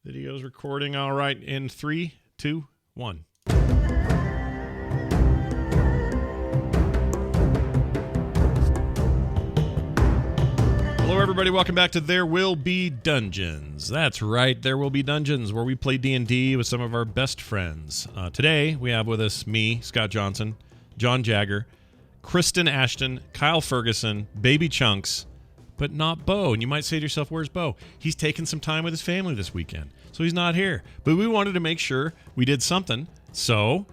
Video's recording. All right, in 3, 2, 1. Hello, everybody. Welcome back to There Will Be Dungeons. That's right, There Will Be Dungeons, where we play D&D with some of our best friends. Today, we have with us me, Scott Johnson, John Jagger, Kristen Ashton, Kyle Ferguson, Baby Chunks, but not Bo. And you might say to yourself, where's Bo? He's taking some time with his family this weekend, so he's not here. But we wanted to make sure we did something, so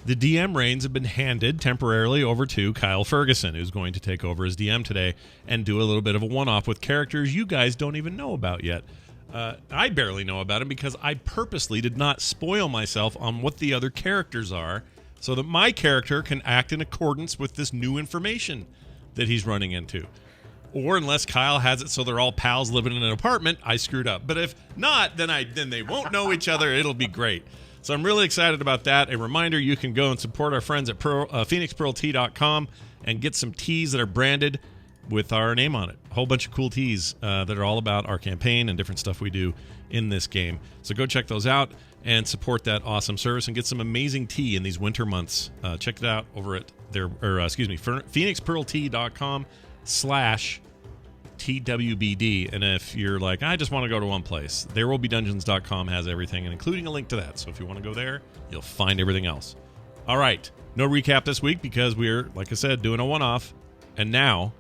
the DM reins have been handed temporarily over to Kyle Ferguson, who's going to take over as DM today and do a little bit of a one-off with characters you guys don't even know about yet. I barely know about him because I purposely did not spoil myself on what the other characters are so that my character can act in accordance with this new information that he's running into. Or unless Kyle has it so they're all pals living in an apartment, I screwed up. But if not, then they won't know each other. It'll be great. So I'm really excited about that. A reminder, you can go and support our friends at phoenixpearltea.com and get some tees that are branded with our name on it. A whole bunch of cool tees that are all about our campaign and different stuff we do in this game. So go check those out and support that awesome service and get some amazing tea in these winter months. Check it out over at phoenixpearltea.com/TWBD. And if you're like, I just want to go to one place, therewillbedungeons.com has everything, and including a link to that. So if you want to go there, you'll find everything else. All right. No recap this week because we're, like I said, doing a one-off. And now,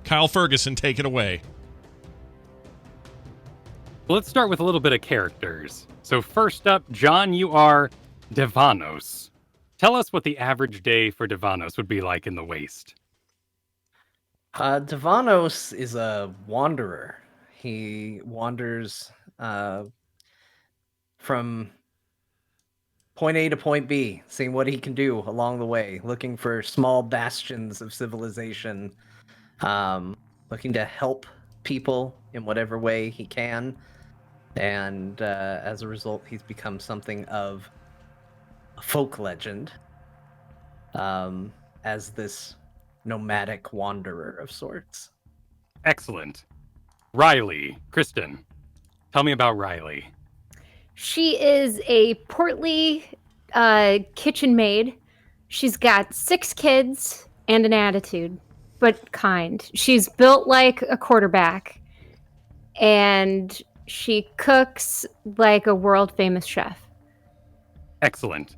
Kyle Ferguson, take it away. Let's start with a little bit of characters. So first up, John, you are Devanos. Tell us what the average day for Devanos would be like in the Waste. Devanos is a wanderer. He wanders from point A to point B, seeing what he can do along the way, looking for small bastions of civilization, looking to help people in whatever way he can. And as a result, he's become something of a folk legend as this nomadic wanderer of sorts. Excellent. Riley, Kristen, tell me about Riley. She is a portly kitchen maid. She's got 6 kids and an attitude, but kind. She's built like a quarterback, and she cooks like a world-famous chef. Excellent.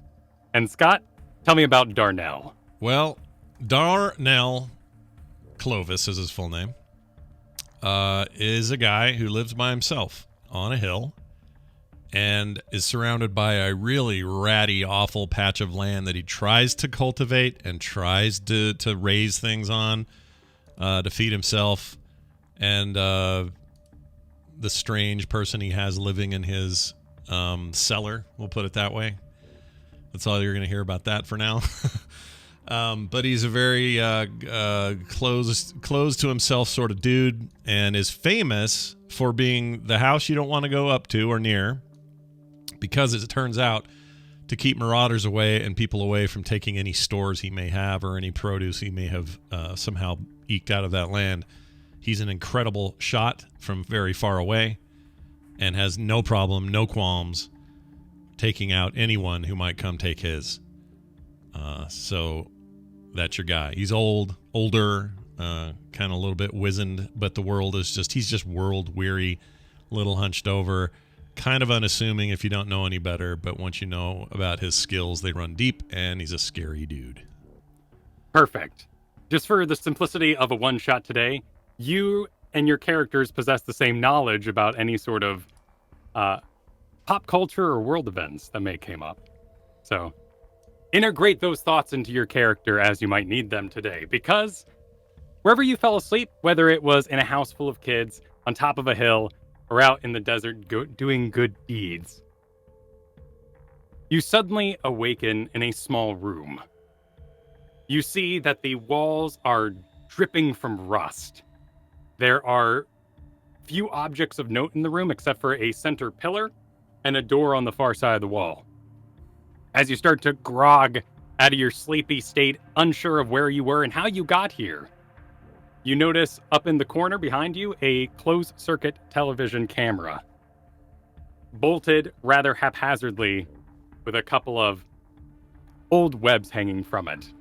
And Scott, tell me about Darnell. Well, Darnell Clovis is his full name, is a guy who lives by himself on a hill and is surrounded by a really ratty, awful patch of land that he tries to cultivate and tries to raise things on to feed himself and the strange person he has living in his cellar, we'll put it that way. That's all you're going to hear about that for now. But he's a very closed to himself sort of dude and is famous for being the house you don't want to go up to or near because, as it turns out, to keep marauders away and people away from taking any stores he may have or any produce he may have somehow eked out of that land. He's an incredible shot from very far away and has no problem, no qualms taking out anyone who might come take his. So that's your guy. He's older, kind of a little bit wizened, but the world is he's just world weary, little hunched over, kind of unassuming if you don't know any better. But once you know about his skills, they run deep, and he's a scary dude. Perfect. Just for the simplicity of a one-shot today, you and your characters possess the same knowledge about any sort of pop culture or world events that may come up. So integrate those thoughts into your character as you might need them today, because wherever you fell asleep, whether it was in a house full of kids, on top of a hill, or out in the desert doing good deeds, you suddenly awaken in a small room. You see that the walls are dripping from rust. There are few objects of note in the room except for a center pillar and a door on the far side of the wall. As you start to grog out of your sleepy state, unsure of where you were and how you got here, you notice up in the corner behind you a closed-circuit television camera. bolted rather haphazardly with a couple of old webs hanging from it.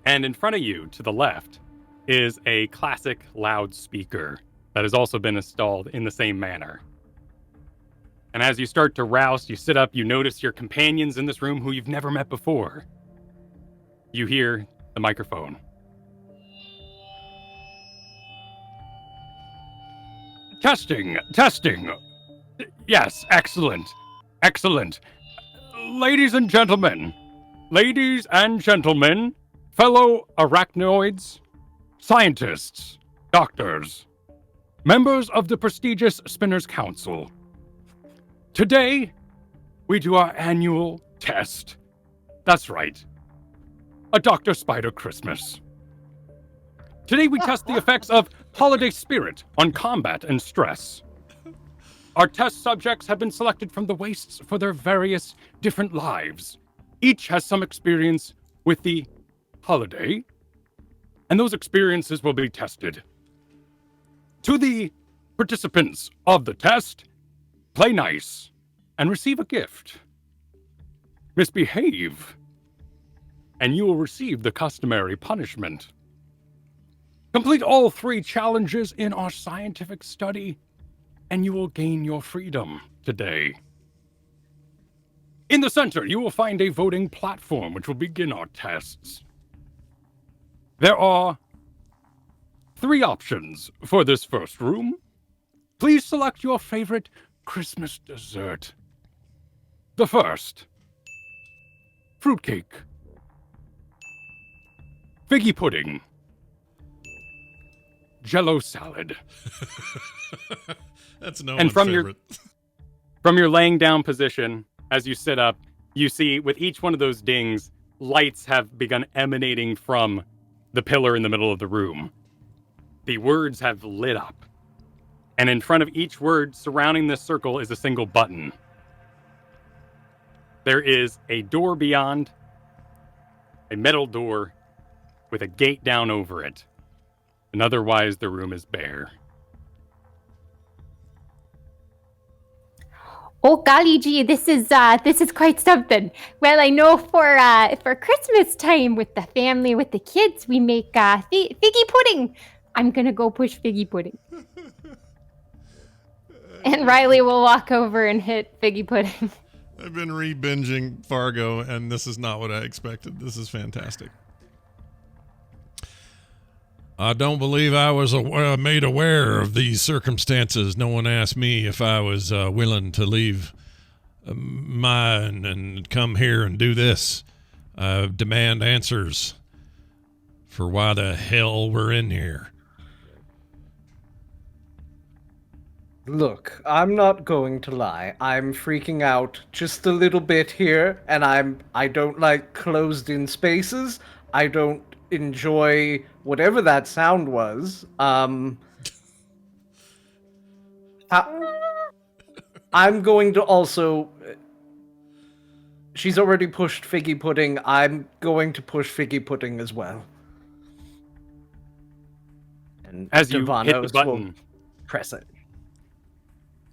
And in front of you, to the left, is a classic loudspeaker that has also been installed in the same manner. And as you start to rouse, you sit up, you notice your companions in this room who you've never met before. You hear the microphone. Testing. Yes, excellent. Ladies and gentlemen, fellow arachnoids, scientists, doctors, members of the prestigious Spinners Council. Today, we do our annual test. That's right. A Dr. Spider Christmas. Today we test the effects of holiday spirit on combat and stress. Our test subjects have been selected from the wastes for their various different lives. Each has some experience with the holiday, and those experiences will be tested. To the participants of the test, play nice and receive a gift. Misbehave, and you will receive the customary punishment. Complete all 3 challenges in our scientific study, and you will gain your freedom today. In the center, you will find a voting platform which will begin our tests. There are 3 options for this first room. Please select your favorite Christmas dessert. The first, fruitcake, figgy pudding, Jell-O salad. That's no and one's from favorite. From your laying down position, as you sit up, you see with each one of those dings, lights have begun emanating from the pillar in the middle of the room. The words have lit up. And in front of each word surrounding this circle is a single button. There is a door beyond, a metal door with a gate down over it. And otherwise, the room is bare. Oh golly gee, this is quite something. Well, I know for Christmas time with the family, with the kids, we make figgy pudding. I'm gonna go push figgy pudding. And Riley will walk over and hit figgy pudding. I've been re-binging Fargo, and this is not what I expected. This is fantastic. I don't believe I was made aware of these circumstances. No one asked me if I was willing to leave mine and come here and do this. I demand answers for why the hell we're in here. Look, I'm not going to lie. I'm freaking out just a little bit here, and I don't like closed-in spaces. I don't enjoy whatever that sound was. I'm going to also... She's already pushed figgy pudding. I'm going to push figgy pudding as well. And as you hit the button, press it.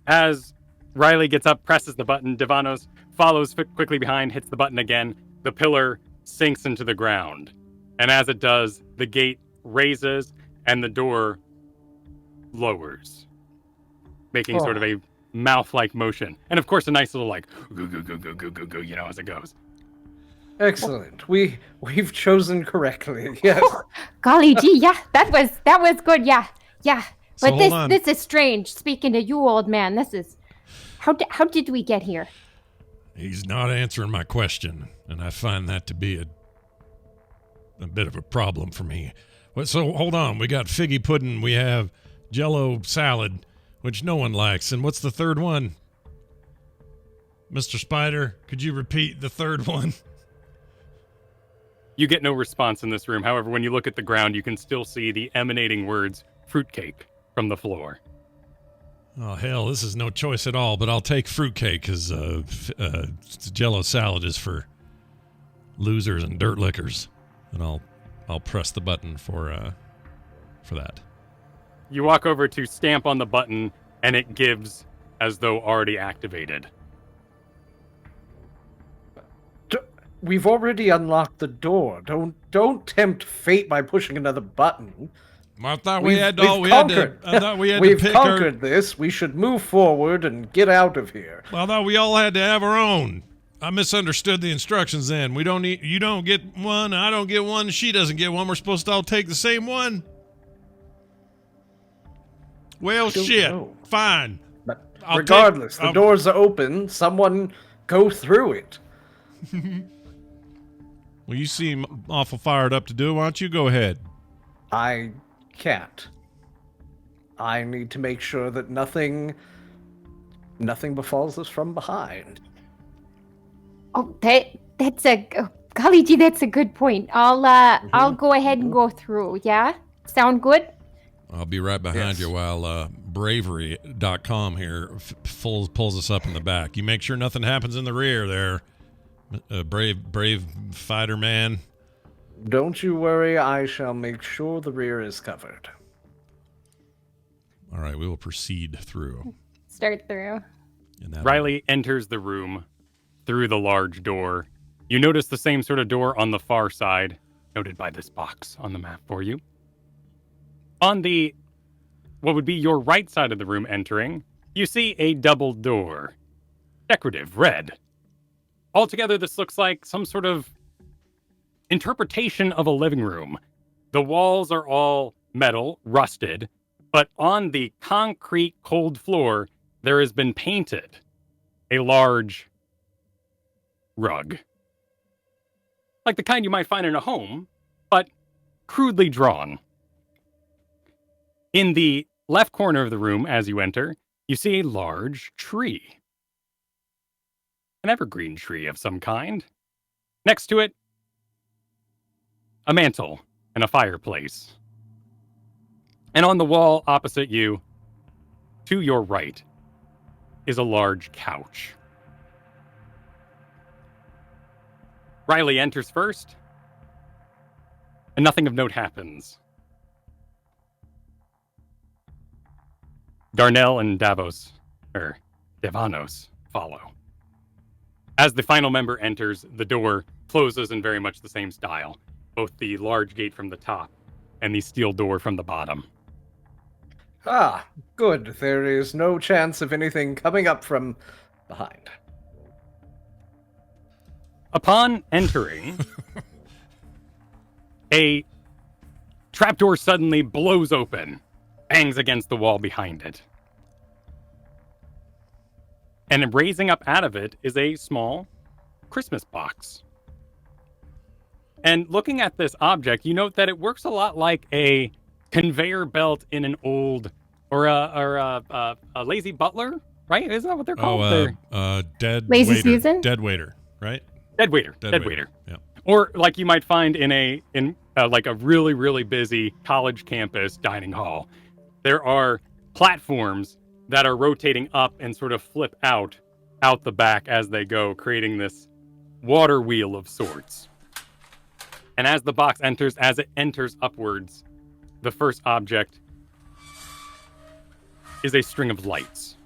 As Riley gets up, presses the button, Devanos follows quickly behind, hits the button again. The pillar sinks into the ground. And as it does, the gate raises and the door lowers, making sort of a mouth-like motion. And of course, a nice little like, goo, goo, goo, goo, goo, goo, goo, you know, as it goes. Excellent. We've chosen correctly. Yes. Oh, golly gee, yeah, that was good. Yeah. So But this is strange. Speaking to you, old man, this is how did we get here? He's not answering my question, and I find that to be a bit of a problem for me. So hold on, we got figgy pudding, we have Jell-O salad, which no one likes, and what's the third one? Mr. Spider, could you repeat the third one? You get no response in this room. However, when you look at the ground, you can still see the emanating words fruitcake from the floor. Oh, hell, this is no choice at all, but I'll take fruitcake because Jell-O salad is for losers and dirt lickers. And I'll press the button for that. You walk over to stamp on the button, and it gives as though already activated. We've already unlocked the door. Don't tempt fate by pushing another button. I thought We've conquered. I thought we had We've to pick conquered this. We should move forward and get out of here. I thought we all had to have our own. I misunderstood the instructions then. You don't get one, I don't get one, she doesn't get one. We're supposed to all take the same one? Well, shit. know. Fine. But I'll regardless, the doors are open. Someone go through it. Well, you seem awful fired up to do it. Why don't you go ahead? I can't. I need to make sure that nothing befalls us from behind. Oh, that's a golly gee, that's a good point. I'll go ahead and go through. Yeah, sound good? I'll be right behind Yes. you while bravery.com here pulls us up in the back. You make sure nothing happens in the rear there, brave fighter man. Don't you worry, I shall make sure the rear is covered. All right, we will proceed through. Start through. And that Riley enters the room through the large door. You notice the same sort of door on the far side, noted by this box on the map for you. On the, what would be your right side of the room entering, you see a double door. Decorative red. Altogether, this looks like some sort of interpretation of a living room. The walls are all metal, rusted, but on the concrete cold floor, there has been painted a large rug. Like the kind you might find in a home, but crudely drawn. In the left corner of the room, as you enter, you see a large tree. An evergreen tree of some kind. Next to it, a mantle and a fireplace. And on the wall opposite you, to your right, is a large couch. Riley enters first, and nothing of note happens. Darnell and Devanos follow. As the final member enters, the door closes in very much the same style, both the large gate from the top and the steel door from the bottom. Ah, good. There is no chance of anything coming up from behind. Upon entering, a trapdoor suddenly blows open, bangs against the wall behind it. And raising up out of it is a small Christmas box. And looking at this object, you note that it works a lot like a conveyor belt in an old, or a lazy butler, right? Isn't that what they're called? Dead Lazy waiter. Susan? Dead waiter, right? Dead waiter. Yeah. Or like you might find in like a really, really busy college campus dining hall. There are platforms that are rotating up and sort of flip out the back as they go, creating this water wheel of sorts. And as the box enters, as it enters upwards, the first object is a string of lights.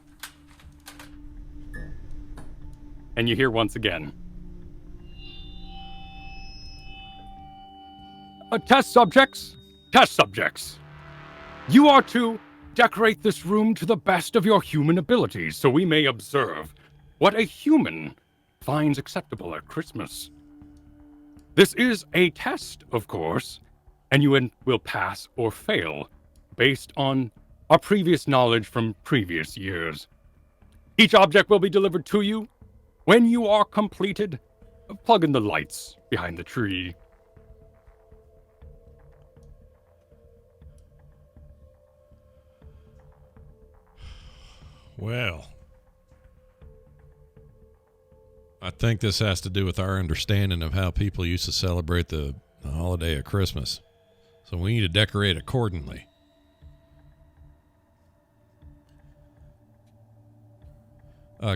And you hear once again, test subjects. You are to decorate this room to the best of your human abilities so we may observe what a human finds acceptable at Christmas. This is a test, of course, and you will pass or fail based on our previous knowledge from previous years. Each object will be delivered to you. When you are completed, plug in the lights behind the tree. Well, I think this has to do with our understanding of how people used to celebrate the holiday of Christmas. So we need to decorate accordingly.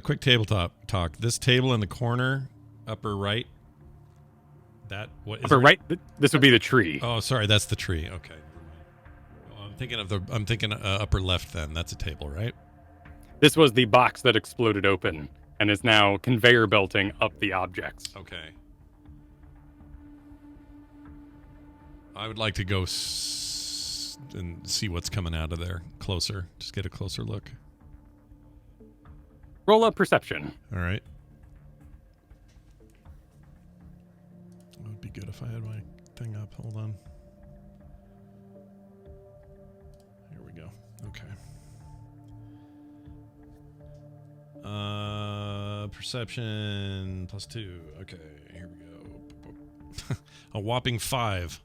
Quick tabletop talk. This table in the corner, upper right. Upper right. This would be the tree. Oh, sorry, that's the tree. Okay, never mind. I'm thinking upper left. Then that's a table, right? This was the box that exploded open and is now conveyor belting up the objects. Okay. I would like to go and see what's coming out of there closer. Just get a closer look. Roll up perception. All right. It would be good if I had my thing up. Hold on. Here we go. Okay. Perception +2. Okay, here we go. A whopping 5.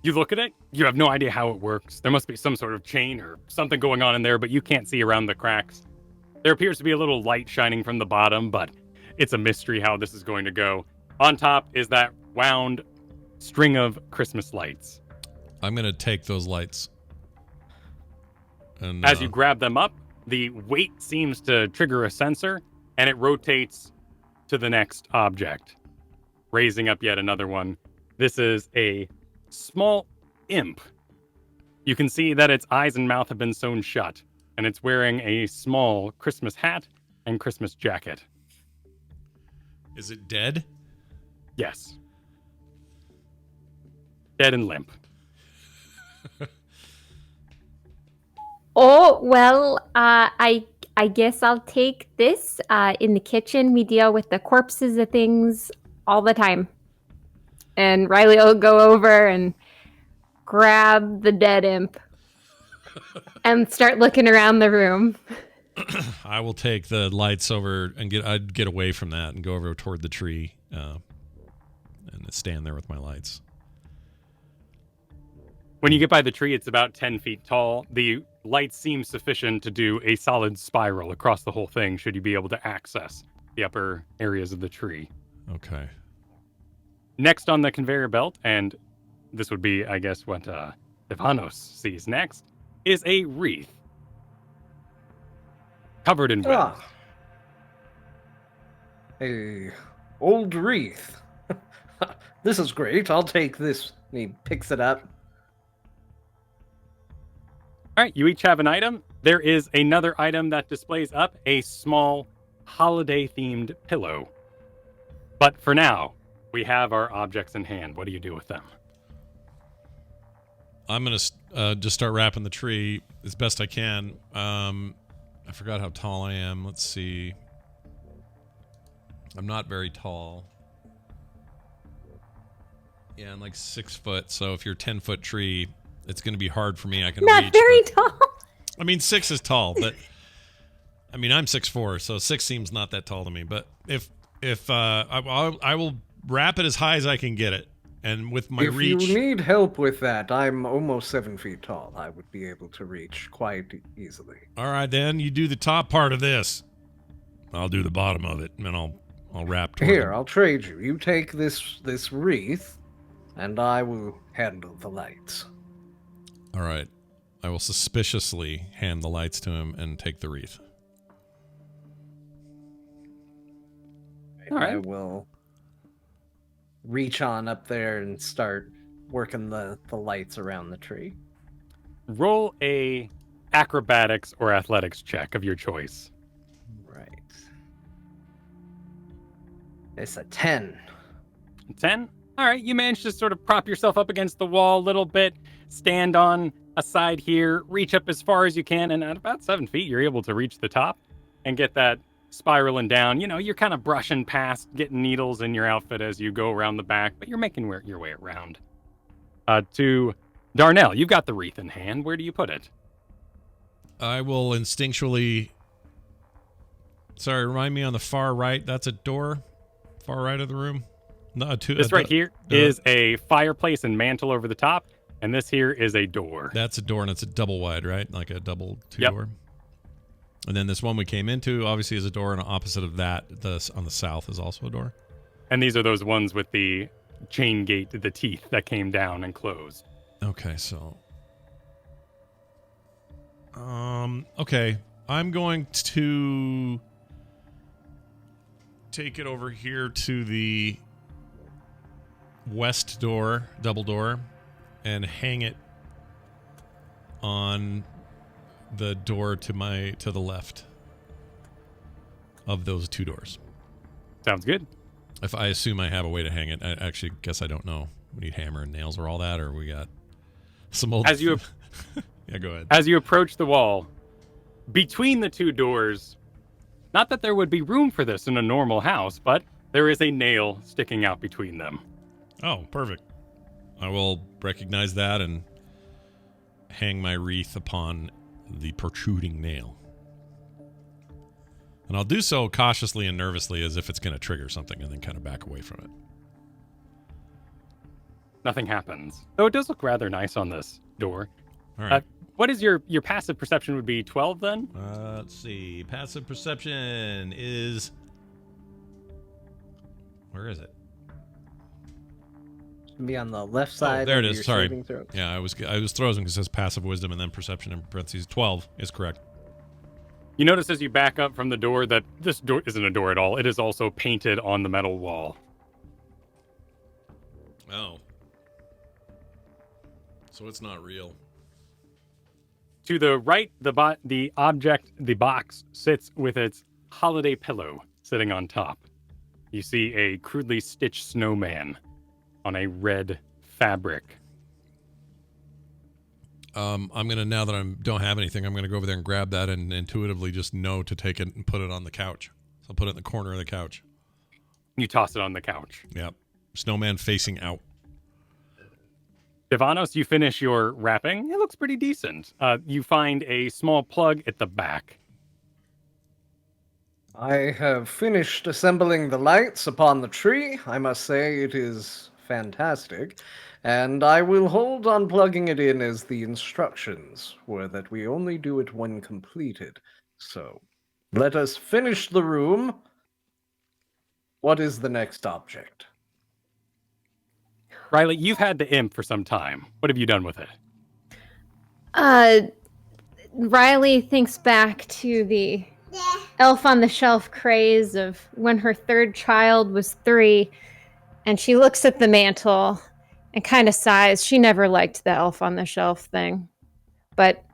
You look at it, you have no idea how it works. There must be some sort of chain or something going on in there, but you can't see around the cracks. There appears to be a little light shining from the bottom, but it's a mystery how this is going to go. On top is that wound string of Christmas lights. I'm going to take those lights. And As you grab them up, the weight seems to trigger a sensor, and it rotates to the next object, raising up yet another one. This is a small imp. You can see that its eyes and mouth have been sewn shut, and it's wearing a small Christmas hat and Christmas jacket. Is it dead? Yes. Dead and limp. Oh, well, I guess I'll take this. In the kitchen, we deal with the corpses of things all the time. And Riley will go over and grab the dead imp and start looking around the room. I will take the lights over and I'd get away from that and go over toward the tree and stand there with my lights. When you get by the tree, it's about 10 feet tall. The lights seem sufficient to do a solid spiral across the whole thing, should you be able to access the upper areas of the tree. Okay. Next on the conveyor belt, and this would be, I guess, what Ivanos sees next, is a wreath. Covered in web. Ah. A old wreath. This is great. I'll take this. And he picks it up. All right, you each have an item. There is another item that displays up a small holiday-themed pillow. But for now, we have our objects in hand. What do you do with them? I'm going to just start wrapping the tree as best I can. I forgot how tall I am. Let's see. I'm not very tall. Yeah, I'm like 6 foot. So if you're a 10-foot tree, it's going to be hard for me. I can Not reach, very but- tall. I mean, 6 is tall, but I mean, I'm 6'4", so 6 seems not that tall to me. But if I will wrap it as high as I can get it, and with my If reach. you need help with that, I'm almost 7 feet tall. I would be able to reach quite easily. All right, then you do the top part of this. I'll do the bottom of it, and then I'll wrap. Toward Here, I'll trade you. You take this wreath, and I will handle the lights. All right. I will suspiciously hand the lights to him and take the wreath. All right. I will reach on up there and start working the lights around the tree. Roll a acrobatics or athletics check of your choice. Right. It's a 10. 10? All right, you manage to sort of prop yourself up against the wall a little bit, stand on a side here, reach up as far as you can, and at about 7 feet, you're able to reach the top and get that spiraling down. You know, you're kind of brushing past, getting needles in your outfit as you go around the back, but you're making your way around. To Darnell, you've got the wreath in hand. Where do you put it? I will instinctually. Sorry, remind me on the far right. That's a door. Far right of the room. No, This right here is a fireplace and mantle over the top, and this here is a door. That's a door, and it's a double wide, right? Like a double Yep. two-door. And then this one we came into, obviously, is a door, and opposite of that, on the south is also a door. And these are those ones with the chain gate, the teeth that came down and closed. Okay, so. Okay, I'm going to take it over here to the west door, double door, and hang it on the door to the left of those 2 doors. Sounds good. If I assume I have a way to hang it, I actually guess I don't know. We need hammer and nails or all that, or we got some old. As you yeah, go ahead. As you approach the wall, between the 2 doors, not that there would be room for this in a normal house, but there is a nail sticking out between them. Oh, perfect. I will recognize that and hang my wreath upon the protruding nail. And I'll do so cautiously and nervously as if it's going to trigger something and then kind of back away from it. Nothing happens. Though it does look rather nice on this door. All right. What is your passive perception would be 12 then? Let's see. Passive perception is... Where is it? Should be on the left side. Oh, there it of is. your Sorry. saving throw. Yeah, I was frozen because it says passive wisdom and then perception in parentheses. 12 is correct. You notice as you back up from the door that this door isn't a door at all. It is also painted on the metal wall. Oh. So it's not real. To the right, the box sits with its holiday pillow sitting on top. You see a crudely stitched snowman on a red fabric. I'm gonna, now that I don't have anything, I'm gonna go over there and grab that and intuitively just know to take it and put it on the couch. So I'll put it in the corner of the couch. You toss it on the couch. Yep. Snowman facing out. Devanos, you finish your wrapping. It looks pretty decent. You find a small plug at the back. I have finished assembling the lights upon the tree. I must say it is fantastic. And I will hold on plugging it in as the instructions were that we only do it when completed. So, let us finish the room. What is the next object? Riley, you've had the imp for some time. What have you done with it? Riley thinks back to the elf on the shelf craze of when her 3rd child was 3, and she looks at the mantle and kind of sighs. She never liked the elf on the shelf thing. But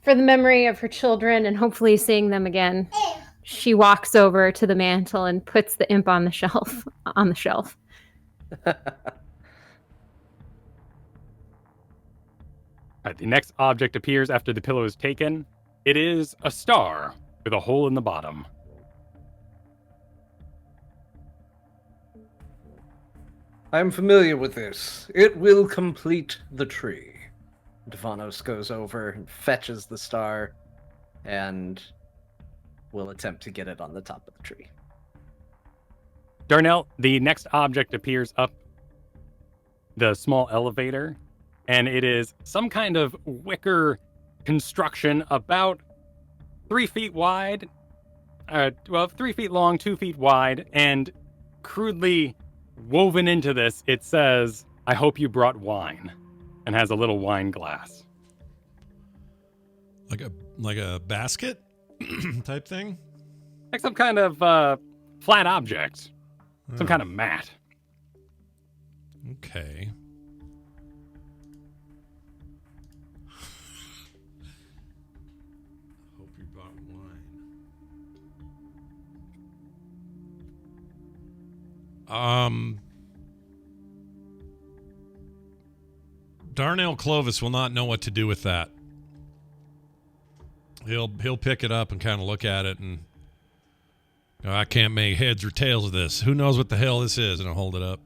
for the memory of her children and hopefully seeing them again, she walks over to the mantle and puts the imp on the shelf. Right, the next object appears after the pillow is taken. It is a star with a hole in the bottom. I'm familiar with this. It will complete the tree. Devanos goes over and fetches the star and will attempt to get it on the top of the tree. Darnell, the next object appears up the small elevator, and it is some kind of wicker construction about 3 feet wide, 3 feet long, 2 feet wide, and crudely woven into this, it says, "I hope you brought wine," and has a little wine glass. Like a basket type thing? Like some kind of flat object. Some kind of mat. Okay. Hope you brought wine. Darnell Clovis will not know what to do with that. He'll pick it up and kind of look at it and go, I can't make heads or tails of this. Who knows what the hell this is? And I'll hold it up.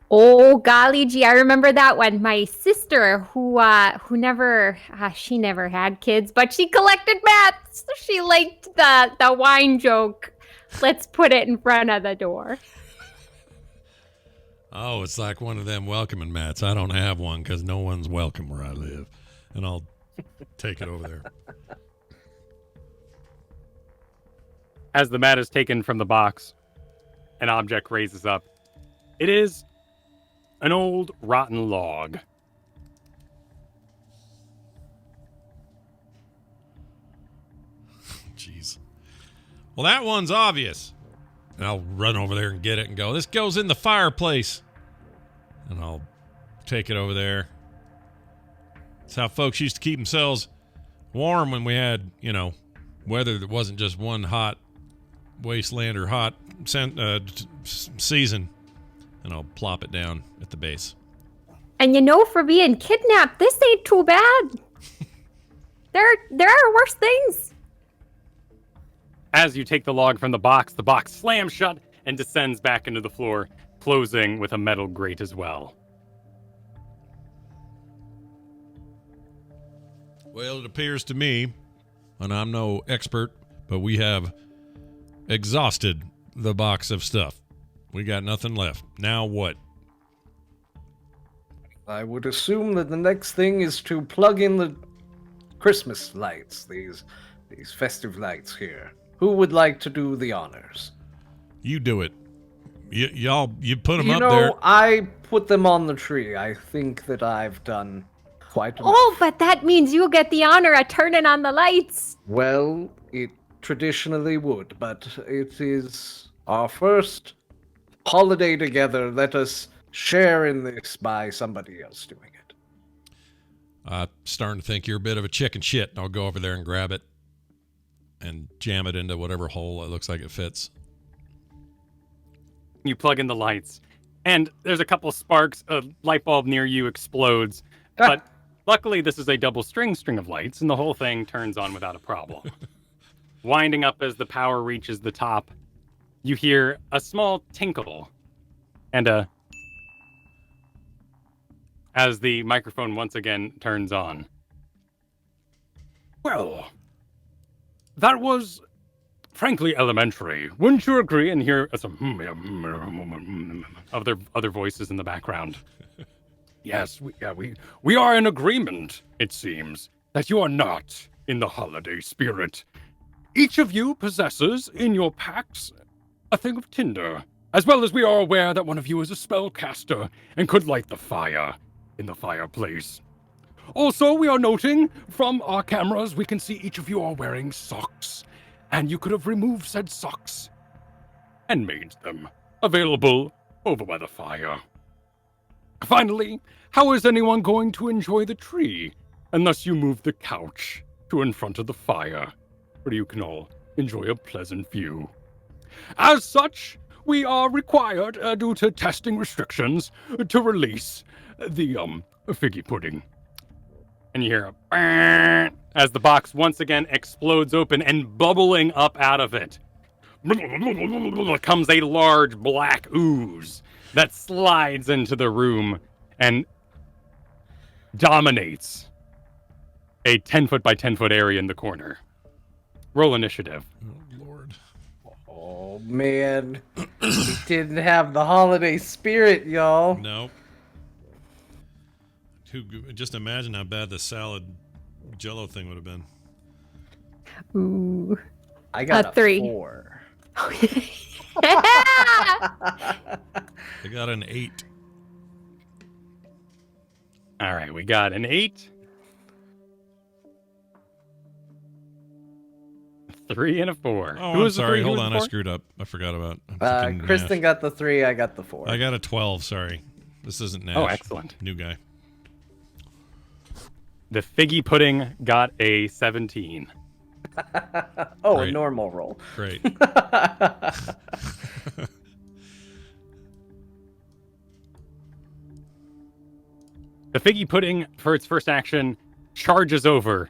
Oh, golly gee, I remember that one. My sister, who never had kids, but she collected mats. She liked the wine joke. Let's put it in front of the door. Oh, it's like one of them welcoming mats. I don't have one because no one's welcome where I live. And I'll take it over there. As the mat is taken from the box, an object raises up. It is an old rotten log. Jeez. Well, that one's obvious. And I'll run over there and get it and go, this goes in the fireplace. And I'll take it over there. It's how folks used to keep themselves warm when we had, weather that wasn't just one hot wasteland or hot season. And I'll plop it down at the base. And for being kidnapped, this ain't too bad. There are worse things. As you take the log from the box slams shut and descends back into the floor, closing with a metal grate as well. Well, it appears to me, and I'm no expert, but we have exhausted the box of stuff. We got nothing left. Now what? I would assume that the next thing is to plug in the Christmas lights, these festive lights here. Who would like to do the honors? You do it. You put them up there. I put them on the tree. I think that I've done quite enough. Oh, but that means you'll get the honor of turning on the lights. Well, it traditionally would, but it is our first holiday together. Let us share in this by somebody else doing it. I'm starting to think you're a bit of a chicken shit. I'll go over there and grab it and jam it into whatever hole it looks like it fits. You plug in the lights, and there's a couple sparks. A light bulb near you explodes, but luckily this is a double string of lights, and the whole thing turns on without a problem. Winding up as the power reaches the top, you hear a small tinkle, and as the microphone once again turns on. Well, that was frankly elementary. Wouldn't you agree? And hear some other voices in the background. Yes, we are in agreement, it seems, that you are not in the holiday spirit. Each of you possesses in your packs a thing of tinder, as well as we are aware that one of you is a spellcaster and could light the fire in the fireplace. Also, we are noting from our cameras, we can see each of you are wearing socks, and you could have removed said socks and made them available over by the fire. Finally, how is anyone going to enjoy the tree unless you move the couch to in front of the fire, where you can all enjoy a pleasant view? As such, we are required, due to testing restrictions, to release the figgy pudding. And you hear a as the box once again explodes open, and bubbling up out of it comes a large black ooze that slides into the room and dominates a 10-foot by 10-foot area in the corner. Roll initiative. Oh, Lord. Oh, man. We didn't have the holiday spirit, y'all. Nope. Just imagine how bad the salad Jello thing would have been. Ooh. I got a 3. 4. I got an 8. All right, we got an 8, a 3, and a 4. Oh, Who I'm was the sorry. 3? Who Hold was on. the I 4? screwed up. I forgot about Kristen got the 3, I got the 4. I got a 12. Sorry. This isn't Nash. Oh, excellent. New guy. The figgy pudding got a 17. Oh, Great. a normal roll. Great. The figgy pudding, for its first action, charges over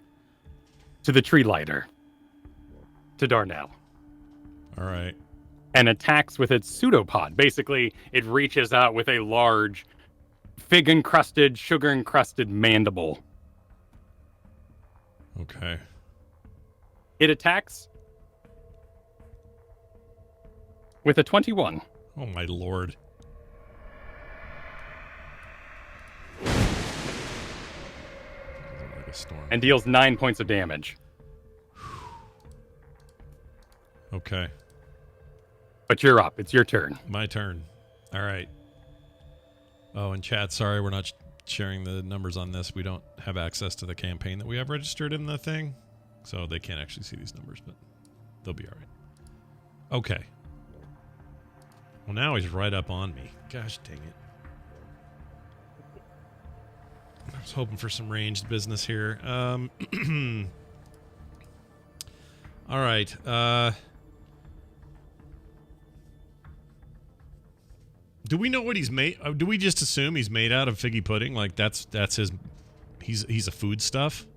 to the tree lighter, to Darnell, All right. and attacks with its pseudopod. Basically, it reaches out with a large, fig-encrusted, sugar-encrusted mandible. Okay. It attacks with a 21. Oh, my Lord. Like a storm. And deals 9 points of damage. Okay. But you're up. It's your turn. My turn. All right. Oh, and chat, sorry we're not sharing the numbers on this. We don't have access to the campaign that we have registered in the thing. So they can't actually see these numbers, but they'll be all right. Okay. Well, now he's right up on me. Gosh dang I was hoping for some ranged business here. All right. Do we know what he's made? Do we just assume he's made out of figgy pudding? Like that's his. He's a food stuff.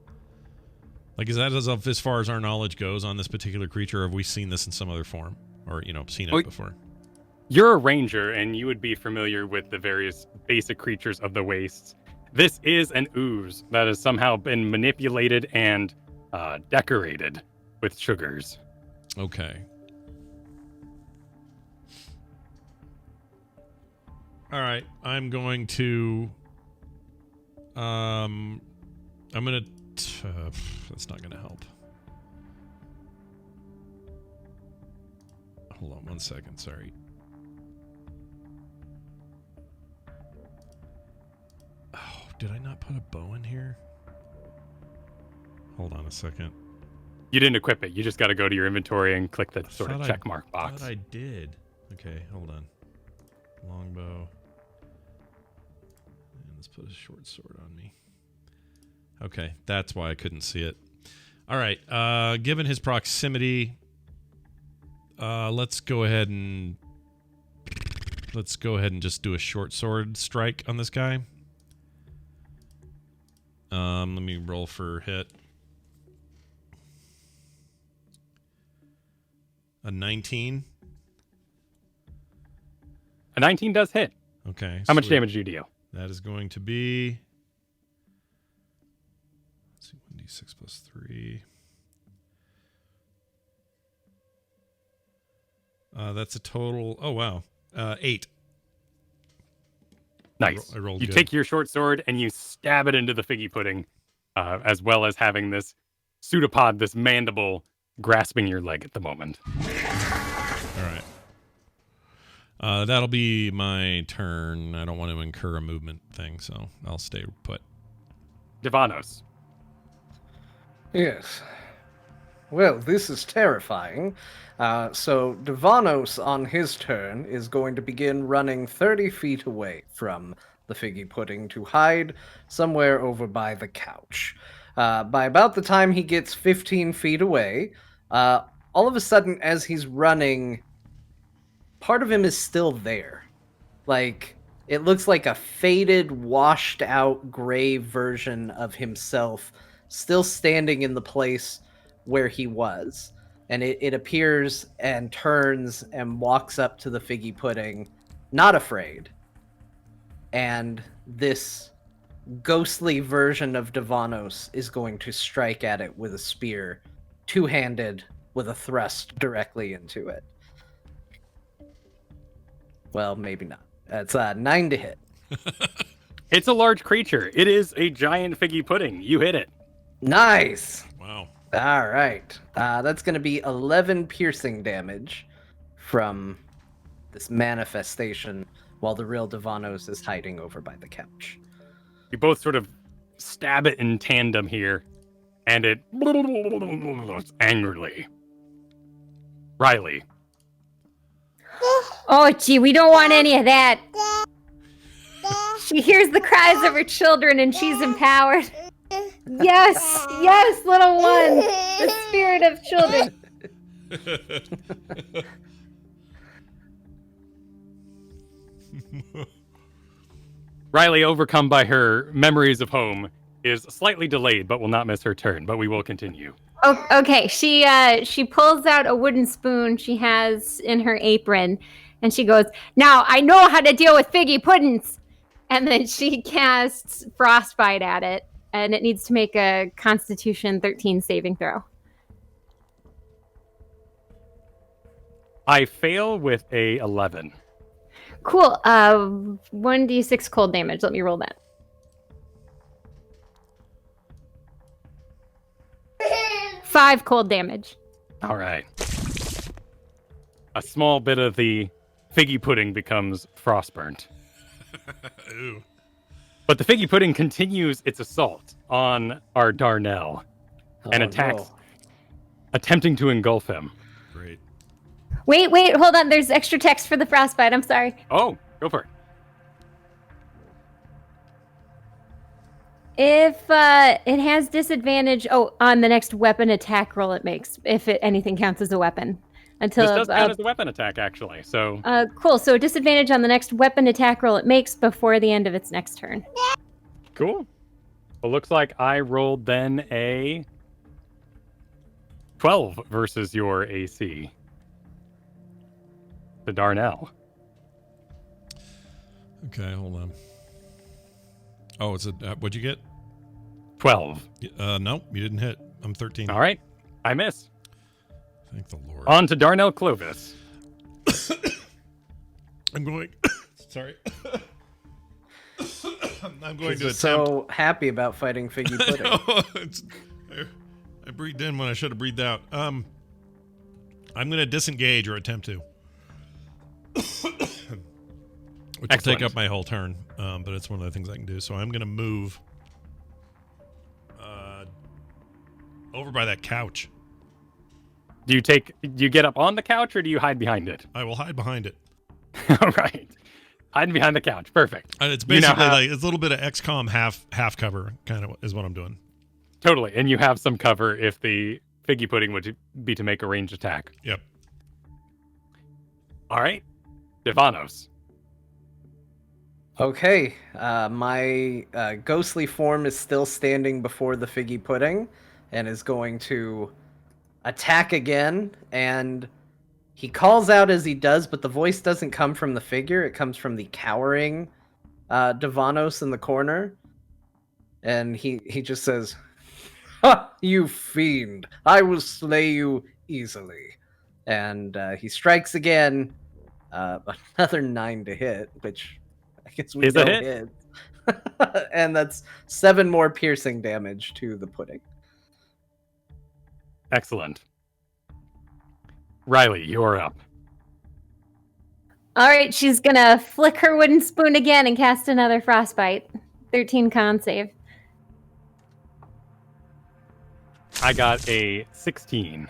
Like is that as far as our knowledge goes on this particular creature? Or have we seen this in some other form, or seen it before? You're a ranger, and you would be familiar with the various basic creatures of the wastes. This is an ooze that has somehow been manipulated and decorated with sugars. Okay. All right. I'm going to. I'm gonna. That's not gonna help. Hold on 1 second. Sorry. Oh, did I not put a bow in here? Hold on a second. You didn't equip it. You just got to go to your inventory and click the sort of check mark I box. thought I did. Okay, hold on. Longbow. And let's put a short sword on me. Okay, that's why I couldn't see it. All right, given his proximity, let's go ahead and just do a short sword strike on this guy. Let me roll for hit. A 19. A 19 does hit. Okay. How much sweet. damage do you deal? That is going to be. Let's see, 1d6 plus 3. That's a total. Oh wow, 8. Nice. I rolled you good. take your short sword and you stab it into the figgy pudding, as well as having this pseudopod, this mandible, grasping your leg at the moment. All right. That'll be my turn. I don't want to incur a movement thing, so I'll stay put. Devanos. Yes. Well, this is terrifying. So Devanos, on his turn, is going to begin running 30 feet away from the figgy pudding to hide somewhere over by the couch. By about the time he gets 15 feet away, all of a sudden, as he's running, part of him is still there. Like, it looks like a faded, washed out, gray version of himself still standing in the place where he was. And it appears and turns and walks up to the figgy pudding, not afraid. And this ghostly version of Devanos is going to strike at it with a spear, two-handed, with a thrust directly into it. Well, maybe not. That's 9 to hit. It's a large creature. It is a giant figgy pudding. You hit it. Nice! Wow. All right. That's going to be 11 piercing damage from this manifestation while the real Devanos is hiding over by the couch. You both sort of stab it in tandem here, and it angrily. Riley. Oh, gee, we don't want any of that. She hears the cries of her children and she's empowered. Yes, yes, little one. The spirit of children. Riley, overcome by her memories of home, is slightly delayed, but will not miss her turn. But we will continue. Oh, okay. She pulls out a wooden spoon she has in her apron, and she goes, "Now I know how to deal with figgy puddings." And then she casts frostbite at it, and it needs to make a Constitution 13 saving throw. I fail with a 11. Cool. 1d6 cold damage. Let me roll that. Five cold damage. All right. A small bit of the figgy pudding becomes frostburnt. Ooh. But the figgy pudding continues its assault on our Darnell and attacks, attempting to engulf him. Great. Wait, hold on. There's extra text for the frostbite. I'm sorry. Oh, go for it. If it has disadvantage, on the next weapon attack roll it makes, if anything counts as a weapon. Until This does count as a weapon attack, actually. So cool. So disadvantage on the next weapon attack roll it makes before the end of its next turn. cool. Well, looks like I rolled then a 12 versus your AC. To Darnell. Okay, hold on. Oh, it's a what'd you get? 12. No, you didn't hit. I'm 13. All right. I miss. Thank the Lord. On to Darnell Clovis. I'm going. Sorry. I'm going to attempt. So happy about fighting Figgy Pudding. I breathed in when I should have breathed out. I'm going to disengage or attempt to. Which will take up my whole turn, but it's one of the things I can do. So I'm going to move over by that couch. Do you get up on the couch or do you hide behind it? I will hide behind it. All right. Hiding behind the couch. Perfect. And it's basically like it's a little bit of XCOM half cover kind of is what I'm doing. Totally. And you have some cover if the Figgy Pudding would be to make a ranged attack. Yep. All right. Devanos. Okay, my ghostly form is still standing before the Figgy Pudding and is going to attack again. And he calls out as he does, but the voice doesn't come from the figure. It comes from the cowering Devanos in the corner. And he just says, "Ha, you fiend! I will slay you easily." And he strikes again. Another 9 to hit, which I guess we don't hit. And that's 7 more piercing damage to the pudding. Excellent. Riley, you're up. All right, she's gonna flick her wooden spoon again and cast another frostbite. 13 con save. I got a 16.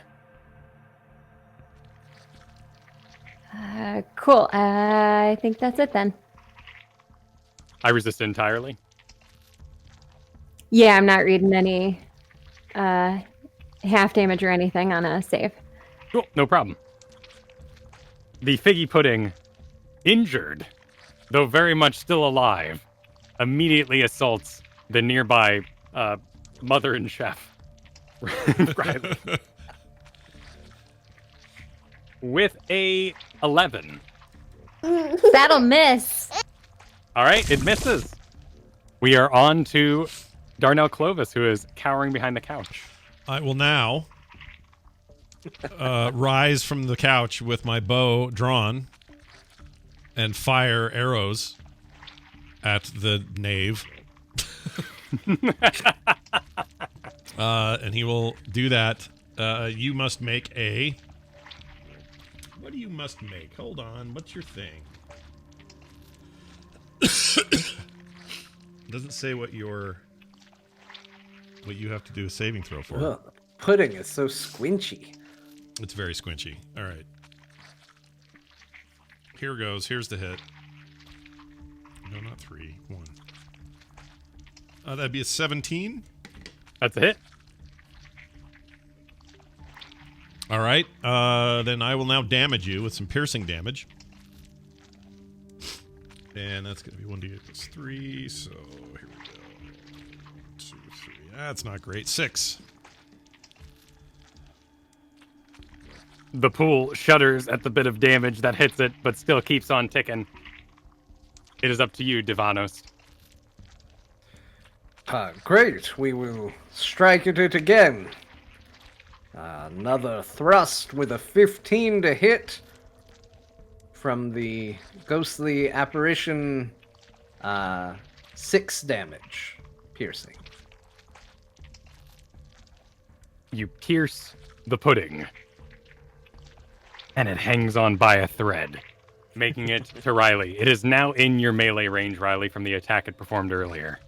Cool. I think that's it then. I resist entirely. Yeah, I'm not reading any half damage or anything on a save. Cool, no problem. The Figgy Pudding, injured, though very much still alive, immediately assaults the nearby mother and chef. Riley. With a 11. That'll miss. All right, it misses. We are on to Darnell Clovis, who is cowering behind the couch. I will now rise from the couch with my bow drawn and fire arrows at the knave. And he will do that. You must make a... What do you must make? Hold on. What's your thing? Doesn't say what you have to do a saving throw for. Ugh, pudding is so squinchy. It's very squinchy. All right. Here goes. Here's the hit. No, not 3. 1. That'd be a 17. That's a hit. All right. Then I will now damage you with some piercing damage. And that's going to be 1d8 plus 3. So here we go. 2, 3. That's not great. 6. The pool shudders at the bit of damage that hits it, but still keeps on ticking. It is up to you, Devanos. Great. We will strike at it again. Another thrust with a 15 to hit from the ghostly apparition. 6 damage piercing. You pierce the pudding, and it hangs on by a thread, making it to Riley. It is now in your melee range, Riley, from the attack it performed earlier.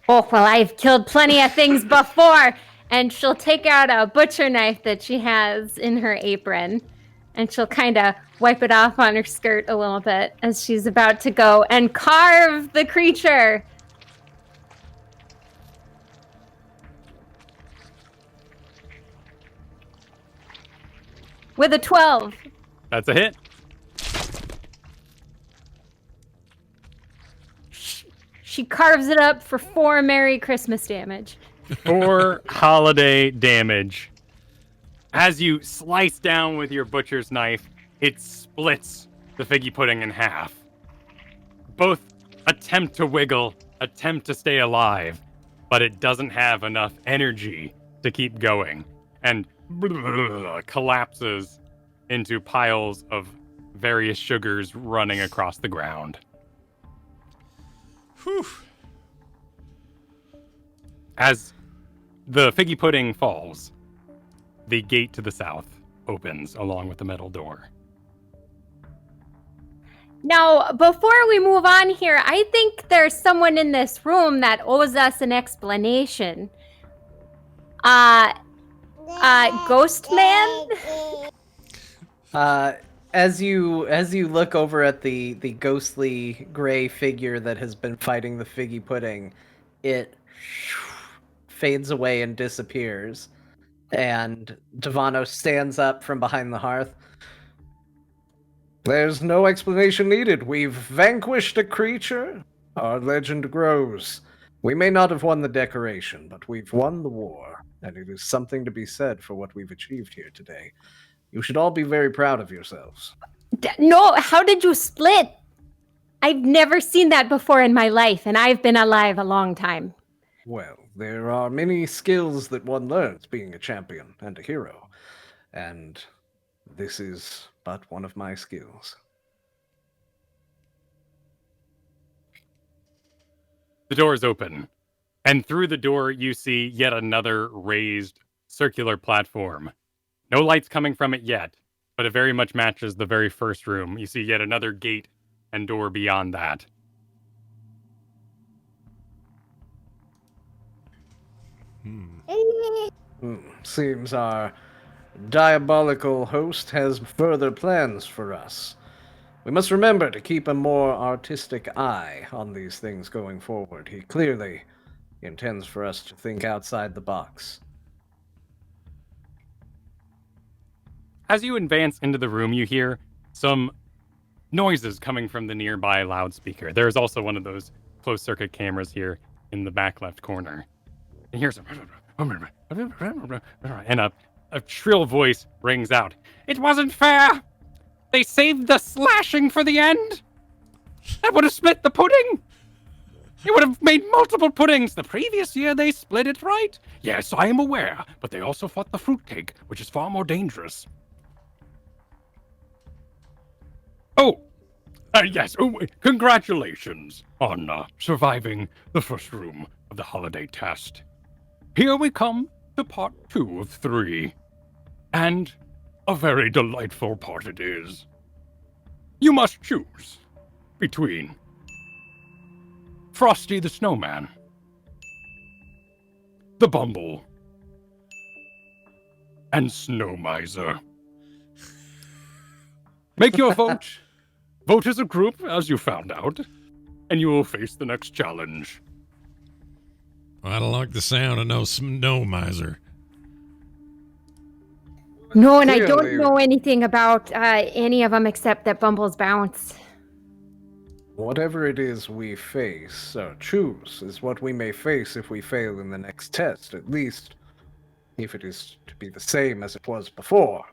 Oh, well, I've killed plenty of things before. And she'll take out a butcher knife that she has in her apron. And she'll kind of wipe it off on her skirt a little bit as she's about to go and carve the creature. With a 12. That's a hit. She carves it up for 4 Merry Christmas damage. 4 holiday damage. As you slice down with your butcher's knife, it splits the figgy pudding in half. Both attempt to wiggle, attempt to stay alive, but it doesn't have enough energy to keep going, and collapses into piles of various sugars running across the ground. Whew. As the figgy pudding falls, the gate to the south opens along with the metal door. Now, before we move on here, I think there's someone in this room that owes us an explanation. Ghost Man? As you look over at the ghostly gray figure that has been fighting the figgy pudding, it fades away and disappears. And Devano stands up from behind the hearth. There's no explanation needed. We've vanquished a creature. Our legend grows. We may not have won the decoration, but we've won the war, and it is something to be said for what we've achieved here today. You should all be very proud of yourselves. No, how did you split? I've never seen that before in my life, and I've been alive a long time. Well, there are many skills that one learns being a champion and a hero, and this is but one of my skills. The door is open, and through the door you see yet another raised circular platform. No lights coming from it yet, but it very much matches the very first room. You see yet another gate and door beyond that. Seems our diabolical host has further plans for us. We must remember to keep a more artistic eye on these things going forward. He clearly intends for us to think outside the box. As you advance into the room, you hear some noises coming from the nearby loudspeaker. There's also one of those closed-circuit cameras here in the back left corner. And here's and a shrill voice rings out. It wasn't fair! They saved the slashing for the end! That would have split the pudding! It would have made multiple puddings! The previous year they split it, right? Yes, I am aware, but they also fought the fruitcake, which is far more dangerous. Yes. Congratulations on surviving the first room of the holiday test. Here we come to part 2 of 3. And a very delightful part it is. You must choose between Frosty the Snowman, the Bumble, and Snow Miser. Make your vote. Vote as a group, as you found out, and you will face the next challenge. I don't like the sound of no Snow Miser. No, and I don't Clearly. know anything about any of them except that Bumble's bounce. Whatever it is we face, or choose, is what we may face if we fail in the next test, at least if it is to be the same as it was before.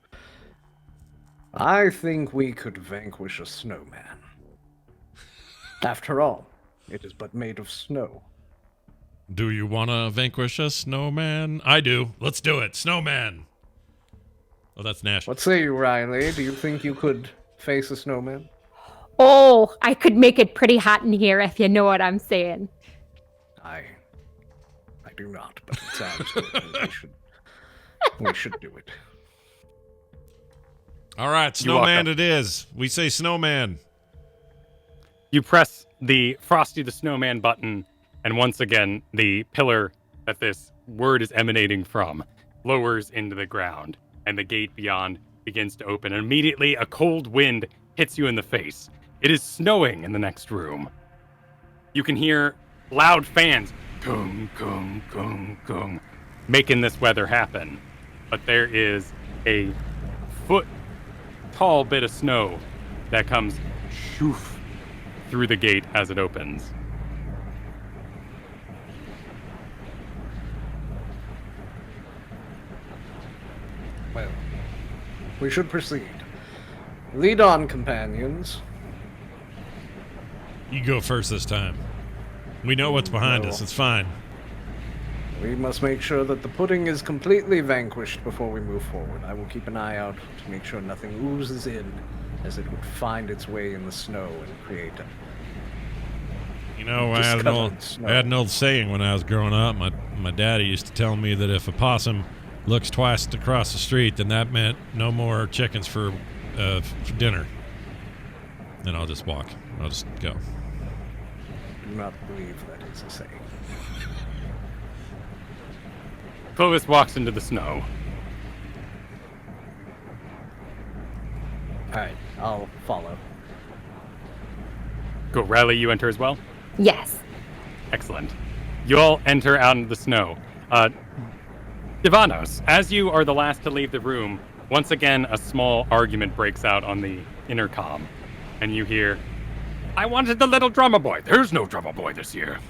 I think we could vanquish a snowman. After all, it is but made of snow. Do you want to vanquish a snowman? I do. Let's do it. Snowman. Oh, that's Nash. What say you, Riley? Do you think you could face a snowman? Oh, I could make it pretty hot in here if you know what I'm saying. I do not, but it sounds good. We should do it. All right, Snowman it is. We say Snowman. You press the Frosty the Snowman button, and once again, the pillar that this word is emanating from lowers into the ground, and the gate beyond begins to open. And immediately, a cold wind hits you in the face. It is snowing in the next room. You can hear loud fans, gung, gung, gung, gung, making this weather happen. But there is a foot tall bit of snow that comes shoof through the gate as it opens. Well, we should proceed. Lead on, companions. You go first this time. We know what's behind us. It's fine. We must make sure that the pudding is completely vanquished before we move forward. I will keep an eye out to make sure nothing oozes in, as it would find its way in the snow and create a... You know, I had an old saying when I was growing up. My daddy used to tell me that if a possum looks twice across the street, then that meant no more chickens for dinner. Then I'll just walk. I'll just go. Do not believe that is a saying. Clovis walks into the snow. Alright, I'll follow. Go, Riley, you enter as well? Yes. Excellent. You all enter out into the snow. Divanos, as you are the last to leave the room, once again a small argument breaks out on the intercom, and you hear, "I wanted the little drummer boy. There's no drummer boy this year."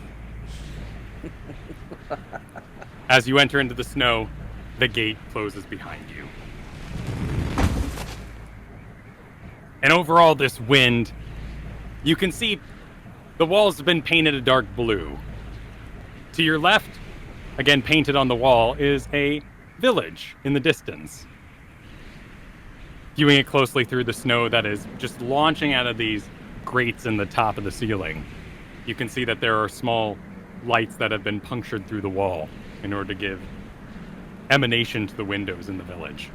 As you enter into the snow, the gate closes behind you. And over all this wind, you can see the walls have been painted a dark blue. To your left, again painted on the wall, is a village in the distance. Viewing it closely through the snow that is just launching out of these grates in the top of the ceiling, you can see that there are small lights that have been punctured through the wall in order to give emanation to the windows in the village.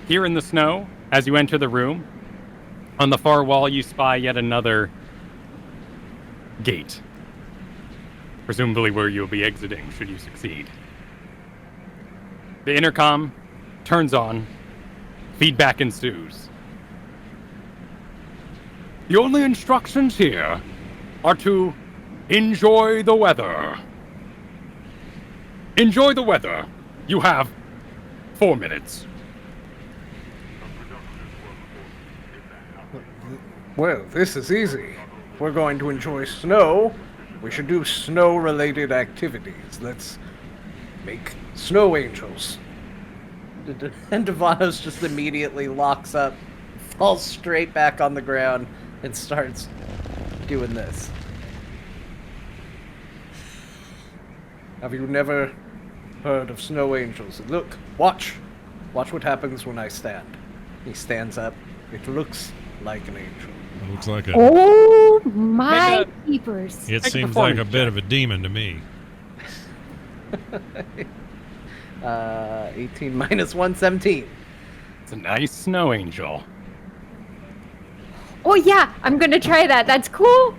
Here in the snow, as you enter the room, on the far wall you spy yet another gate, presumably where you'll be exiting should you succeed. The intercom turns on. Feedback ensues. The only instructions here are to enjoy the weather. Enjoy the weather. You have 4 minutes. Well, this is easy. If we're going to enjoy snow, we should do snow-related activities. Let's make snow angels. And Devanos just immediately locks up, falls straight back on the ground, and starts doing this. Have you never heard of snow angels? Look, watch. Watch what happens when I stand. He stands up. It looks like an angel. It looks like a... Oh my keepers. It seems like a bit of a demon to me. 18 minus 1, 17. It's a nice snow angel. Oh yeah, I'm gonna try that. That's cool.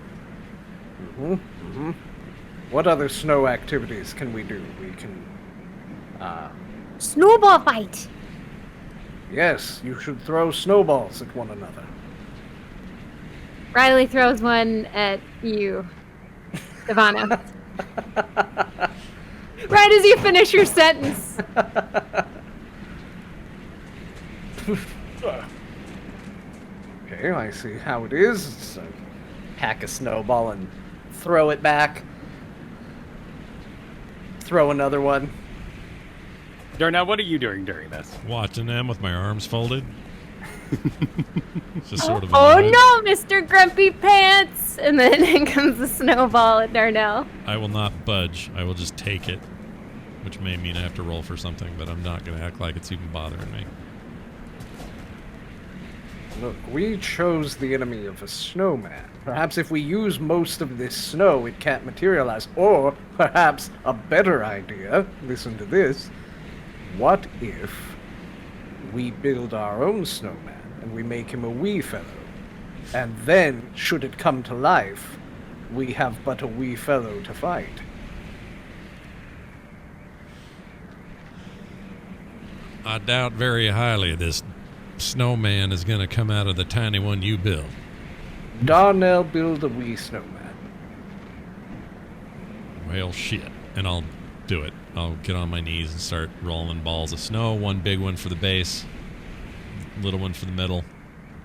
What other snow activities can we do? We can, Snowball fight. yes, you should throw snowballs at one another. Riley throws one at you, Ivana. Right as you finish your sentence. Okay, I see how it is. So, hack a snowball and throw it back. Throw another one. Darnell, what are you doing during this? Watching them with my arms folded. It's just sort of Oh annoying. no, Mr. Grumpy Pants! And then in comes the snowball at Darnell. I will not budge. I will just take it, which may mean I have to roll for something, but I'm not going to act like it's even bothering me. Look, we chose the enemy of a snowman. Perhaps if we use most of this snow, it can't materialize. Or, perhaps, a better idea, listen to this, what if we build our own snowman and we make him a wee fellow? And then, should it come to life, we have but a wee fellow to fight. I doubt very highly this snowman is going to come out of the tiny one you build. Darnell build a wee snowman. Well, shit. And I'll do it. I'll get on my knees and start rolling balls of snow. One big one for the base, little one for the middle,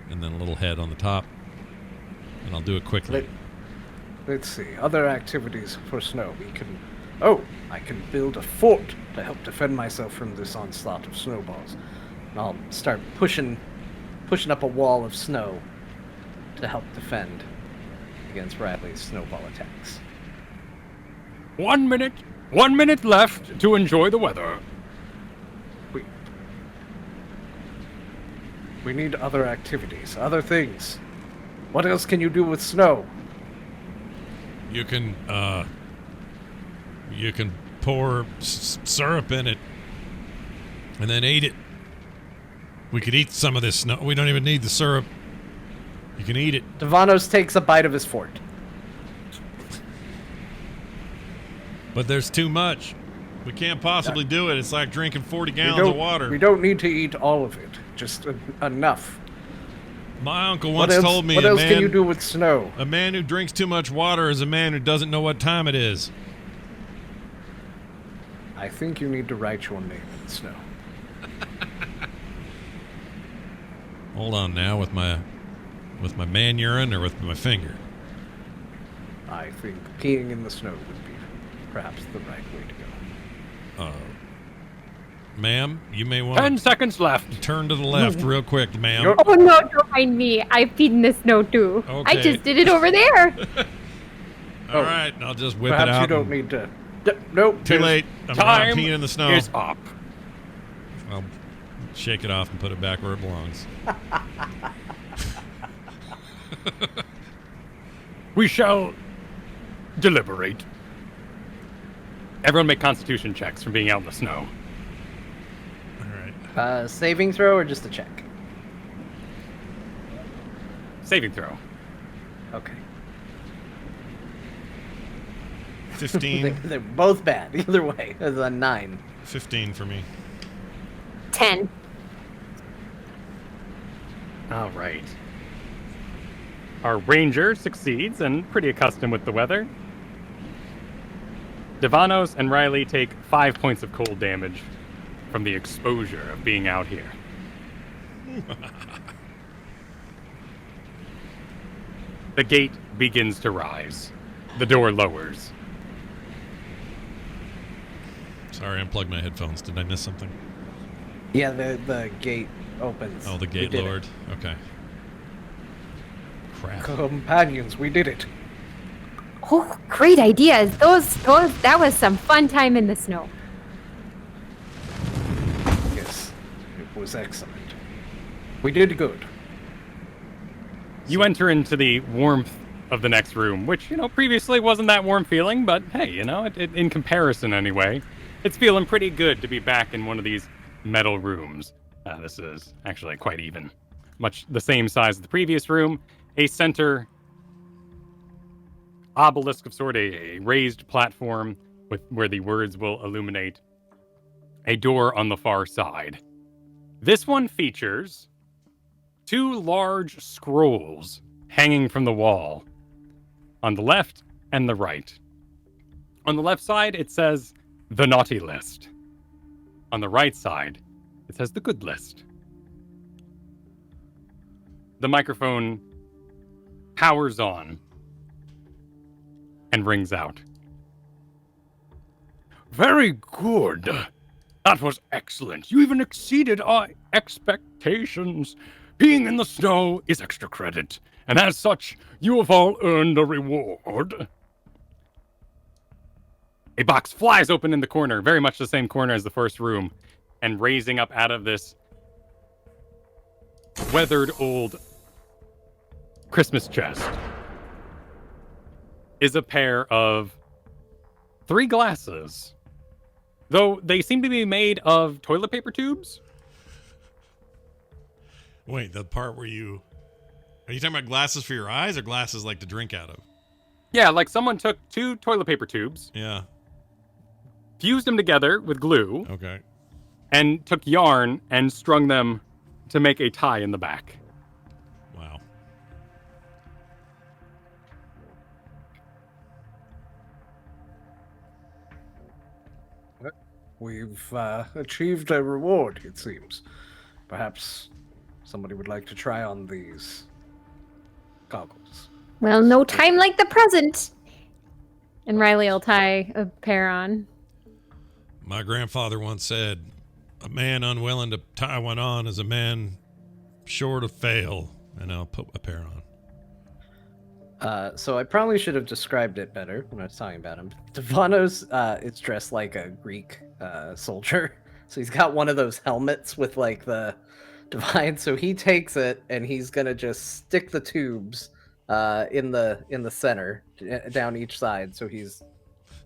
and then a little head on the top. And I'll do it quickly. Let's see. Other activities for snow. I can build a fort to help defend myself from this onslaught of snowballs. And I'll start pushing up a wall of snow to help defend against Riley's snowball attacks. 1 minute. 1 minute left to enjoy the weather. We need other activities, other things. What else can you do with snow? You can pour syrup in it and then eat it. We could eat some of this snow. We don't even need the syrup. You can eat it. Devanos takes a bite of his fort. But there's too much. We can't possibly do it. It's like drinking 40 gallons of water. We don't need to eat all of it. Just enough. My uncle once told me what else can you do with snow? A man who drinks too much water is a man who doesn't know what time it is. I think you need to write your name in snow. Hold on now, with my man urine or with my finger? I think peeing in the snow would be perhaps the right way to go. Ma'am, you may want 10 seconds left. Turn to the left real quick, ma'am. Oh no, don't mind me. I feed in the snow too. Okay. I just did it over there. All right, I'll just whip it Perhaps out. you don't need to. Nope. Too late. I'm Time peeing in the snow. is up. I'll shake it off and put it back where it belongs. We shall deliberate. Everyone make constitution checks from being out in the snow. All right. Saving throw or just a check? Saving throw. Okay. 15. They're both bad. Either way, it's a 9. 15 for me. 10. All right. Our ranger succeeds and pretty accustomed with the weather. Devanos and Riley take 5 points of cold damage from the exposure of being out here. The gate begins to rise. The door lowers. Sorry, I unplugged my headphones. Did I miss something? Yeah, the gate opens. Oh, the We gate did it. lowered. Okay. Crap. Companions, we did it. Oh, great ideas. That was some fun time in the snow. Yes, it was excellent. We did good. You enter into the warmth of the next room, which, previously wasn't that warm feeling, but hey, in comparison anyway, it's feeling pretty good to be back in one of these metal rooms. This is actually quite even. Much the same size as the previous room. A center obelisk of sort, a raised platform where the words will illuminate. A door on the far side. This one features 2 large scrolls hanging from the wall on the left and the right. On the left side, it says the naughty list. On the right side, it says the good list. The microphone powers on and rings out. Very good. That was excellent. You even exceeded our expectations. Being in the snow is extra credit, and as such, you have all earned a reward. A box flies open in the corner, very much the same corner as the first room, and raising up out of this weathered old Christmas chest is a pair of 3 glasses. Though they seem to be made of toilet paper tubes. Wait, the part where you... Are you talking about glasses for your eyes or glasses like to drink out of? Yeah, like someone took 2 toilet paper tubes, Yeah. fused them together with glue, Okay. and took yarn and strung them to make a tie in the back. Wow. we've achieved a reward, it seems. Perhaps somebody would like to try on these goggles. Well, no time like the present. And Riley will tie a pair on. My grandfather once said, a man unwilling to tie one on is a man sure to fail. And I'll put a pair on. So I probably should have described it better when I was talking about him. Devano's is dressed like a Greek soldier. So he's got one of those helmets with like the divine. So he takes it and he's gonna just stick the tubes in the center down each side. So it's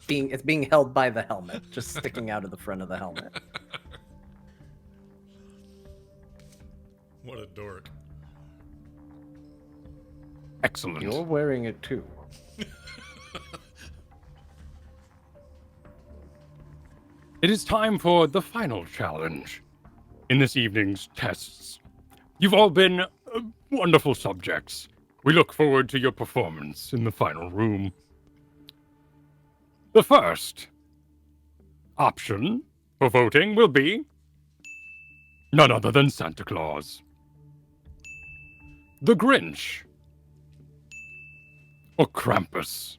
being held by the helmet, just sticking out of the front of the helmet. What a dork. Excellent. You're wearing it too. It is time for the final challenge in this evening's tests. You've all been wonderful subjects. We look forward to your performance in the final room. The first option for voting will be none other than Santa Claus, the Grinch, or Krampus.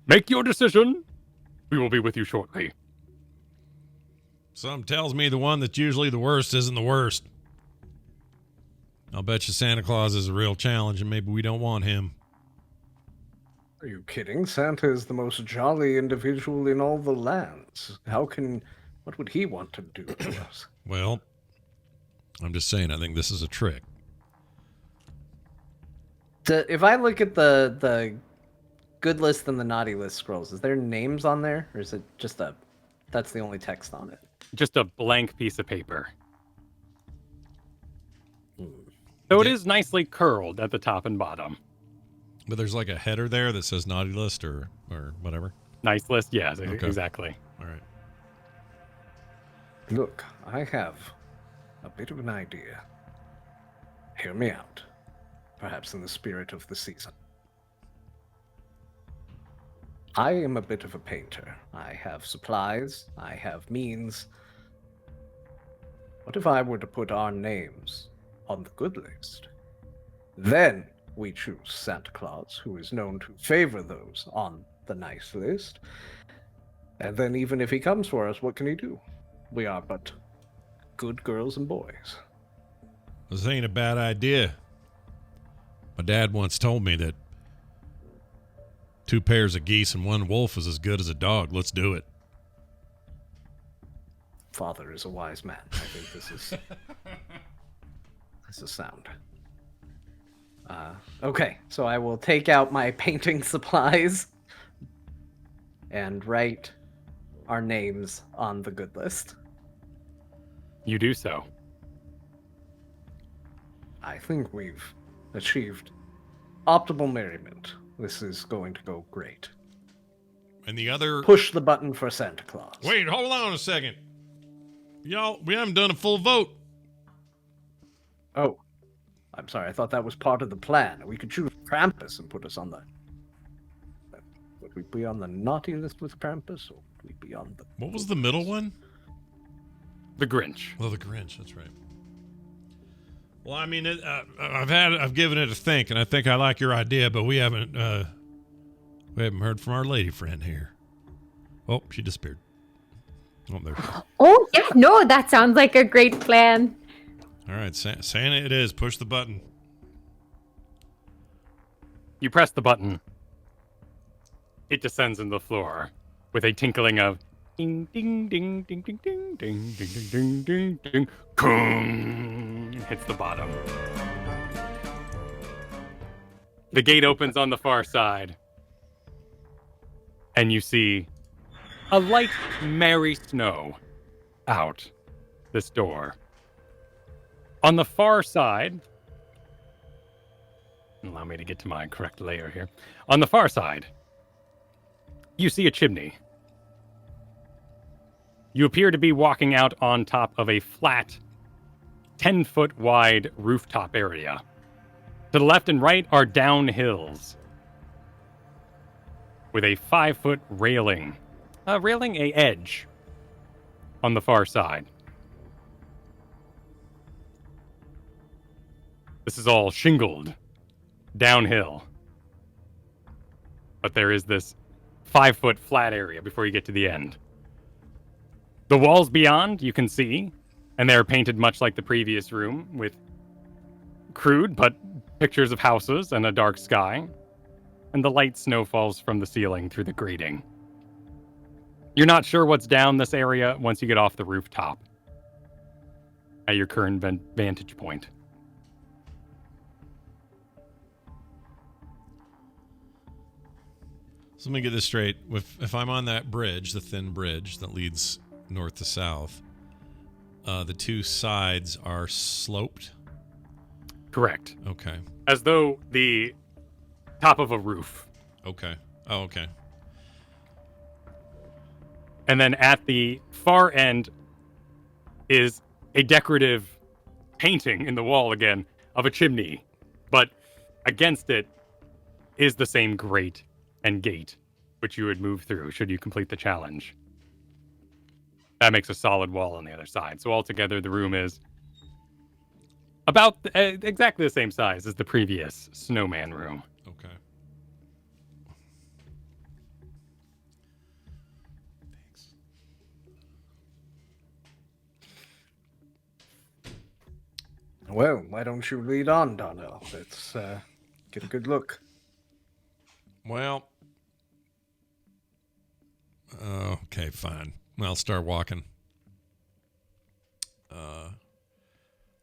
Make your decision. We will be with you shortly. Something tells me the one that's usually the worst isn't the worst. I'll bet you Santa Claus is a real challenge and maybe we don't want him. Are you kidding? Santa is the most jolly individual in all the lands. What would he want to do to us? Well, I'm just saying, I think this is a trick. If I look at the good list and the naughty list scrolls, is there names on there? Or is it just that's the only text on it? Just a blank piece of paper. So it is nicely curled at the top and bottom. But there's like a header there that says naughty list or whatever. Nice list, yes, Okay. exactly. All right. Look, I have a bit of an idea. Hear me out. Perhaps in the spirit of the season. I am a bit of a painter. I have supplies, I have means. What if I were to put our names on the good list? Then we choose Santa Claus, who is known to favor those on the nice list. And then even if he comes for us, what can he do? We are but good girls and boys. This ain't a bad idea. My dad once told me that 2 pairs of geese and 1 wolf is as good as a dog. Let's do it. Father is a wise man. I think this is sound. Okay, so I will take out my painting supplies and write our names on the good list. You do so. I think we've achieved optimal merriment. This is going to go great. And the other... Push the button for Santa Claus. Wait, hold on a second. Y'all, we haven't done a full vote. Oh, I'm sorry. I thought that was part of the plan. We could choose Krampus and put us on the... Would we be on the naughty list with Krampus, or would we be on the... What was the middle one? The Grinch. Oh, the Grinch. That's right. Well, I mean, I've given it a think, and I think I like your idea, but we haven't heard from our lady friend here. Oh, she disappeared. Oh, there. Oh, yeah, no, that sounds like a great plan. All right, Santa it is. Push the button. You press the button. It descends into the floor with a tinkling of ding ding ding ding ding ding ding ding ding ding ding ding. Hits the bottom. The gate opens on the far side, and you see a light merry snow out this door. On the far side, allow me to get to my correct layer here. On the far side, you see a chimney. You appear to be walking out on top of a flat, 10-foot wide rooftop area. To the left and right are down hills with a 5-foot railing railing, a edge on the far side. This is all shingled downhill. But there is this 5-foot flat area before you get to the end. The walls beyond, you can see, and they're painted much like the previous room with crude but pictures of houses and a dark sky, and the light snow falls from the ceiling through the grating. You're not sure what's down this area once you get off the rooftop at your current vantage point. So let me get this straight. If I'm on that bridge, the thin bridge that leads north to south, the two sides are sloped? Correct. Okay. As though the top of a roof. Okay. Oh, okay. And then at the far end is a decorative painting in the wall again of a chimney. But against it is the same grate and gate, which you would move through should you complete the challenge. That makes a solid wall on the other side. So altogether, the room is about exactly the same size as the previous snowman room. Okay. Thanks. Well, why don't you lead on, Donnell? Let's get a good look. Well, okay, fine. I'll start walking.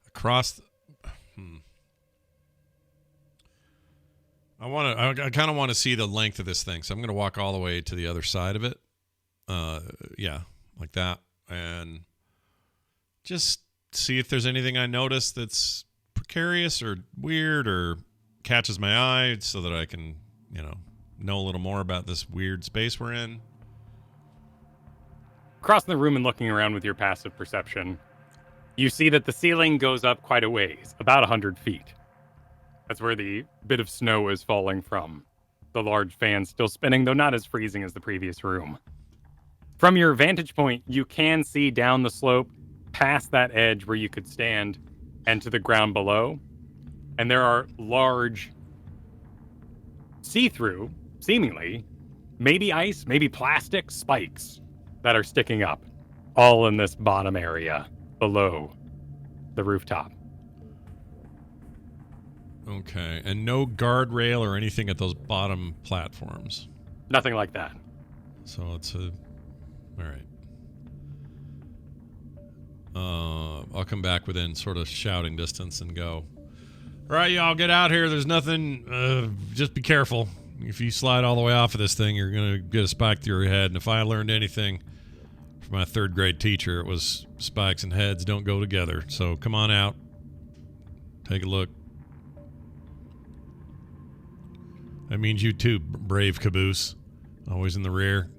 Across. I kind of want to see the length of this thing, so I'm going to walk all the way to the other side of it. Yeah, like that, and just see if there's anything I notice that's precarious or weird or catches my eye, so that I can, know a little more about this weird space we're in. Crossing the room and looking around with your passive perception, you see that the ceiling goes up quite a ways, about 100 feet. That's where the bit of snow is falling from. The large fan still spinning, though not as freezing as the previous room. From your vantage point, you can see down the slope past that edge where you could stand and to the ground below. And there are large, see-through, seemingly, maybe ice, maybe plastic spikes that are sticking up, all in this bottom area below the rooftop. Okay, and no guardrail or anything at those bottom platforms. Nothing like that. So it's all right. I'll come back within sort of shouting distance and go, all right, y'all, get out here. There's nothing. Just be careful. If you slide all the way off of this thing, you're going to get a spike through your head. And if I learned anything from my third grade teacher, it was spikes and heads don't go together. So come on out. Take a look. That means you too, brave caboose. Always in the rear.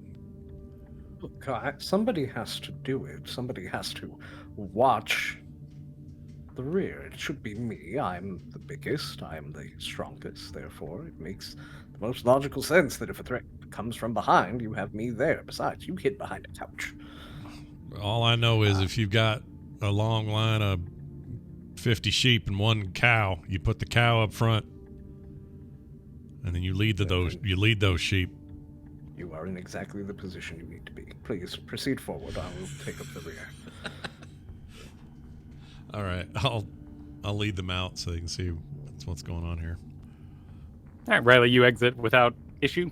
Look, somebody has to do it. Somebody has to watch the rear. It should be me. I'm the biggest. I'm the strongest. Therefore, it makes the most logical sense that if a threat comes from behind, you have me there. Besides, you hid behind a couch. All I know is if you've got a long line of 50 sheep and one cow, you put the cow up front, and then you lead those sheep. You are in exactly the position you need to be. Please proceed forward. I will take up the rear. All right, I'll lead them out so they can see what's going on here. All right, Riley, you exit without issue?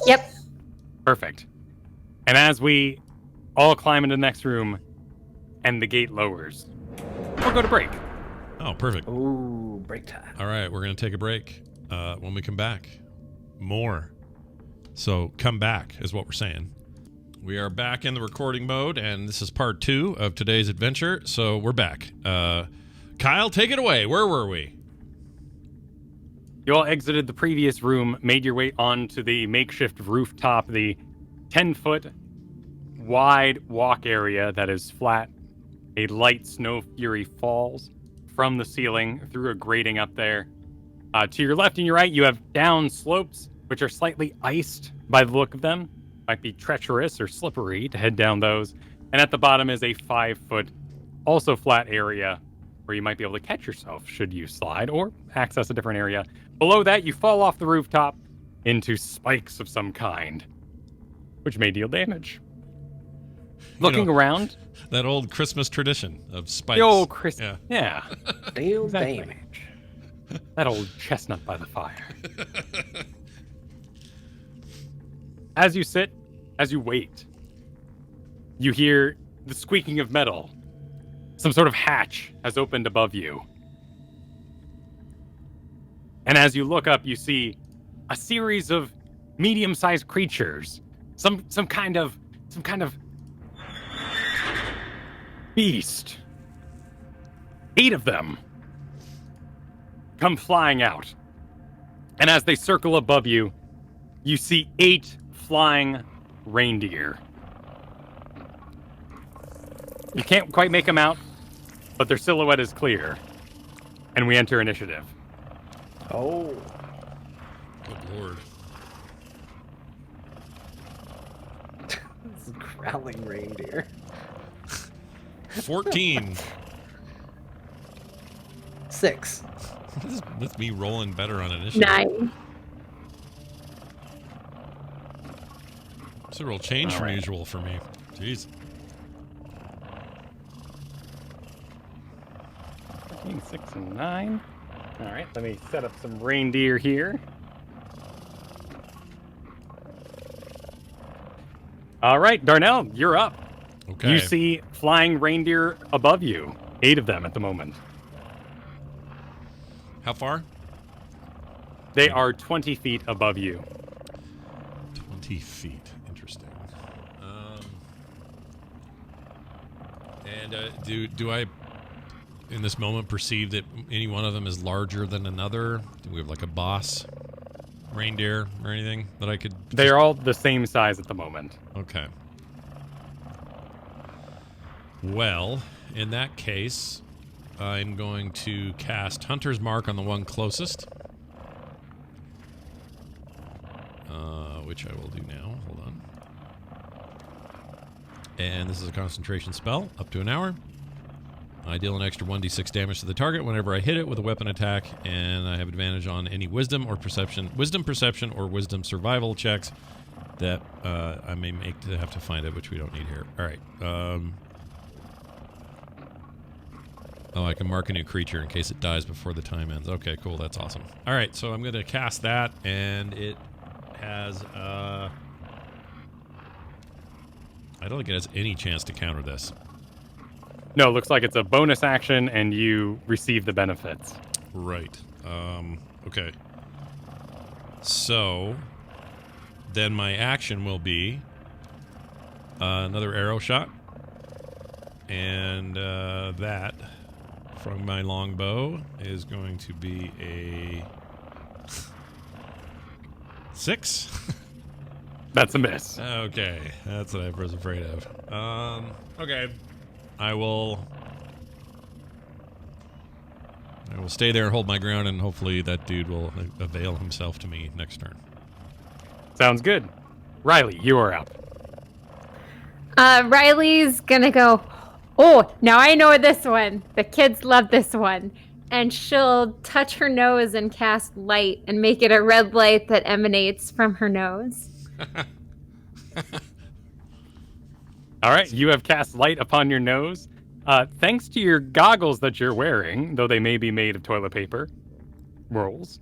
Yep. Perfect. And as we all climb into the next room and the gate lowers, we'll go to break. Oh, perfect. Ooh, break time. All right, we're going to take a break. When we come back, more. So come back is what we're saying. We are back in the recording mode, and this is part 2 of today's adventure. So we're back. Kyle, take it away. Where were we? You all exited the previous room, made your way onto the makeshift rooftop, the 10-foot wide walk area that is flat. A light snow fury falls from the ceiling through a grating up there. To your left and your right, you have down slopes, which are slightly iced by the look of them. might be treacherous or slippery to head down those. And at the bottom is a 5-foot, also flat area where you might be able to catch yourself should you slide or access a different area. Below that, you fall off the rooftop into spikes of some kind, which may deal damage. Looking around. That old Christmas tradition of spikes. The old Christmas. Yeah. Deal Exactly. damage. That old chestnut by the fire. As you sit, as you wait, you hear the squeaking of metal. Some sort of hatch has opened above you. And as you look up, you see a series of medium-sized creatures. Some kind of beast. 8 of them come flying out. And as they circle above you, you see 8 flying reindeer. You can't quite make them out, but their silhouette is clear. And we enter initiative. Oh. Good lord. This is growling reindeer. 14. 6. That's me rolling better on initiative. 9. It's a real change All from right. usual for me. Jeez. 14, 6, and 9. All right, let me set up some reindeer here. All right, Darnell, you're up. Okay. You see flying reindeer above you. 8 of them at the moment. How far? They are 20 feet above you. 20 feet. Interesting. And do I, in this moment, perceive that any one of them is larger than another? Do we have like a boss reindeer or anything that I could? They're all the same size at the moment. Okay. Well, in that case, I'm going to cast Hunter's Mark on the one closest. Which I will do now. Hold on. And this is a concentration spell, up to an hour. I deal an extra 1d6 damage to the target whenever I hit it with a weapon attack, and I have advantage on any wisdom, perception, or wisdom survival checks that I may make to have to find it, which we don't need here. All right. Oh, I can mark a new creature in case it dies before the time ends. Okay, cool. That's awesome. All right, so I'm going to cast that, and it has... I don't think it has any chance to counter this. No, it looks like it's a bonus action, and you receive the benefits. Right. Okay. So, then my action will be another arrow shot. And that, from my longbow, is going to be a 6. That's a miss. Okay, that's what I was afraid of. Okay. I will stay there and hold my ground, and hopefully that dude will avail himself to me next turn. Sounds good. Riley, you are up. Riley's gonna go, oh, now I know this one. The kids love this one. And she'll touch her nose and cast light and make it a red light that emanates from her nose. All right, you have cast light upon your nose. Thanks to your goggles that you're wearing, though they may be made of toilet paper rolls,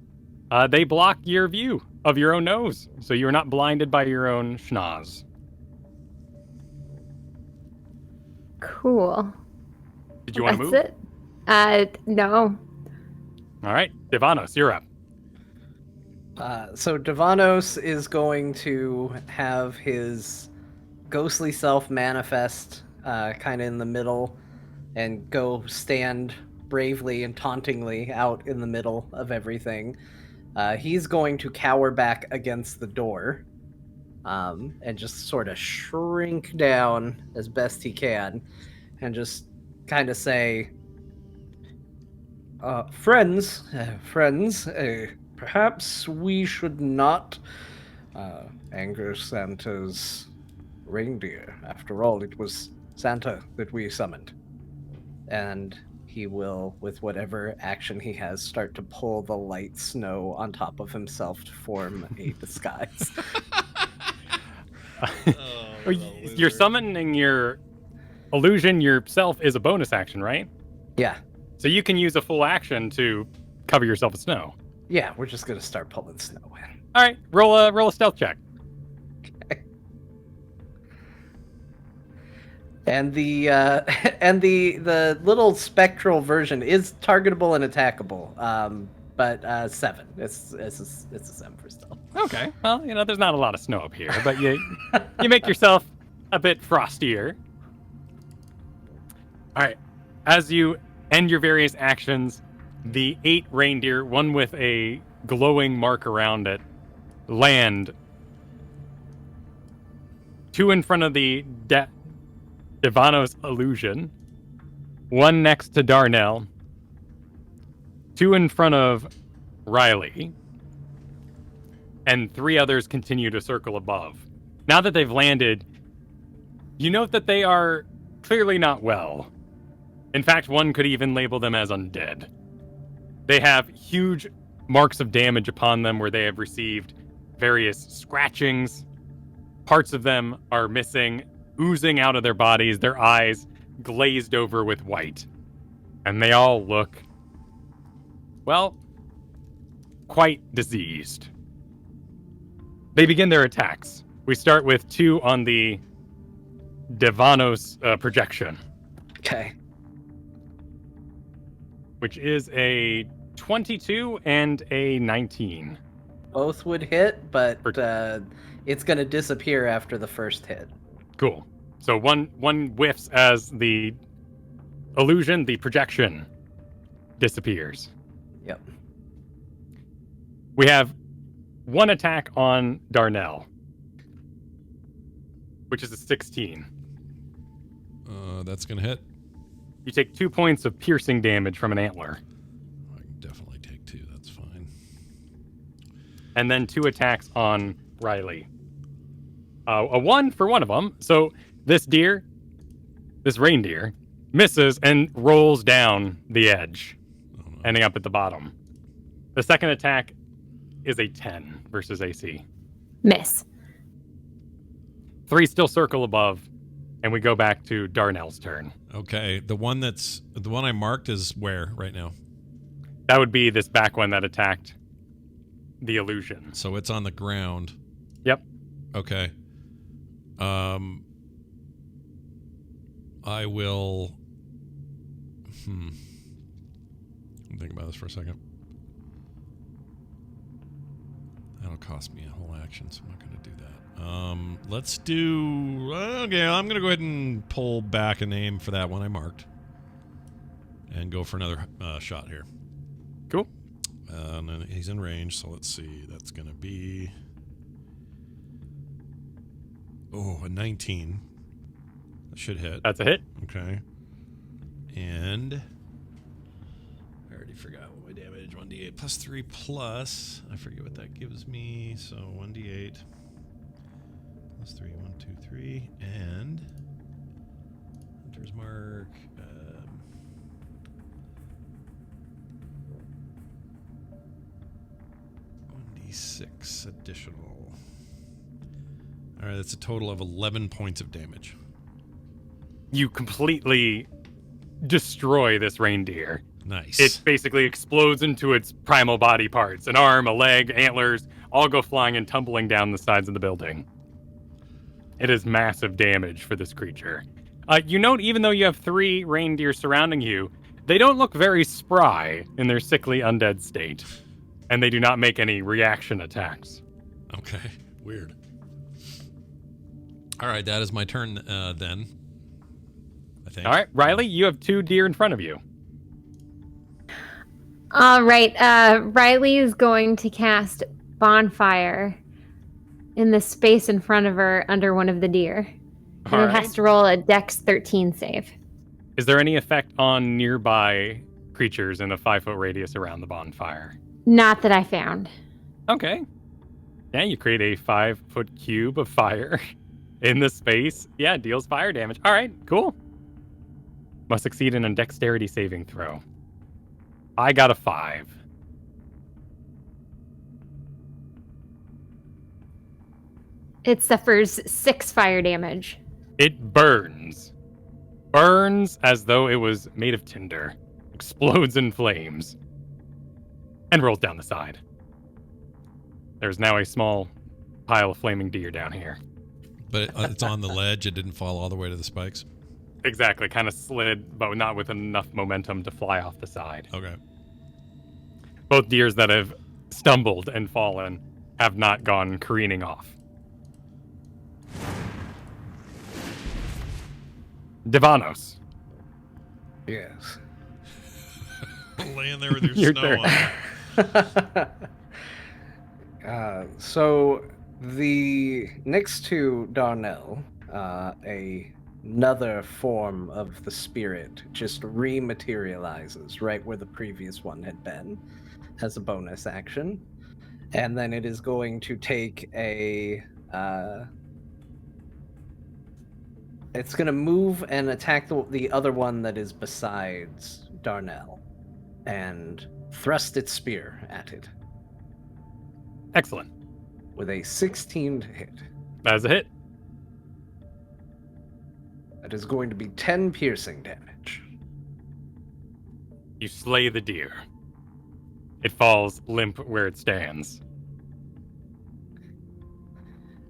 they block your view of your own nose, so you're not blinded by your own schnoz. Cool. Did you want to move? That's it? No. All right, Devanos, you're up. So Devanos is going to have his ghostly self manifest kind of in the middle and go stand bravely and tauntingly out in the middle of everything. He's going to cower back against the door and just sort of shrink down as best he can and just kind of say, friends, perhaps we should not anger Santa's reindeer. After all, it was Santa that we summoned. And he will, with whatever action he has, start to pull the light snow on top of himself to form a disguise. You're summoning your illusion yourself is a bonus action, right? Yeah. So you can use a full action to cover yourself with snow. Yeah, we're just gonna start pulling snow in. All right, roll a stealth check. Okay. And the little spectral version is targetable and attackable. But 7. It's a 7 for stealth. Okay, well, there's not a lot of snow up here, but you make yourself a bit frostier. All right, as you end your various actions, the 8 reindeer, one with a glowing mark around it, land 2 in front of the Devanos illusion, 1 next to Darnell, 2 in front of Riley, and 3 others continue to circle above. Now that they've landed, you note that they are clearly not well. In fact, one could even label them as undead. They have huge marks of damage upon them where they have received various scratchings. Parts of them are missing, oozing out of their bodies, their eyes glazed over with white. And they all look, well, quite diseased. They begin their attacks. We start with 2 on the Devanos projection. Okay. Which is a 22 and a 19. Both would hit, but it's going to disappear after the first hit. Cool. So one whiffs as the illusion, the projection, disappears. Yep. We have 1 attack on Darnell, which is a 16. That's going to hit. You take 2 points of piercing damage from an antler. I can definitely take 2. That's fine. And then 2 attacks on Riley. A 1 for one of them. So this reindeer, misses and rolls down the edge, ending up at the bottom. The second attack is a 10 versus AC. Miss. 3 still circle above, and we go back to Darnell's turn. Okay, the one I marked is where right now? That would be this back one that attacked the illusion. So it's on the ground. Yep. Okay. I will. Think about this for a second. That'll cost me a whole action, so I'm not going to do that. Let's do. Okay, I'm going to go ahead and pull back a name for that one I marked, and go for another shot here. Cool. And then he's in range, so let's see. That's going to be. A 19. That should hit. That's a hit. Okay. And I already forgot what my damage. 1d8 plus 3 plus. I forget what that gives me. So 1d8 plus 3. 1, 2, 3. And Hunter's Mark. 1d6 additional. All right, that's a total of 11 points of damage. You completely destroy this reindeer. Nice. It basically explodes into its primal body parts. An arm, a leg, antlers, all go flying and tumbling down the sides of the building. It is massive damage for this creature. You note, even though you have 3 reindeer surrounding you, they don't look very spry in their sickly undead state. And they do not make any reaction attacks. Okay, weird. All right, that is my turn then. I think. All right, Riley, you have 2 deer in front of you. All right. Riley is going to cast Bonfire in the space in front of her under one of the deer. And All it right. has to roll a Dex 13 save. Is there any effect on nearby creatures in a 5-foot radius around the bonfire? Not that I found. Okay. Yeah, you create a 5-foot cube of fire in the space. Yeah, deals fire damage. All right, cool. Must succeed in a dexterity saving throw. I got a 5. It suffers 6 fire damage. It burns. Burns as though it was made of tinder. Explodes in flames. And rolls down the side. There's now a small pile of flaming deer down here. But it's on the ledge. It didn't fall all the way to the spikes. Exactly, kind of slid, but not with enough momentum to fly off the side. Okay. Both deers that have stumbled and fallen have not gone careening off. Devanos. Yes. Laying there with your Your snow turn. on. So the next to Darnell, another form of the spirit just rematerializes right where the previous one had been as a bonus action. And then it is going to take a it's going to move and attack the other one that is besides Darnell and thrust its spear at it Excellent. with a 16 to hit. That is a hit. That is going to be 10 piercing damage. You slay the deer. It falls limp where it stands.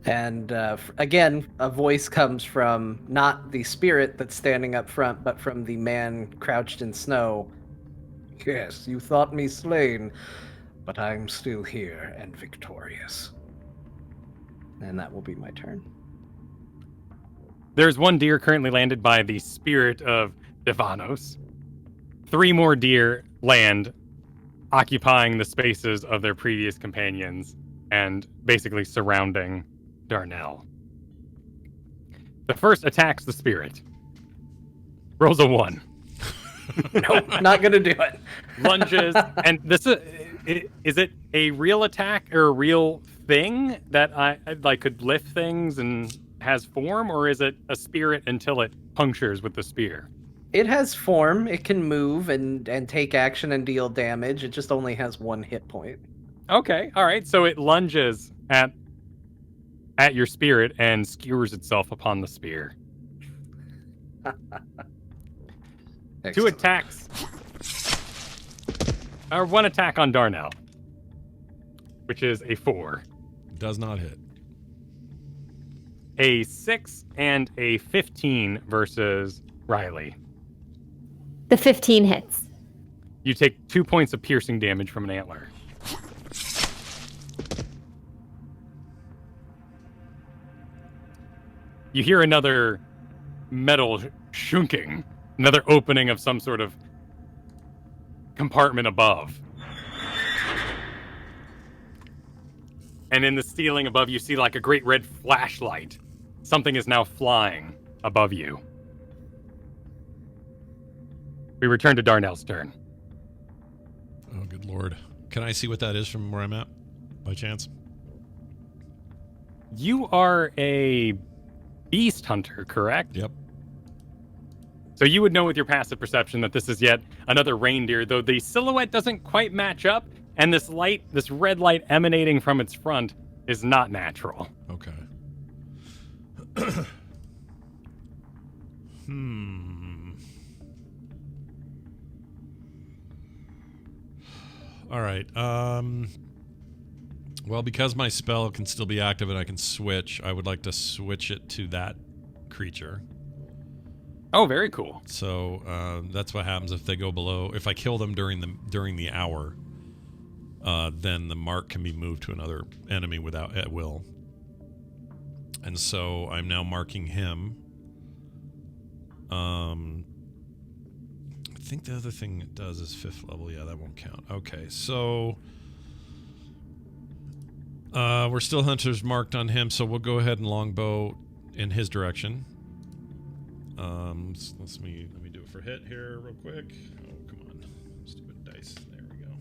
And again, a voice comes from not the spirit that's standing up front, but from the man crouched in snow. Yes, you thought me slain, but I'm still here and victorious. And that will be my turn. There's one deer currently landed by the spirit of Devanos. 3 more deer land, occupying the spaces of their previous companions and basically surrounding Darnell. The first attacks the spirit. Rolls a 1. Nope, not gonna do it. Lunges, and this is it a real attack or a real thing that I like could lift things and has form, or is it a spirit until it punctures with the spear? It has form. It can move and take action and deal damage. It just only has 1 hit point. Okay, all right. So it lunges at your spirit and skewers itself upon the spear. 2 Excellent. attacks. Or 1 attack on Darnell, which is a 4. Does not hit. A 6 and a 15 versus Riley. The 15 hits. You take 2 points of piercing damage from an antler. You hear another metal shunking, another opening of some sort of compartment above. And in the ceiling above, you see like a great red flashlight. Something is now flying above you. We return to Darnell's turn. Oh, good lord. Can I see what that is from where I'm at, by chance? You are a beast hunter, correct? Yep. So you would know with your passive perception that this is yet another reindeer, though the silhouette doesn't quite match up, and this light, this red light emanating from its front, is not natural. Okay. All right. Well, because my spell can still be active and I can switch, I would like to switch it to that creature. Oh, very cool. So that's what happens if they go below. If I kill them during the hour, then the mark can be moved to another enemy at will. And so I'm now marking him. I think the other thing it does is 5th level. Yeah, that won't count. Okay, so we're still hunters marked on him, so we'll go ahead and longbow in his direction. Let me do it for hit here real quick. Oh, come on. Stupid dice. There we go.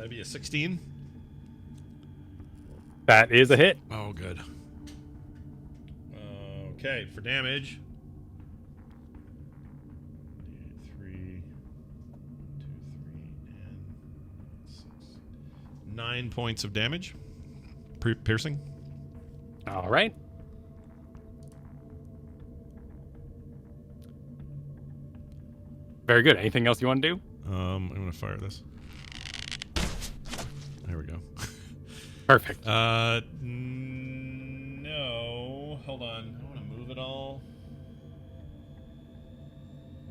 That'd be a 16. That is a hit. Oh, good. Okay, for damage. 3, 2, 3, and 6. 9 points of damage. Piercing. All right. Very good. Anything else you want to do? I'm going to fire this. There we go. Perfect. No. Hold on. I want to move it all.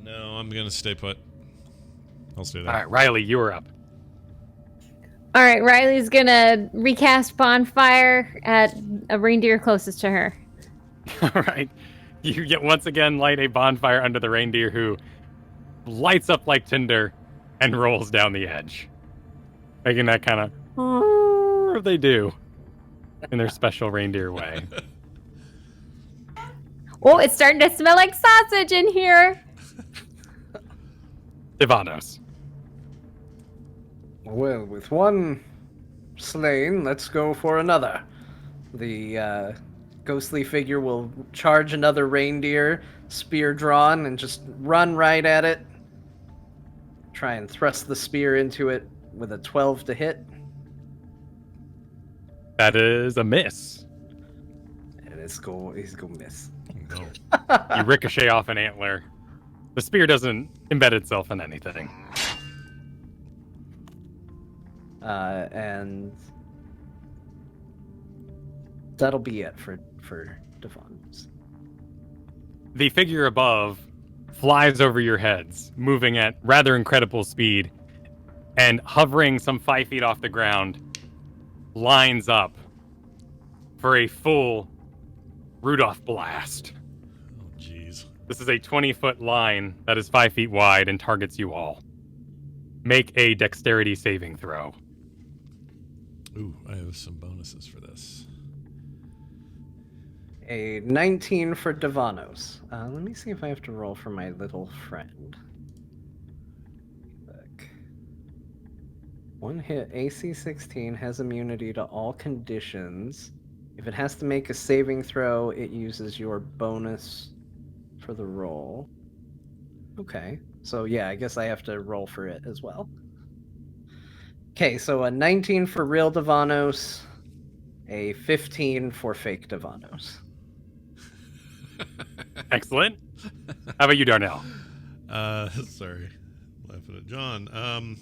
No, I'm going to stay put. I'll stay there. All right, Riley, you are up. All right, Riley's gonna recast bonfire at a reindeer closest to her. All right. You get once again light a bonfire under the reindeer, who lights up like tinder and rolls down the edge, making that kind of they do in their special reindeer way. Oh, it's starting to smell like sausage in here. Ivanos. Well, with one slain, let's go for another. The ghostly figure will charge another reindeer, spear drawn, and just run right at it. Try and thrust the spear into it with a 12 to hit. That is a miss. And he's gonna miss. No. You ricochet off an antler. The spear doesn't embed itself in anything. And that'll be it for Devon's. The figure above flies over your heads, moving at rather incredible speed, and hovering some 5 feet off the ground, lines up for a full Rudolph blast. Oh, jeez. This is a 20-foot line that is 5 feet wide and targets you all. Make a dexterity saving throw. Ooh, I have some bonuses for this. A 19 for Devanos. Let me see if I have to roll for my little friend. Look. One hit, AC 16, has immunity to all conditions. If it has to make a saving throw, it uses your bonus for the roll. Okay, so yeah, I guess I have to roll for it as well. Okay, so a 19 for real Devanos, a 15 for fake Devanos. Excellent. How about you, Darnell? Sorry. Laughing at John.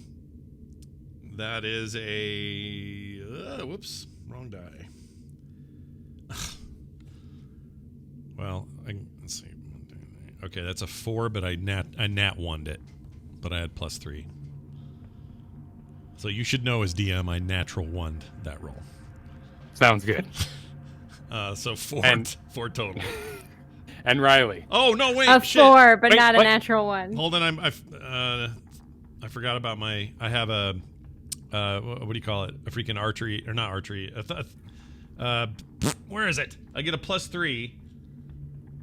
That is a... whoops. Wrong die. Well, let's see. Okay, that's a 4, but I nat 1'd it. But I had +3. So you should know as DM, I natural 1'd that roll. Sounds good. So 4 total. And Riley. Oh, no, wait. A shit. 4, but Wait, not what? a natural one. Hold on, I forgot about my. I have a what do you call it? A freaking archery or not archery? Where is it? I get a +3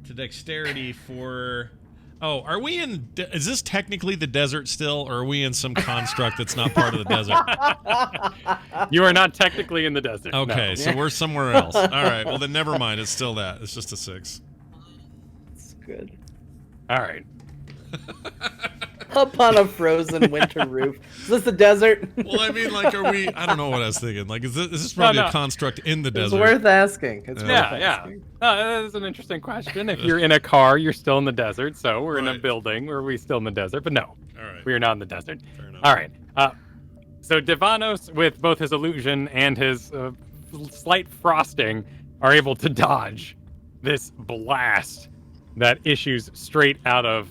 to dexterity for. Oh, are we in? Is this technically the desert still, or are we in some construct that's not part of the desert? You are not technically in the desert. Okay, no. so we're somewhere else. All right, well then never mind. It's still that. It's just a 6. It's good. All right. Up on a frozen winter roof. Is this the desert? Well, I mean, like, are we? I don't know what I was thinking. Like, is this probably No. a construct in the It's desert? worth asking. It's worth Yeah. asking. That is an interesting question. If you're in a car, you're still in the desert. So we're in a Right. building. Are we still in the desert? But no, All right. we are not in the desert. Fair enough. All right. So Devanos, with both his illusion and his slight frosting, are able to dodge this blast that issues straight out of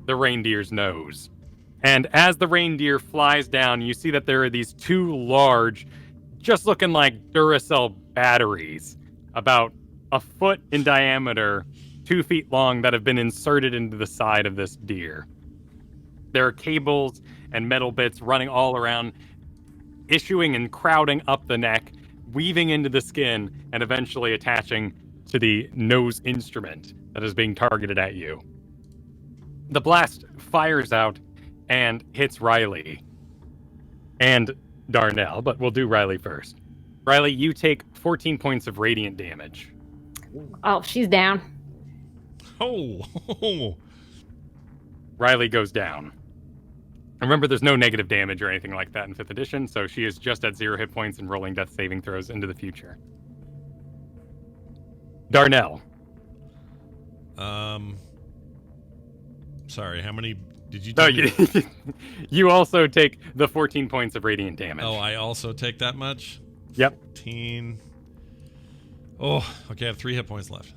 the reindeer's nose. And as the reindeer flies down, you see that there are these 2 large, just looking like Duracell batteries, about a foot in diameter, 2 feet long, that have been inserted into the side of this deer. There are cables and metal bits running all around, issuing and crowding up the neck, weaving into the skin, and eventually attaching to the nose instrument that is being targeted at you. The blast fires out and hits Riley. And Darnell, but we'll do Riley first. Riley, you take 14 points of radiant damage. Oh, she's down. Oh. Riley goes down. Remember, there's no negative damage or anything like that in 5th edition, so she is just at 0 hit points and rolling death saving throws into the future. Darnell. Sorry, how many did you No, take? you also take the 14 points of radiant damage. Oh, I also take that much? Yep. 15. Oh, okay, I have 3 hit points left.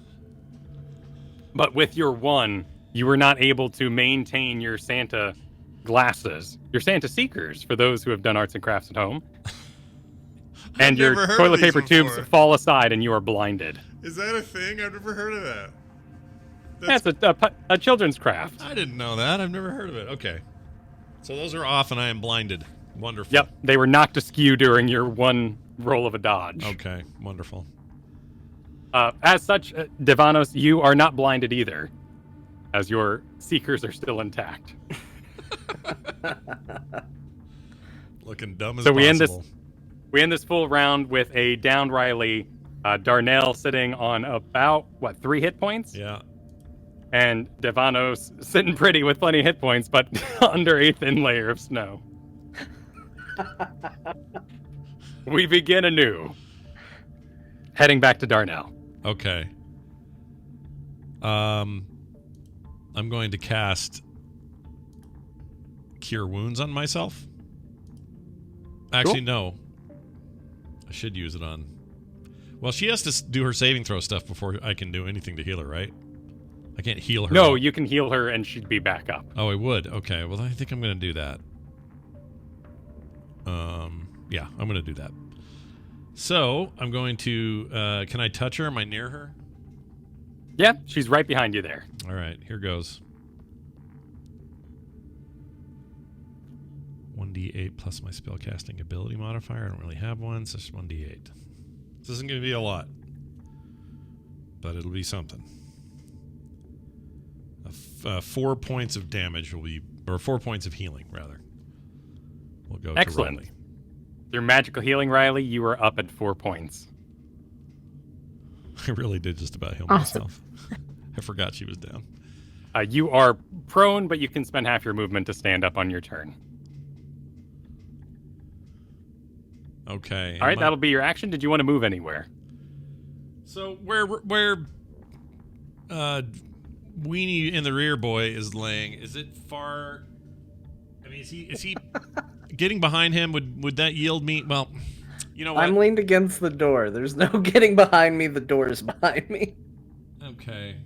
But with your 1, you were not able to maintain your Santa glasses, your Santa seekers, for those who have done arts and crafts at home. And your never heard toilet of these paper tubes before. fall aside and you are blinded. Is that a thing? I've never heard of that. That's a children's craft. I didn't know that. I've never heard of it. Okay. So those are off and I am blinded. Wonderful. Yep, they were knocked askew during your 1 roll of a dodge. Okay, wonderful. As such, Devanos, you are not blinded either, as your seekers are still intact. Looking dumb as So possible. we end this full round with a downed Riley, Darnell sitting on about, 3 hit points? Yeah. And Devanos sitting pretty with plenty of hit points, but under a thin layer of snow. We begin anew. Heading back to Darnell. Okay. I'm going to cast Cure Wounds on myself. Actually, no. I should use it on... Well, she has to do her saving throw stuff before I can do anything to heal her, right? I can't heal her. No, you can heal her and she'd be back up. Oh, I would? Okay, well, I think I'm going to do that. Yeah, I'm going to do that. So, I'm going to... can I touch her? Am I near her? Yeah, she's right behind you there. All right, here goes. 1d8 plus my spellcasting ability modifier. I don't really have one, so it's 1d8. This isn't going to be a lot, but it'll be something. 4 points of damage will be, or 4 points of healing, rather. We'll go Excellent. to Riley. Through magical healing, Riley, you are up at 4 points. I really did just about heal Awesome. myself. I forgot she was down. You are prone, but you can spend half your movement to stand up on your turn. Okay. All right, that'll be your action. Did you want to move anywhere? So where Weenie in the rear boy is laying, is it far? I mean, is he getting behind him? Would that yield me? Well, you know what? I'm leaned against the door. There's no getting behind me. The door is behind me. Okay.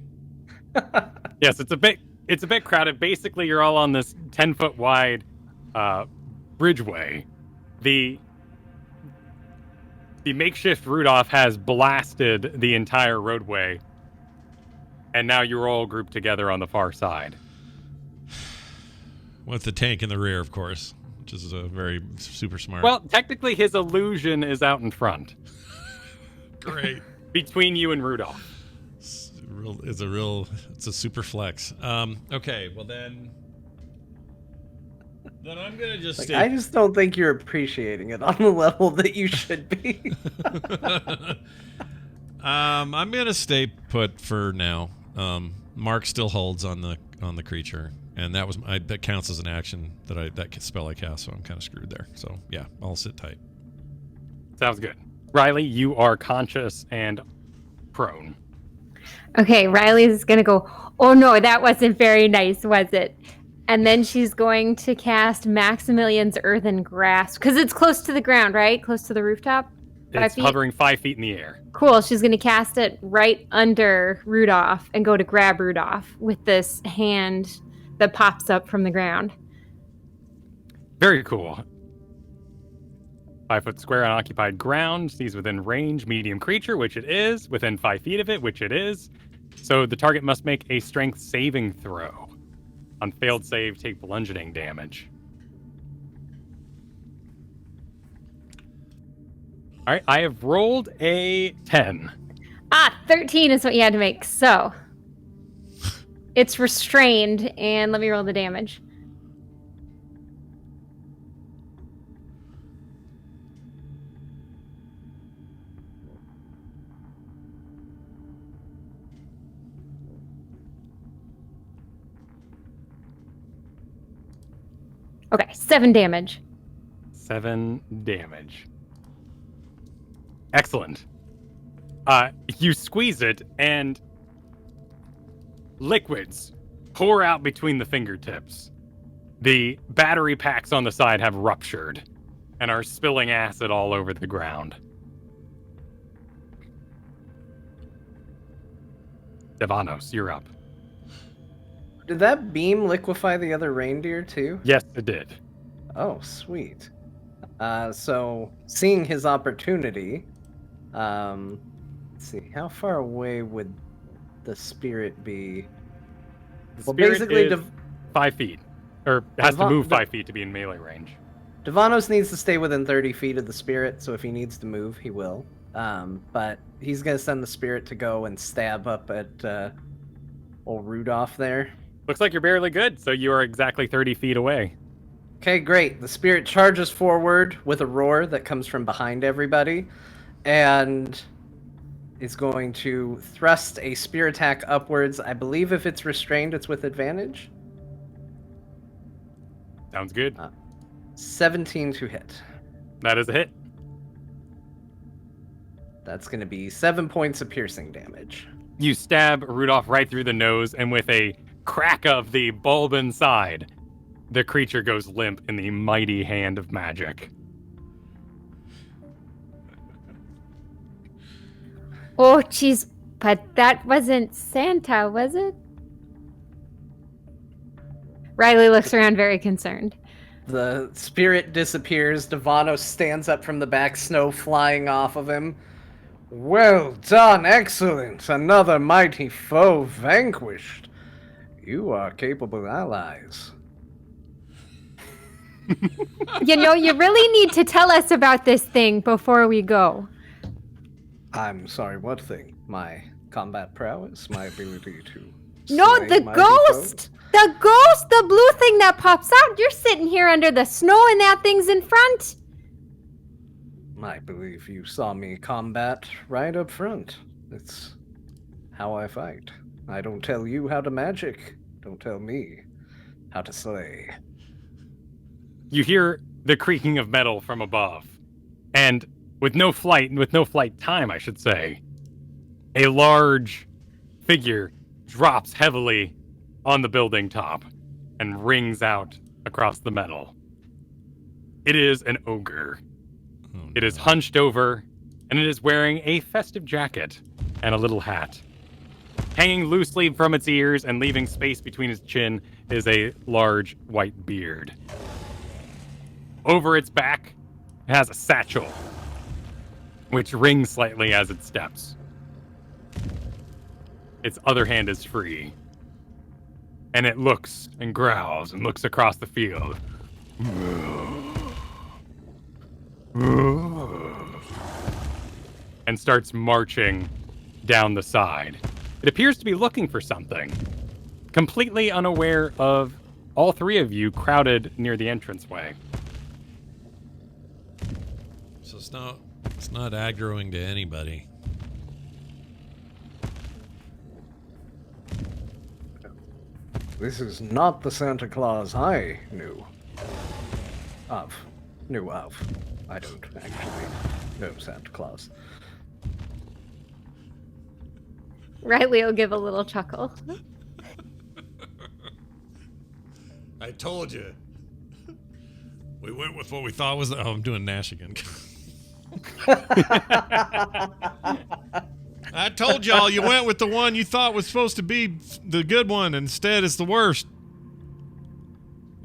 Yes, it's a bit crowded. Basically, you're all on this 10-foot wide bridgeway. The makeshift Rudolph has blasted the entire roadway, and now you're all grouped together on the far side. With the tank in the rear, of course, which is a very super smart. Well, technically, his illusion is out in front. Great. Between you and Rudolph. It's a super flex. Okay, well then I'm gonna just stay. I just don't think you're appreciating it on the level that you should be. I'm gonna stay put for now. Mark still holds on the creature, and that counts as an action that spell I cast, so I'm kind of screwed there. So yeah, I'll sit tight. Sounds good. Riley, you are conscious and prone. Okay, Riley's gonna go, oh no, that wasn't very nice, was it? And then she's going to cast Maximilian's Earthen Grasp, because it's close to the ground, right? Close to the rooftop? 5 It's feet? hovering 5 feet in the air. Cool, she's gonna cast it right under Rudolph and go to grab Rudolph with this hand that pops up from the ground. Very cool. 5 foot square on occupied ground. Sees within range. Medium creature, which it is. Within 5 feet of it, which it is. So the target must make a strength saving throw. On failed save, take bludgeoning damage. All right, I have rolled a 10. 13 is what you had to make. So it's restrained, and let me roll the damage. Okay, 7 damage. 7 damage. Excellent. You squeeze it, and liquids pour out between the fingertips. The battery packs on the side have ruptured and are spilling acid all over the ground. Devanos, you're up. Did that beam liquefy the other reindeer too? Yes, it did. Oh, sweet. So seeing his opportunity, let's see, how far away would the spirit be? The spirit is basically, 5 feet. Or has to move 5 feet to be in melee range. Devanos needs to stay within 30 feet of the spirit, so if he needs to move, he will. But he's gonna send the spirit to go and stab up at old Rudolph there. Looks like you're barely good, so you are exactly 30 feet away. Okay, great. The spirit charges forward with a roar that comes from behind everybody, and is going to thrust a spear attack upwards. I believe if it's restrained, it's with advantage. Sounds good. 17 to hit. That is a hit. That's going to be 7 points of piercing damage. You stab Rudolph right through the nose, and with a crack of the bulb inside, the creature goes limp in the mighty hand of magic. Oh, jeez, but that wasn't Santa, was it? Riley looks around very concerned. The spirit disappears. Devanos stands up from the back, snow flying off of him. Well done, excellent. Another mighty foe vanquished. You are capable allies. You know, you really need to tell us about this thing before we go. I'm sorry, what thing? My combat prowess? My ability to No, slay the mighty foes? ghost! The ghost! The blue thing that pops out! You're sitting here under the snow and that thing's in front! I believe you saw me combat right up front. It's how I fight. I don't tell you how to magic. Don't tell me how to slay. You hear the creaking of metal from above, and with no flight time, I should say, a large figure drops heavily on the building top and rings out across the metal. It is an ogre. It is hunched over, and it is wearing a festive jacket and a little hat. Hanging loosely from its ears and leaving space between its chin is a large white beard. Over its back, it has a satchel, which rings slightly as it steps. Its other hand is free. And it looks and growls and looks across the field. And starts marching down the side. It appears to be looking for something, completely unaware of all three of you crowded near the entranceway. So it's not aggroing to anybody. This is not the Santa Claus I knew of. I don't actually know Santa Claus. Riley will give a little chuckle. I told you. We went with what we thought was. Oh, I'm doing Nash again. I told y'all you went with the one you thought was supposed to be the good one. Instead, it's the worst.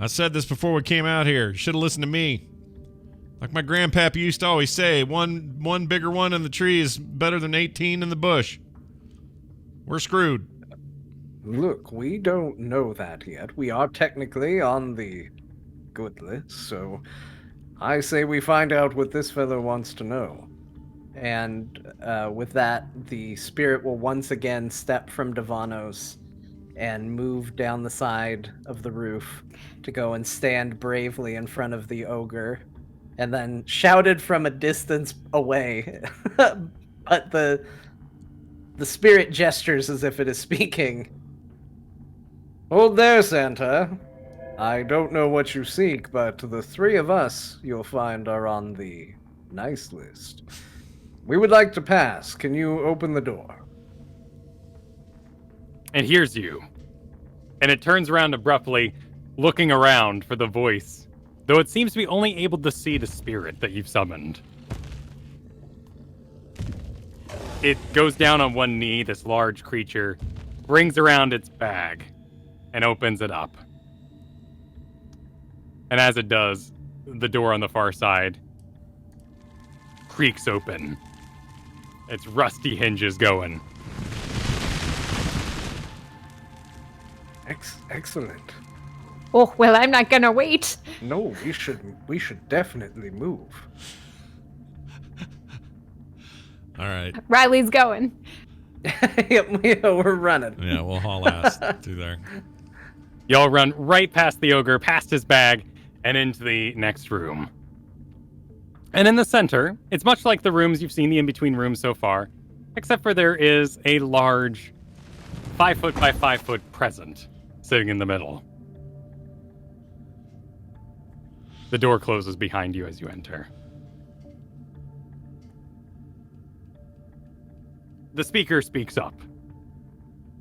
I said this before we came out here. You should have listened to me. Like my grandpappy used to always say, one bigger one in the tree is better than 18 in the bush. We're screwed. Look, we don't know that yet. We are technically on the good list, so I say we find out what this fellow wants to know. And with that, the spirit will once again step from Devanos and move down the side of the roof to go and stand bravely in front of the ogre, and then shouted from a distance away. But the spirit gestures as if it is speaking. Hold there, Santa. I don't know what you seek, but the three of us you'll find are on the nice list. We would like to pass. Can you open the door? And here's you. And it turns around abruptly, looking around for the voice, though it seems to be only able to see the spirit that you've summoned. It goes down on one knee, this large creature, brings around its bag, and opens it up. And as it does, the door on the far side creaks open. Its rusty hinges going. Excellent. Oh, well, I'm not gonna wait. No, we should definitely move. All right. Riley's going. Yep, we're running. Yeah, we'll haul ass through there. Y'all run right past the ogre, past his bag, and into the next room. And in the center, it's much like the rooms you've seen, the in-between rooms so far, except for there is a large 5 foot by 5 foot present sitting in the middle. The door closes behind you as you enter. The speaker speaks up,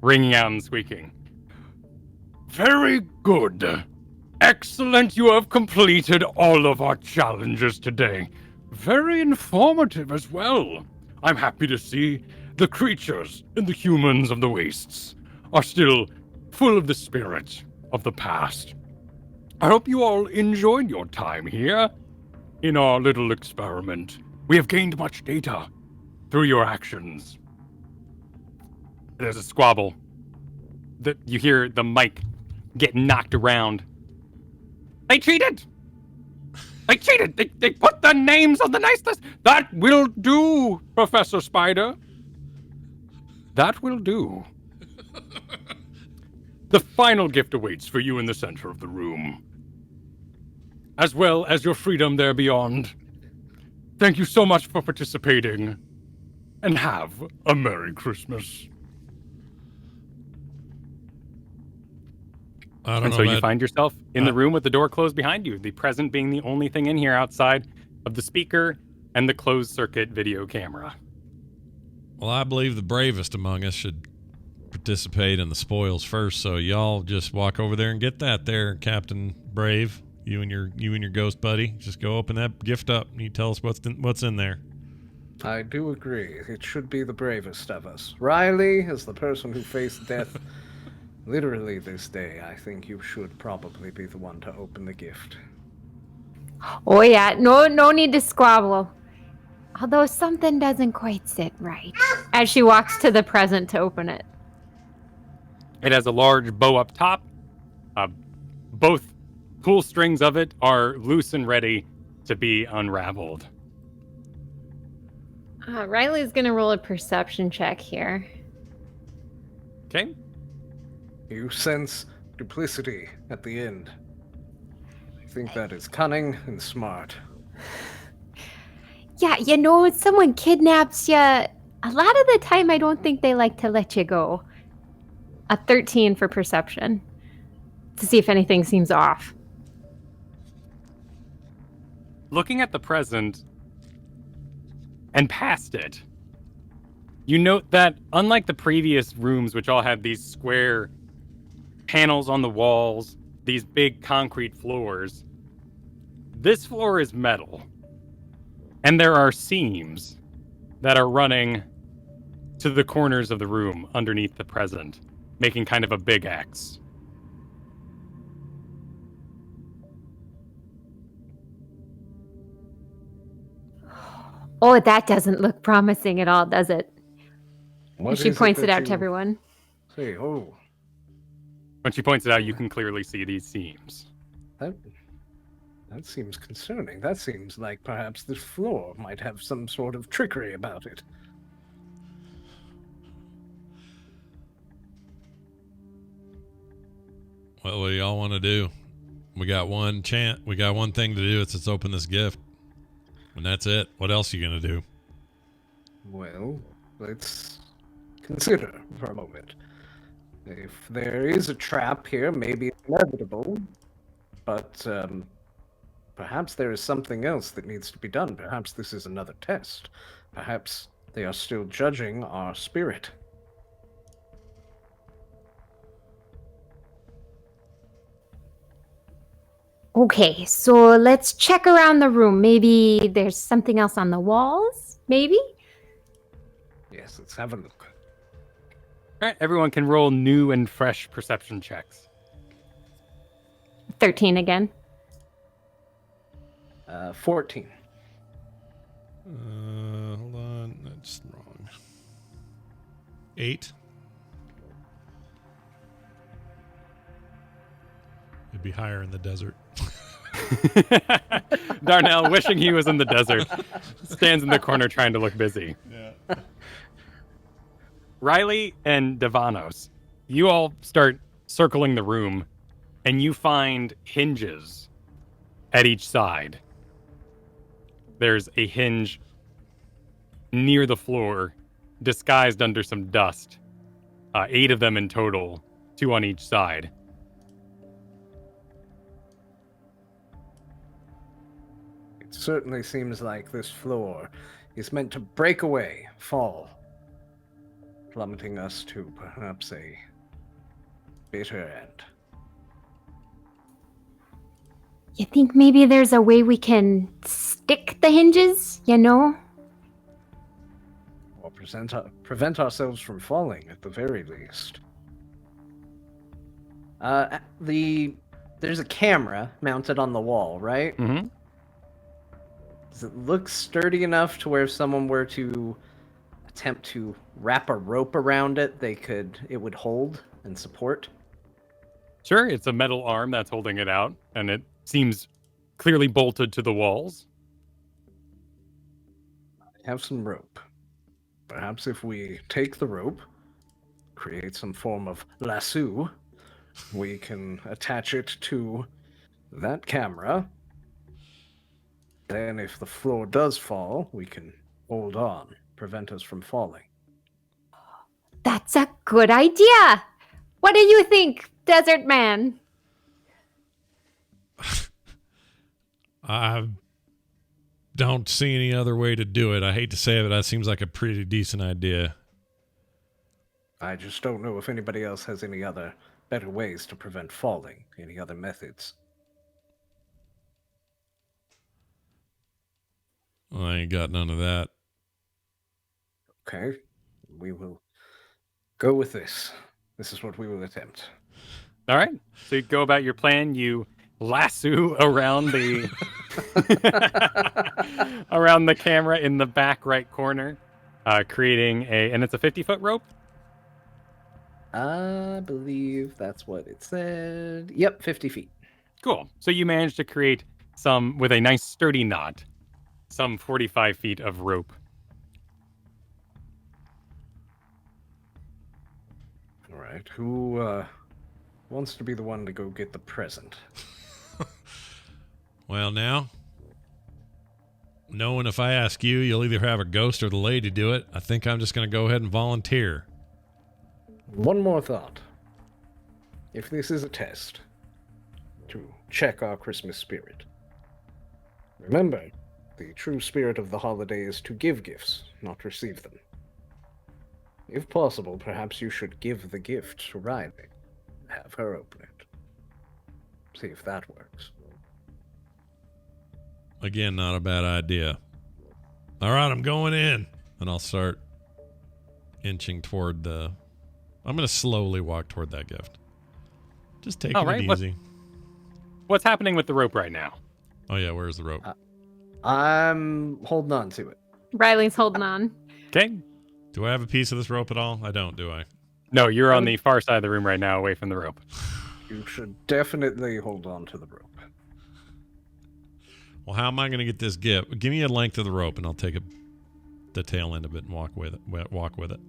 ringing out and squeaking. Very good. Excellent, you have completed all of our challenges today. Very informative as well. I'm happy to see the creatures and the humans of the wastes are still full of the spirit of the past. I hope you all enjoyed your time here in our little experiment. We have gained much data through your actions. There's a squabble. You hear the mic get knocked around. They cheated! They cheated! They put the names on the nice list! That will do, Professor Spider. That will do. The final gift awaits for you in the center of the room, as well as your freedom there beyond. Thank you so much for participating, and have a Merry Christmas. And so you find yourself in the room with the door closed behind you, the present being the only thing in here outside of the speaker and the closed-circuit video camera. Well, I believe the bravest among us should participate in the spoils first, so y'all just walk over there and get that there, Captain Brave. You and your ghost buddy. Just go open that gift up and you tell us what's in there. I do agree. It should be the bravest of us. Riley, as the person who faced death literally this day, I think you should probably be the one to open the gift. Oh yeah, no need to squabble. Although something doesn't quite sit right. As she walks to the present to open it. It has a large bow up top. Both pull strings of it are loose and ready to be unraveled. Riley's gonna roll a perception check here. Okay. You sense duplicity at the end. I think that is cunning and smart. Yeah, you know, when someone kidnaps you, a lot of the time I don't think they like to let you go. A 13 for perception. To see if anything seems off. Looking at the present and past it, you note that unlike the previous rooms, which all had these square panels on the walls, these big concrete floors, this floor is metal. And there are seams that are running to the corners of the room underneath the present, making kind of a big X. Oh, that doesn't look promising at all, does it? What She is points it that out to everyone. Say, oh, When she points it out, you can clearly see these seams. that seems concerning. That seems like perhaps this floor might have some sort of trickery about it. Well, what do y'all want to do? We got one chance. We got one thing to do. It's let's open this gift. And that's it. What else are you going to do? Well, let's consider for a moment. If there is a trap here, maybe inevitable, But perhaps there is something else that needs to be done. Perhaps this is another test. Perhaps they are still judging our spirit. Okay, so let's check around the room. Maybe there's something else on the walls? Maybe? Yes, let's have a look. All right, everyone can roll new and fresh perception checks. 13 again. 14. Hold on. That's wrong. 8. It'd be higher in the desert. Darnell, wishing he was in the desert, stands in the corner trying to look busy. Yeah. Riley and Devanos, you all start circling the room, and you find hinges at each side. There's a hinge near the floor, disguised under some dust. 8 of them in total, 2 on each side. It certainly seems like this floor is meant to break away, fall, plummeting us to perhaps a bitter end. You think maybe there's a way we can stick the hinges, you know? Or prevent ourselves from falling, at the very least. There's a camera mounted on the wall, right? Mm-hmm. Does it look sturdy enough to where if someone were to attempt to wrap a rope around it, it would hold and support? Sure, it's a metal arm that's holding it out, and it seems clearly bolted to the walls. I have some rope. Perhaps if we take the rope, create some form of lasso, we can attach it to that camera. Then if the floor does fall, we can hold on, prevent us from falling. That's a good idea. What do you think, Desert Man? I don't see any other way to do it. I hate to say it, but that seems like a pretty decent idea. I just don't know if anybody else has any other better ways to prevent falling, any other methods. Well, I ain't got none of that. Okay, we will go with this. This is what we will attempt. All right, so you go about your plan. You lasso around the around the camera in the back right corner, creating and it's a 50-foot rope. I believe that's what it said. Yep, 50 feet. Cool. So you managed to create some with a nice sturdy knot, some 45 feet of rope. All right, who wants to be the one to go get the present? Well, now, knowing if I ask you, you'll either have a ghost or the lady do it, I think I'm just going to go ahead and volunteer. One more thought. If this is a test to check our Christmas spirit, remember, the true spirit of the holiday is to give gifts, not receive them. If possible, perhaps you should give the gift to Riley. Have her open it. See if that works. Again, not a bad idea. All right, I'm going in. And I'll start inching toward the... I'm going to slowly walk toward that gift. Just taking it easy. What's happening with the rope right now? Oh, yeah, where's the rope? I'm holding on to it. Riley's holding on. Okay. Do I have a piece of this rope at all? I don't, do I? No, you're on the far side of the room right now, away from the rope. You should definitely hold on to the rope. Well, how am I going to get this gift? Give me a length of the rope, and I'll take the tail end of it and walk with it.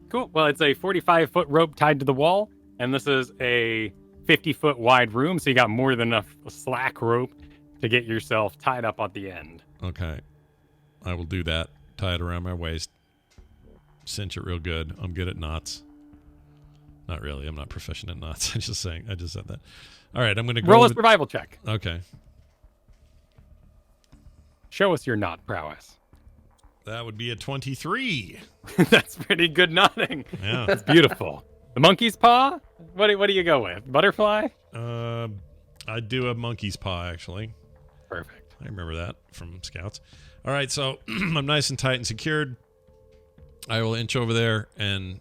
Cool. Well, it's a 45-foot rope tied to the wall, and this is a 50-foot wide room, so you got more than enough slack rope to get yourself tied up at the end. Okay. I will do that. Tie it around my waist. Cinch it real good. I'm good at knots. Not really. I'm not proficient in knots. I just said that. All right, I'm going to go Roll a with- survival check. Okay. Show us your knot prowess. That would be a 23. That's pretty good knotting. Yeah. That's beautiful. The monkey's paw? What do you go with? Butterfly? I do a monkey's paw, actually. Perfect. I remember that from Scouts. All right, so I'm nice and tight and secured. I will inch over there and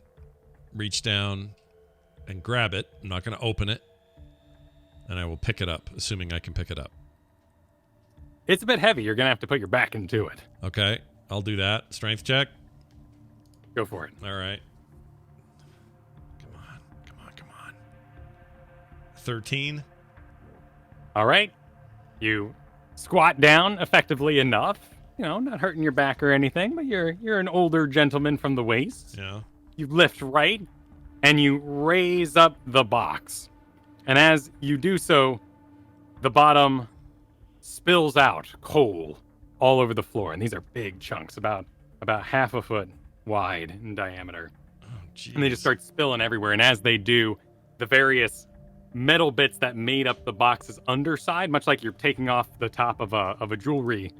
reach down and grab it. I'm not going to open it. And I will pick it up, assuming I can pick it up. It's a bit heavy. You're going to have to put your back into it. Okay, I'll do that. Strength check. Go for it. All right. Come on. 13. All right. You squat down effectively enough. Not hurting your back or anything, but you're an older gentleman from the waist. Yeah. You lift right, and you raise up the box. And as you do so, the bottom spills out coal all over the floor. And these are big chunks, about half a foot wide in diameter. Oh, jeez. And they just start spilling everywhere. And as they do, the various metal bits that made up the box's underside, much like you're taking off the top of a jewelry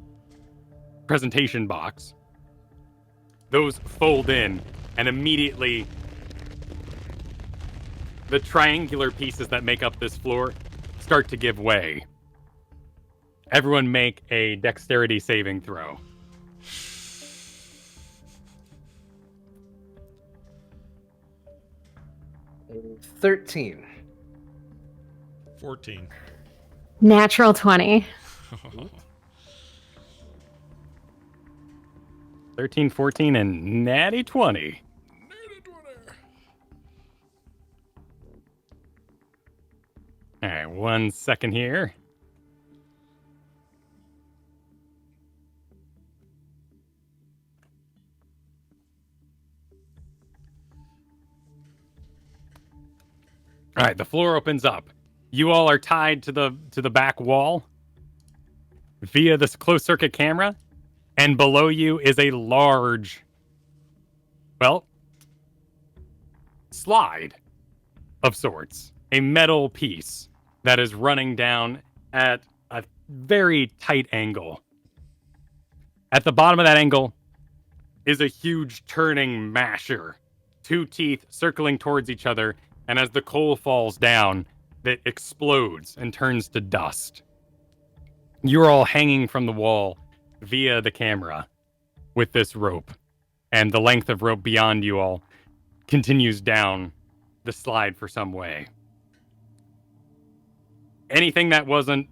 presentation box, those fold in, and immediately the triangular pieces that make up this floor start to give way. Everyone make a dexterity saving throw. A 13. 14. Natural 20. 13, 14, and natty 20. All right, 1 second here. All right, the floor opens up. You all are tied to the back wall via this closed circuit camera, and below you is a large, slide of sorts, a metal piece that is running down at a very tight angle. At the bottom of that angle is a huge turning masher, 2 teeth circling towards each other, and as the coal falls down, it explodes and turns to dust. You're all hanging from the wall via the camera with this rope, and the length of rope beyond you all continues down the slide for some way. Anything that wasn't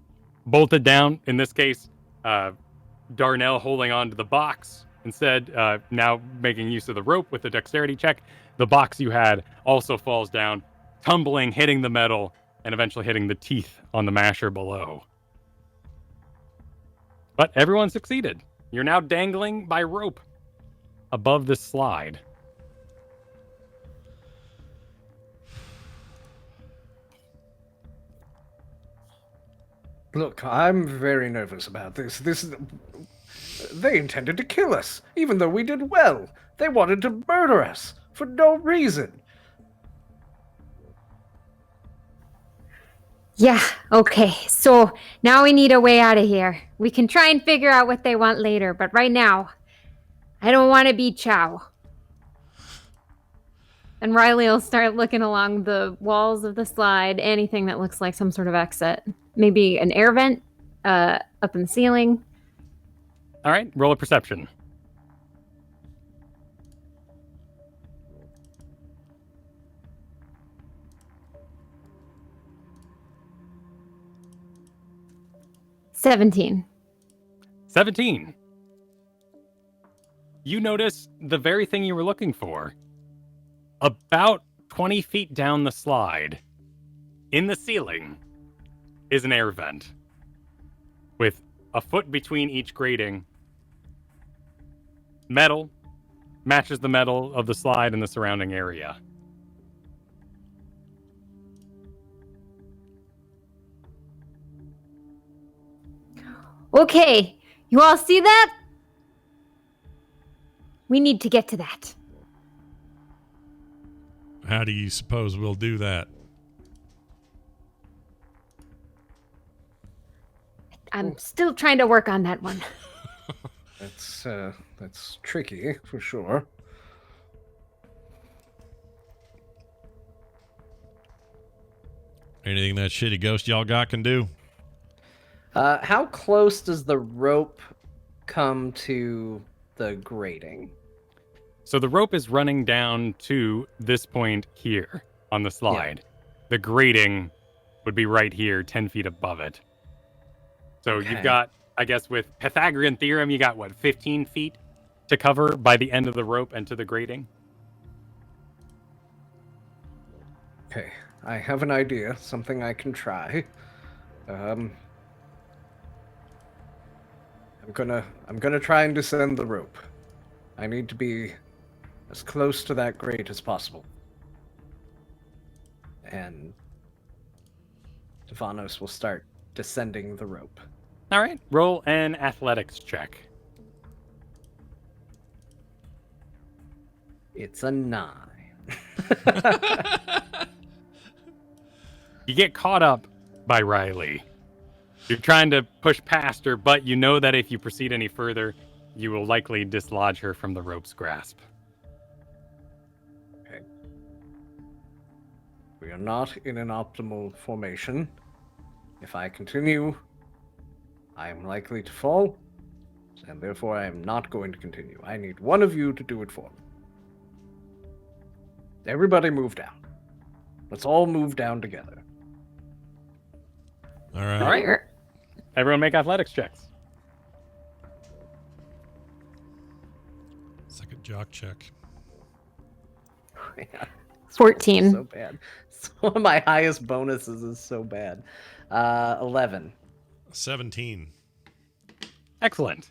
bolted down, in this case, Darnell holding on to the box, instead now making use of the rope with a dexterity check, the box you had also falls down, tumbling, hitting the metal, and eventually hitting the teeth on the masher below. But everyone succeeded. You're now dangling by rope above this slide. Look, I'm very nervous about this. They intended to kill us, even though we did well. They wanted to murder us for no reason. Yeah, okay. So now we need a way out of here. We can try and figure out what they want later, but right now, I don't want to be Chow. And Riley will start looking along the walls of the slide, anything that looks like some sort of exit. Maybe an air vent up in the ceiling. All right, roll a perception. $17. 17. You notice the very thing you were looking for. About 20 feet down the slide, in the ceiling, is an air vent with a foot between each grating. Metal matches the metal of the slide in the surrounding area. Okay, you all see that? We need to get to that. How do you suppose we'll do that? I'm still trying to work on that one. That's tricky for sure. Anything that shitty ghost y'all got can do? How close does the rope come to the grating? So the rope is running down to this point here on the slide. The grating would be right here, 10 feet above it. So Okay. you've got, I guess, with Pythagorean theorem, you got, 15 feet to cover by the end of the rope and to the grating? Okay, I have an idea, something I can try. I'm gonna try and descend the rope. I need to be as close to that grate as possible. And Vanos will start descending the rope. All right, roll an athletics check. It's a 9. You get caught up by Riley. You're trying to push past her, but you know that if you proceed any further, you will likely dislodge her from the rope's grasp. Okay. We are not in an optimal formation. If I continue, I am likely to fall, and therefore I am not going to continue. I need one of you to do it for me. Everybody move down. Let's all move down together. All right. All right. Everyone make athletics checks. Second jock check. 14. So bad. It's one of my highest bonuses is so bad. 11. 17. Excellent.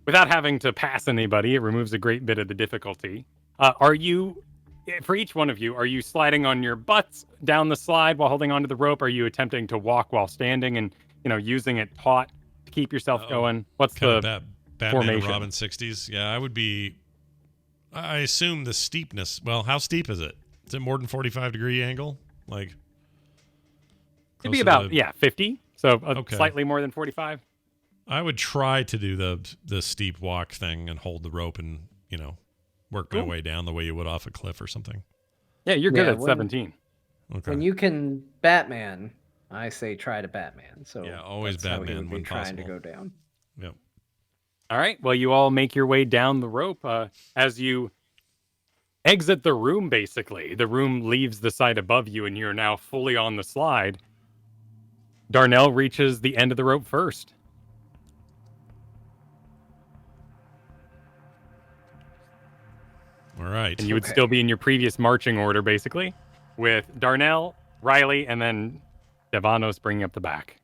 Without having to pass anybody, it removes a great bit of the difficulty. Are you, for each one of you, are you sliding on your butts down the slide while holding onto the rope? Are you attempting to walk while standing and, using it taut to keep yourself going? What's Kind the of Batman formation? and Robin 60s. Yeah, I would be. I assume the steepness. Well, how steep is it? Is it more than 45-degree angle? Like. It'd be closer about, to- 50. So Okay. slightly more than 45. I would try to do the steep walk thing and hold the rope and, work my Cool. way down the way you would off a cliff or something. Yeah, you're good Yeah, at when- 17. Okay. When you can Batman, I say try to Batman. So Yeah, always that's how he Batman would be when trying to possible. go down. Yep. All right. Well, you all make your way down the rope. As you exit the room, basically, the room leaves the side above you, and you're now fully on the slide. Darnell reaches the end of the rope first. All right. And you would Okay. still be in your previous marching order, basically, with Darnell, Riley, and then Devanos bringing up the back.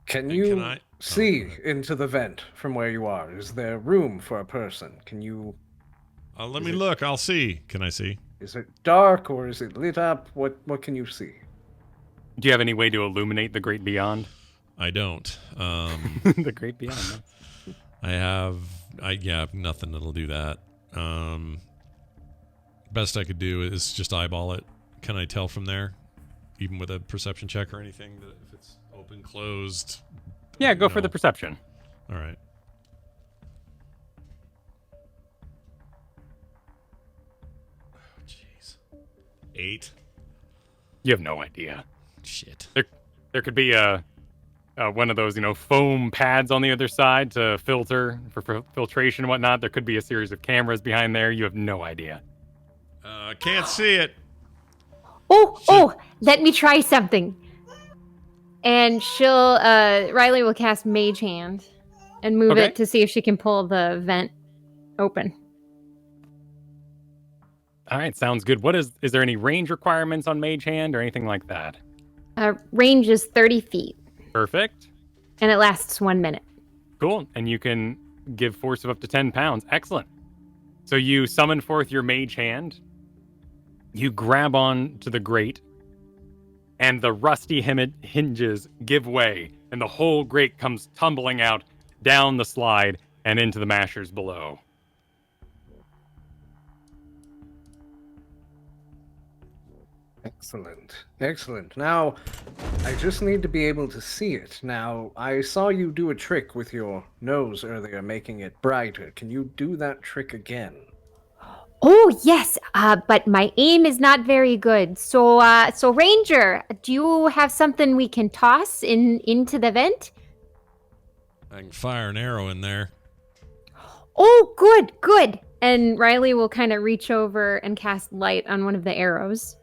Can And you can I- see into the vent from where you are? Is there room for a person? Can you? Let Is me it- look. I'll see. Can I see? Is it dark or is it lit up? What can you see? Do you have any way to illuminate the great beyond? I don't. The great beyond. I have nothing that'll do that. Best I could do is just eyeball it. Can I tell from there, even with a perception check or anything, that if it's open, closed? Yeah, go for No. the perception. All right. Oh, jeez. 8. You have no idea. Shit. There could be one of those, foam pads on the other side to filter for filtration and whatnot. There could be a series of cameras behind there. You have no idea. Can't see it. Oh, let me try something. And Riley will cast Mage Hand and move Okay. it to see if she can pull the vent open. All right, sounds good. Is there any range requirements on Mage Hand or anything like that? Range is 30 feet, Perfect. and it lasts 1 minute. Cool. And you can give force of up to 10 pounds. Excellent. So you summon forth your Mage Hand. You grab on to the grate, and the rusty hinges give way, and the whole grate comes tumbling out down the slide and into the mashers below. Excellent. Excellent. Now, I just need to be able to see it. Now, I saw you do a trick with your nose earlier, making it brighter. Can you do that trick again? Oh yes, but my aim is not very good. So Ranger, do you have something we can toss into the vent? I can fire an arrow in there. Oh, good, good. And Riley will kind of reach over and cast light on one of the arrows.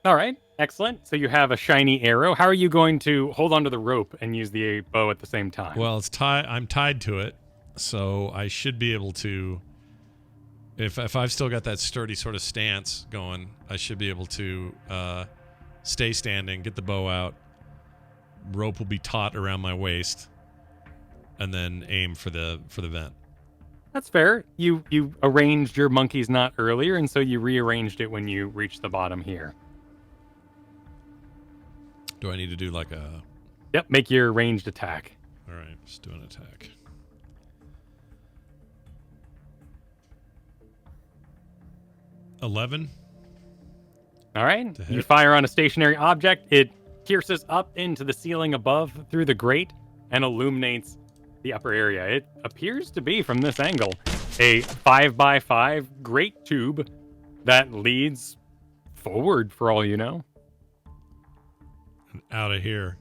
All right, excellent. So you have a shiny arrow. How are you going to hold onto the rope and use the bow at the same time? Well, I'm tied to it, so I should be able to. If I've still got that sturdy sort of stance going, I should be able to stay standing, get the bow out. Rope will be taut around my waist, and then aim for the vent. That's fair. You arranged your monkey's knot earlier, and so you rearranged it when you reached the bottom here. Do I need to do like a... Yep, make your ranged attack. All right, let's do an attack. $11. All right. You fire on a stationary object. It pierces up into the ceiling above through the grate and illuminates the upper area. It appears to be, from this angle, a 5x5 grate tube that leads forward, for all you know. Out of here.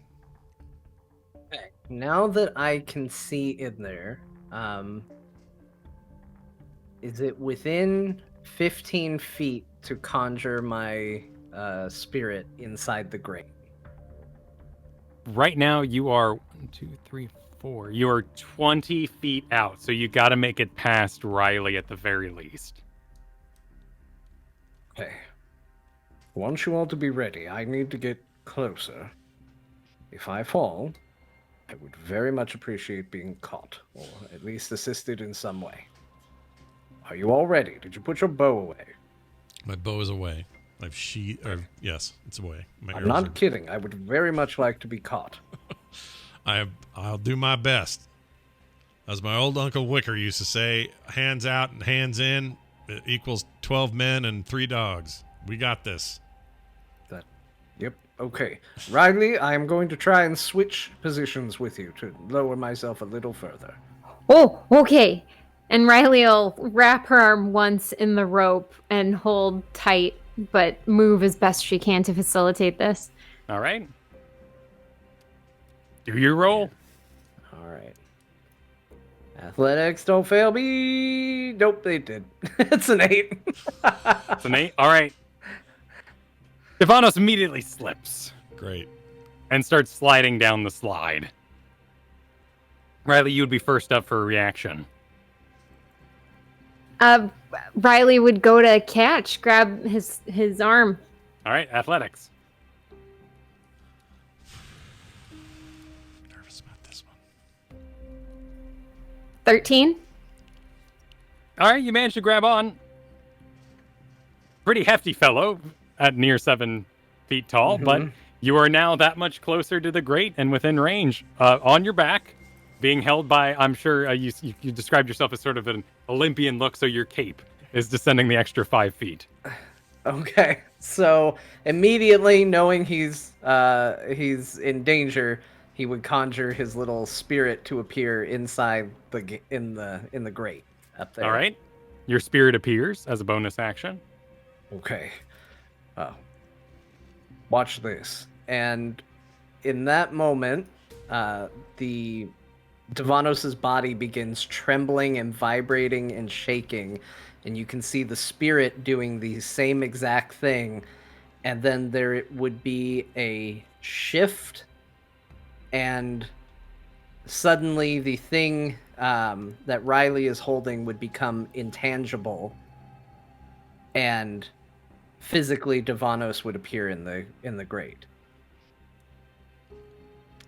Okay. Now that I can see in there, is it within 15 feet to conjure my spirit inside the grate? Right now, you are 1, 2, 3, 4. You are 20 feet out, so you got to make it past Riley at the very least. Okay. I want you all to be ready. I need to get closer. If I fall, I would very much appreciate being caught, or at least assisted in some way. Are you all ready? Did you put your bow away? My bow is away. Yes, it's away. My I'm arrows not are- kidding. I would very much like to be caught. I'll do my best. As my old Uncle Wicker used to say, hands out and hands in equals 12 men and 3 dogs. We got this. Yep. Okay. Riley, I am going to try and switch positions with you to lower myself a little further. Oh, okay. And Riley will wrap her arm once in the rope and hold tight, but move as best she can to facilitate this. All right. Do your roll. All right. Athletics, don't fail me. Nope, they did. It's an 8. It's an 8. All right. Stefanos immediately slips Great. and starts sliding down the slide. Riley, you would be first up for a reaction. Riley would go to grab his arm. All right, athletics. Nervous about this one. 13. All right, you managed to grab on. Pretty hefty fellow at near 7 feet tall, but you are now that much closer to the grate and within range. On your back, being held by, I'm sure you described yourself as sort of an Olympian look, so your cape is descending the extra 5 feet. Okay, so immediately knowing he's in danger, he would conjure his little spirit to appear inside in the grate up there. All right, your spirit appears as a bonus action. Okay. Watch this. And in that moment, the Devanos' body begins trembling and vibrating and shaking, and you can see the spirit doing the same exact thing, and then there would be a shift, and suddenly the thing that Riley is holding would become intangible, and physically Devanos would appear in the grate.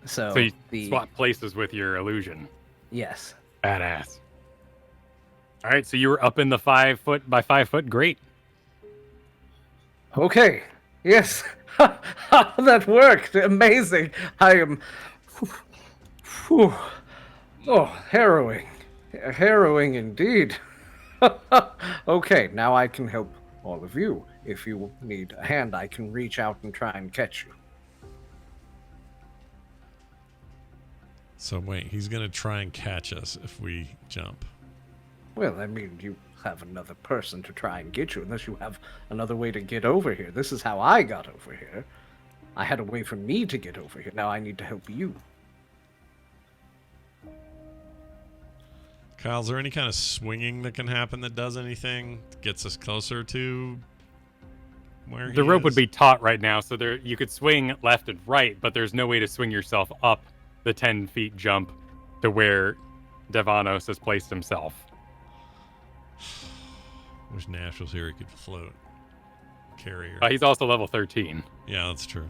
So you swap places with your illusion. Yes. Badass. All right, so you were up in the 5 foot by 5 foot grate. Okay. Yes. That worked. Amazing. I am. Whew. Oh, harrowing. Harrowing indeed. Okay, now I can help all of you. If you need a hand, I can reach out and try and catch you. So wait, he's gonna try and catch us if we jump. Well, I mean, you have another person to try and get you, unless you have another way to get over here. This is how I got over here. I had a way for me to get over here. Now I need to help you. Kyle, is there any kind of swinging that can happen that does anything? Gets us closer to where The rope would be taut right now, so there you could swing left and right, but there's no way to swing yourself up the 10 feet jump to where Devanos has placed himself. Wish Nash was here. He could float. Carrier. He's also level 13. Yeah, that's true.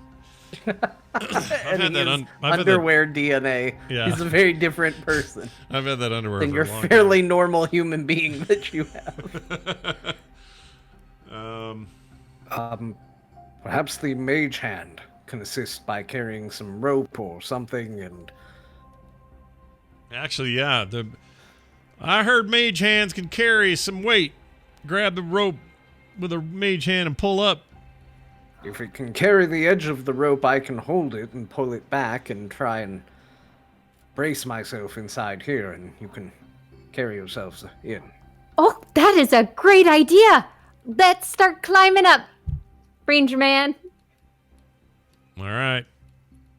And had he that has I've had underwear DNA. Yeah. He's a very different person I've had that underwear than for your a long fairly normal human being that you have. Perhaps the mage hand can assist by carrying some rope or something, and Actually, yeah. I heard mage hands can carry some weight. Grab the rope with a mage hand and pull up. if it can carry the edge of the rope, I can hold it and pull it back and try and brace myself inside here, and you can carry yourselves in. Oh, that is a great idea. Let's start climbing up, Ranger Man. All right.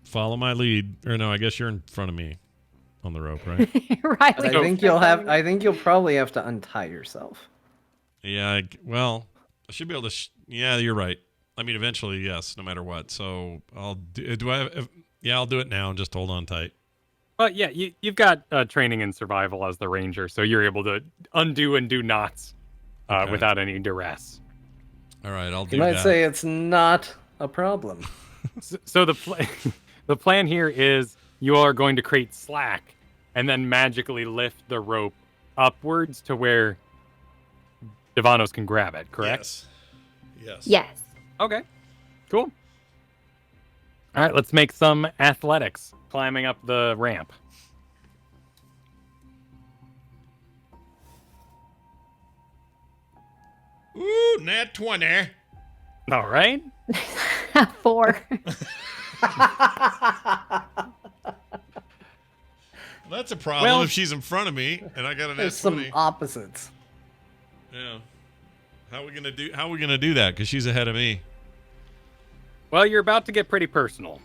Follow my lead. Or no, I guess you're in front of me on the rope, right? But Riley. I think you'll probably have to untie yourself. Yeah, well, I should be able to. Yeah, you're right. I mean, eventually, yes, no matter what. So I'll do. I'll do it now and just hold on tight. Well, yeah, you've got training in survival as the ranger, so you're able to undo and do knots Okay. without any duress. All right, I'll do You might that. say it's not a problem. So the plan here is you are going to create slack and then magically lift the rope upwards to where Devanos can grab it, correct? Yes. Yes. Okay, cool. All right, let's make some athletics climbing up the ramp. Ooh, nat 20. All right. 4. That's a problem Well- if she's in front of me and I got a nat There's 20. some opposites. Yeah. How are we gonna do that? Because she's ahead of me. Well, you're about to get pretty personal.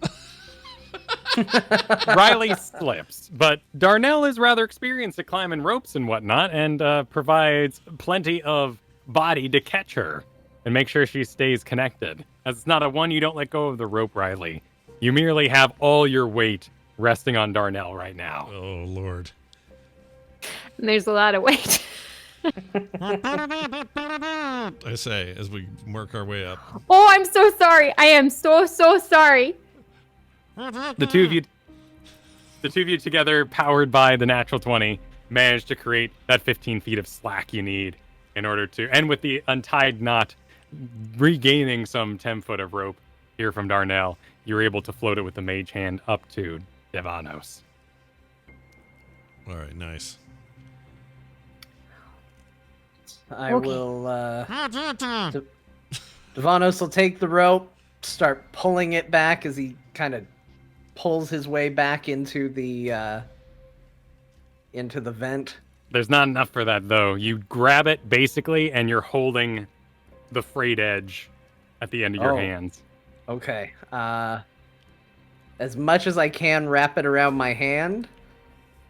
Riley slips, but Darnell is rather experienced at climbing ropes and whatnot, and provides plenty of body to catch her and make sure she stays connected. As it's not a one, you don't let go of the rope, Riley. You merely have all your weight resting on Darnell right now. Oh Lord. And there's a lot of weight. I say as we work our way up. Oh, I'm so sorry. I am so sorry. The two of you together, powered by the natural 20, managed to create that 15 feet of slack you need in order to, and with the untied knot, regaining some 10 foot of rope here from Darnell, you're able to float it with the mage hand up to Devanos. All right, nice. I Okay. will. Devanos will take the rope, start pulling it back as he kind of pulls his way back into the vent. There's not enough for that, though. You grab it, basically, and you're holding the frayed edge at the end of your Oh. hands. Okay. As much as I can, wrap it around my hand,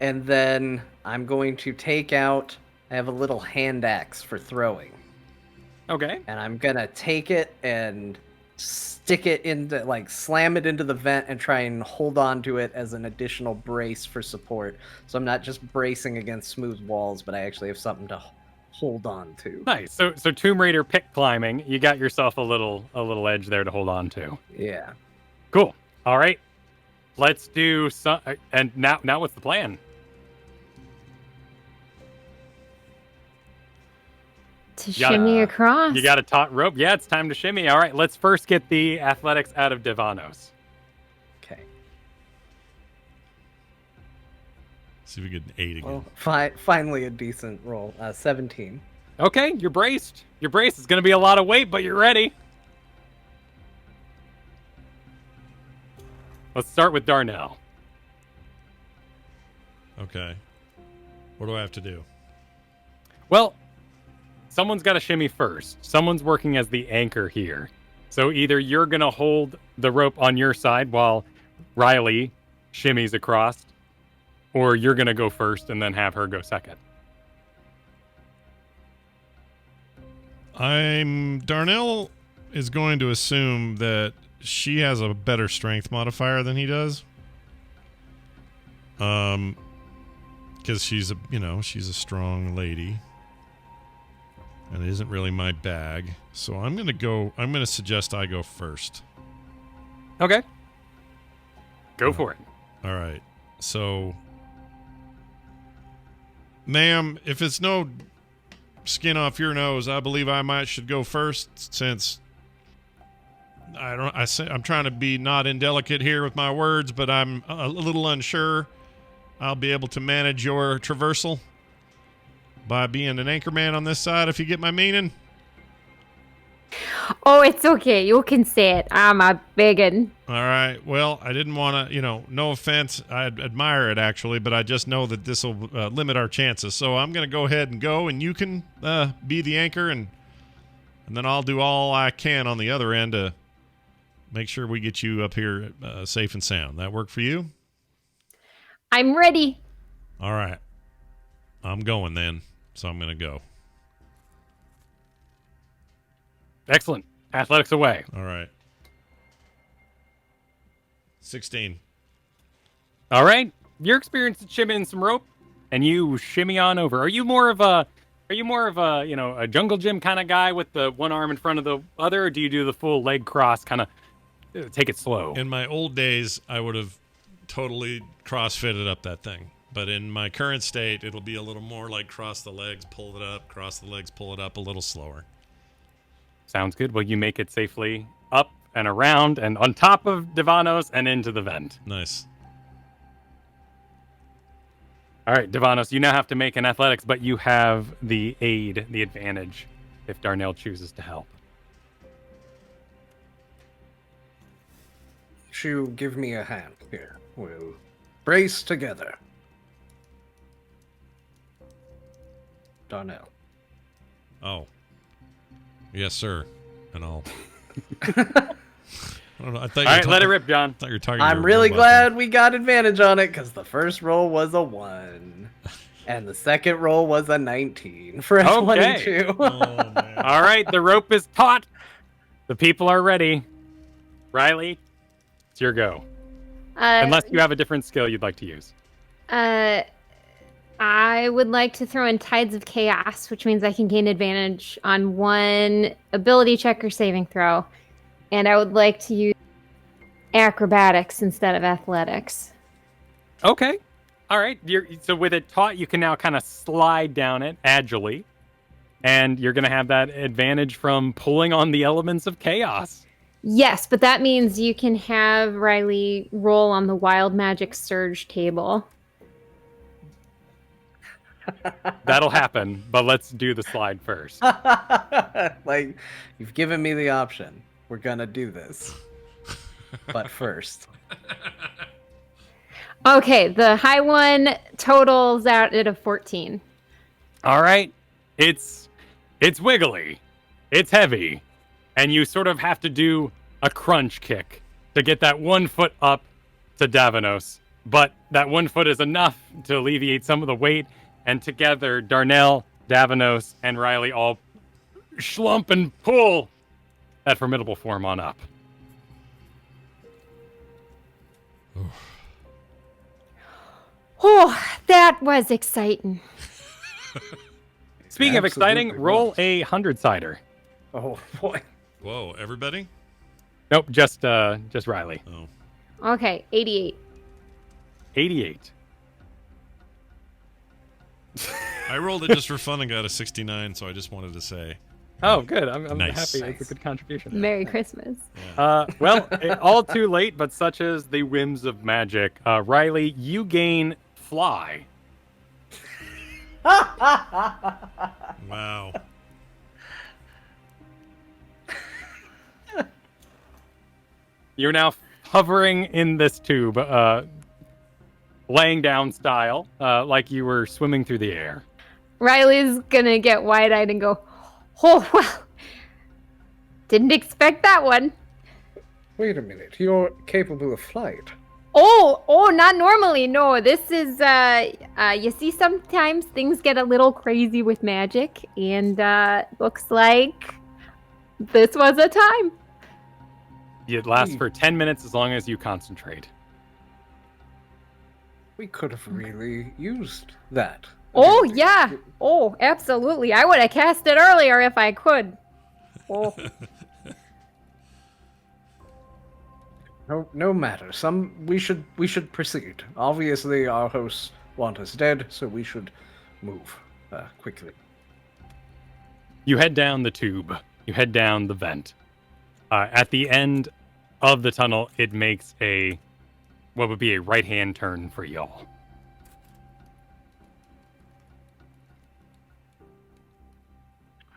and then I'm going to take out. I have a little hand axe for throwing, Okay. and I'm gonna take it and stick it into, like, slam it into the vent and try and hold on to it as an additional brace for support. So I'm not just bracing against smooth walls, but I actually have something to hold on to. Nice. So Tomb Raider pick climbing, you got yourself a little edge there to hold on to. Yeah. Cool. All right. Let's do some. And now what's the plan? To You gotta- shimmy across. You got a taut rope. Yeah, it's time to shimmy. All right. Let's first get the athletics out of Devanos. Okay. See if we get an 8 again. Well, finally a decent roll. 17. Okay, you're braced. You're braced. It's going to be a lot of weight, but you're ready. Let's start with Darnell. Okay. What do I have to do? Well, someone's got to shimmy first. Someone's working as the anchor here. So either you're going to hold the rope on your side while Riley shimmies across, or you're going to go first and then have her go second. Darnell is going to assume that she has a better strength modifier than he does. Because she's a strong lady. And it isn't really my bag. So I'm going to suggest I go first. Okay. Go for it. All right. So, ma'am, if it's no skin off your nose, I believe I should go first, since I'm trying to be not indelicate here with my words, but I'm a little unsure I'll be able to manage your traversal by being an anchorman on this side, if you get my meaning. Oh, it's okay. You can say it. I'm a biggin. All right. Well, I didn't want to, no offense. I admire it, actually, but I just know that this will limit our chances. So I'm going to go ahead and go, and you can be the anchor, and then I'll do all I can on the other end to make sure we get you up here safe and sound. That work for you? I'm ready. All right. I'm going then, so I'm going to go. Excellent. Athletics away. All right. 16. All right. You're experienced at shimmying some rope, and you shimmy on over. Are you more of a a jungle gym kind of guy with the one arm in front of the other, or do you do the full leg cross, kind of take it slow? In my old days, I would have totally cross-fitted up that thing. But in my current state, it'll be a little more like cross the legs, pull it up, cross the legs, pull it up, a little slower. Sounds good. Well, you make it safely up and around and on top of Devanos and into the vent. Nice. All right, Devanos, you now have to make an athletics, but you have the aid, the advantage, if Darnell chooses to help. You give me a hand here. We'll brace together. Darnell. Oh. Yes, sir. And I'll... I don't know. I thought All right, let it rip, John. I thought you were talking I'm really glad we got advantage on it, because the first roll was a 1. And the second roll was a 19 for a 22. Oh, man. All right, the rope is taut. The people are ready. Riley, it's your go. Unless you have a different skill you'd like to use. I would like to throw in Tides of Chaos, which means I can gain advantage on one ability check or saving throw. And I would like to use acrobatics instead of athletics. Okay. All right. So with it taut, you can now kind of slide down it agilely. And you're going to have that advantage from pulling on the elements of chaos. Yes, but that means you can have Riley roll on the Wild Magic Surge table. That'll happen, but let's do the slide first. Like, you've given me the option. We're gonna do this. But first. Okay, the high one totals out at a 14. All right. It's wiggly. It's heavy. And you sort of have to do a crunch kick to get that 1 foot up to Davanos. But that 1 foot is enough to alleviate some of the weight. And together, Darnell, Davanos, and Riley all schlump and pull that formidable form on up. Oh, that was exciting. Speaking of exciting, Absolutely roll was. a 100-sider. Oh, boy. Whoa, everybody? Nope, just Riley. Oh. Okay, 88. 88. I rolled it just for fun and got a 69, so I just wanted to say. Oh, good. I'm Nice. happy. It's a good contribution. Merry Christmas. Well, all too late, but such is the whims of magic. Riley, you gain fly. Wow. You're now hovering in this tube, laying down style, like you were swimming through the air. Riley's gonna get wide-eyed and go, "Oh well, didn't expect that one." Wait a minute, you're capable of flight. Oh, not normally. No, this is, you see, sometimes things get a little crazy with magic, and, looks like this was a time. It lasts for 10 minutes as long as you concentrate. We could have really used that. Oh, ability. yeah. Oh, absolutely. I would have cast it earlier if I could. Oh, No matter. We should proceed. Obviously, our hosts want us dead, so we should move quickly. You head down the tube. You head down the vent. At the end of the tunnel, it makes what would be a right-hand turn for y'all.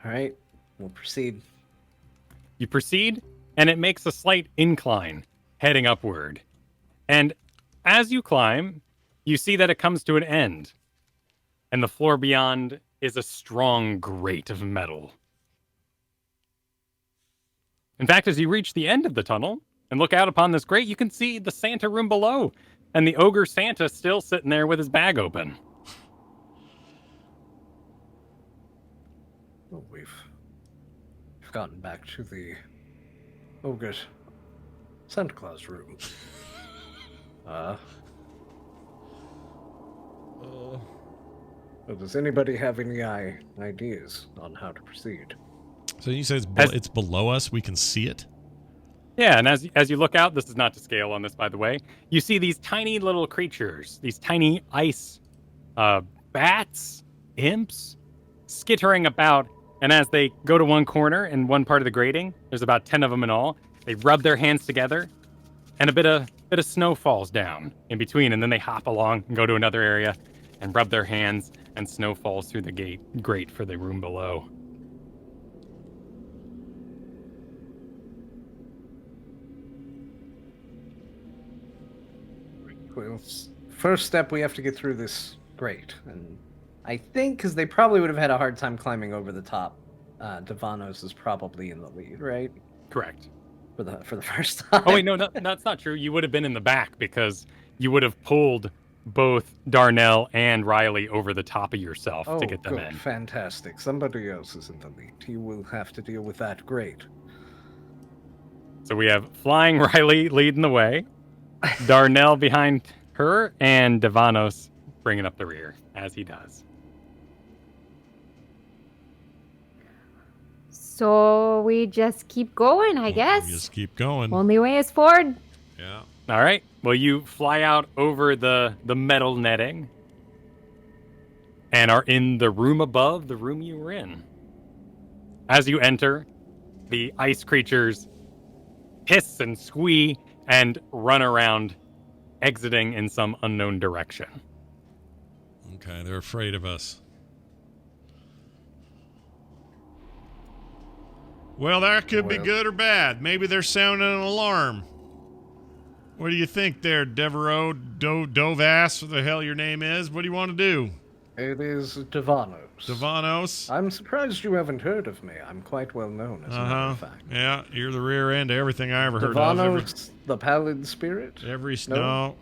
All right, we'll proceed. You proceed, and it makes a slight incline, heading upward. And as you climb, you see that it comes to an end. And the floor beyond is a strong grate of metal. In fact, as you reach the end of the tunnel and look out upon this grate, you can see the Santa room below, and the ogre Santa still sitting there with his bag open. Well, we've gotten back to the ogre Santa Claus room. Well, does anybody have any ideas on how to proceed? So you say it's below us? We can see it? Yeah, and as you look out, this is not to scale on this, by the way, you see these tiny little creatures, these tiny ice bats, imps, skittering about. And as they go to one corner in one part of the grating, there's about 10 of them in all. They rub their hands together, and a bit of snow falls down in between, and then they hop along and go to another area and rub their hands, and snow falls through the grate for the room below. Well, first step, we have to get through this grate, and I think because they probably would have had a hard time climbing over the top. Devanos is probably in the lead, right? Correct. For the first time. Oh, wait, no, that's not true. You would have been in the back because you would have pulled both Darnell and Riley over the top of yourself to get them good. in. Fantastic. Somebody else is in the lead. You will have to deal with that grate. So we have Flying Riley leading the way, Darnell behind her, and Devanos bringing up the rear, as he does. so we just keep going, I guess. Just keep going. Only way is forward. Yeah. All right. Well, you fly out over the metal netting and are in the room above the room you were in. As you enter, the ice creatures hiss and squee and run around, exiting in some unknown direction. Okay, they're afraid of us. Well, that could be good or bad. Maybe they're sounding an alarm. What do you think there, Devereaux, Dovass, what the hell your name is? What do you want to do? It is Devanos. Devanos? I'm surprised you haven't heard of me. I'm quite well known, as a matter of fact. Yeah, you're the rear end of everything I ever heard Devanos, the Pallid Spirit? No.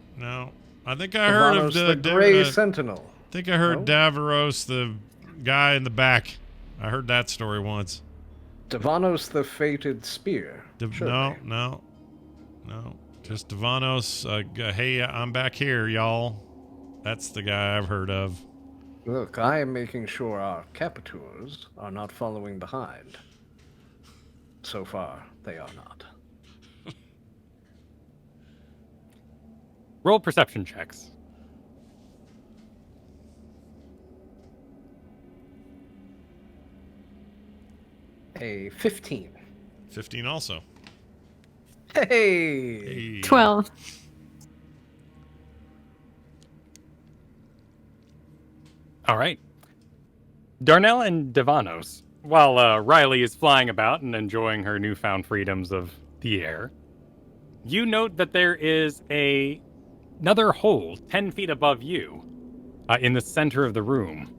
I think I heard of the Gray Sentinel. I think I heard Davros, the guy in the back. I heard that story once. Devanos the Fated Spear. No. Just Devanos. Hey, I'm back here, y'all. That's the guy I've heard of. Look, I am making sure our captors are not following behind. So far, they are not. Roll perception checks. A 15. 15 also. Hey! 12. All right. Darnell and Devanos, while Riley is flying about and enjoying her newfound freedoms of the air, you note that there is another hole 10 feet above you in the center of the room.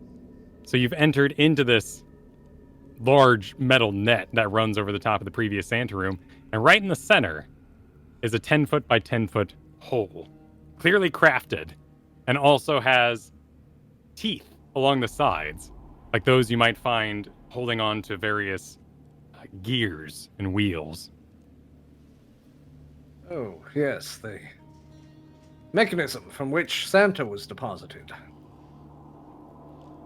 So you've entered into this large metal net that runs over the top of the previous Santa room, and right in the center is a 10-foot by 10-foot hole, clearly crafted, and also has teeth along the sides, like those you might find holding on to various gears and wheels. Oh, yes, the mechanism from which Santa was deposited.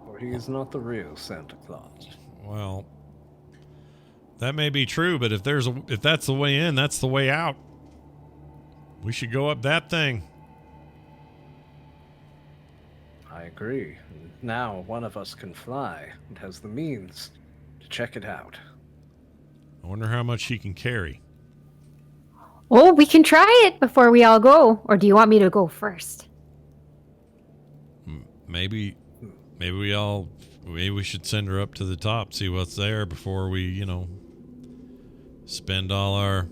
For he is not the real Santa Claus. Well, that may be true, but if that's the way in, that's the way out. We should go up that thing. I agree. Now one of us can fly and has the means to check it out. I wonder how much he can carry. Well, we can try it before we all go. Or do you want me to go first? Maybe we should send her up to the top, see what's there before we, spend all our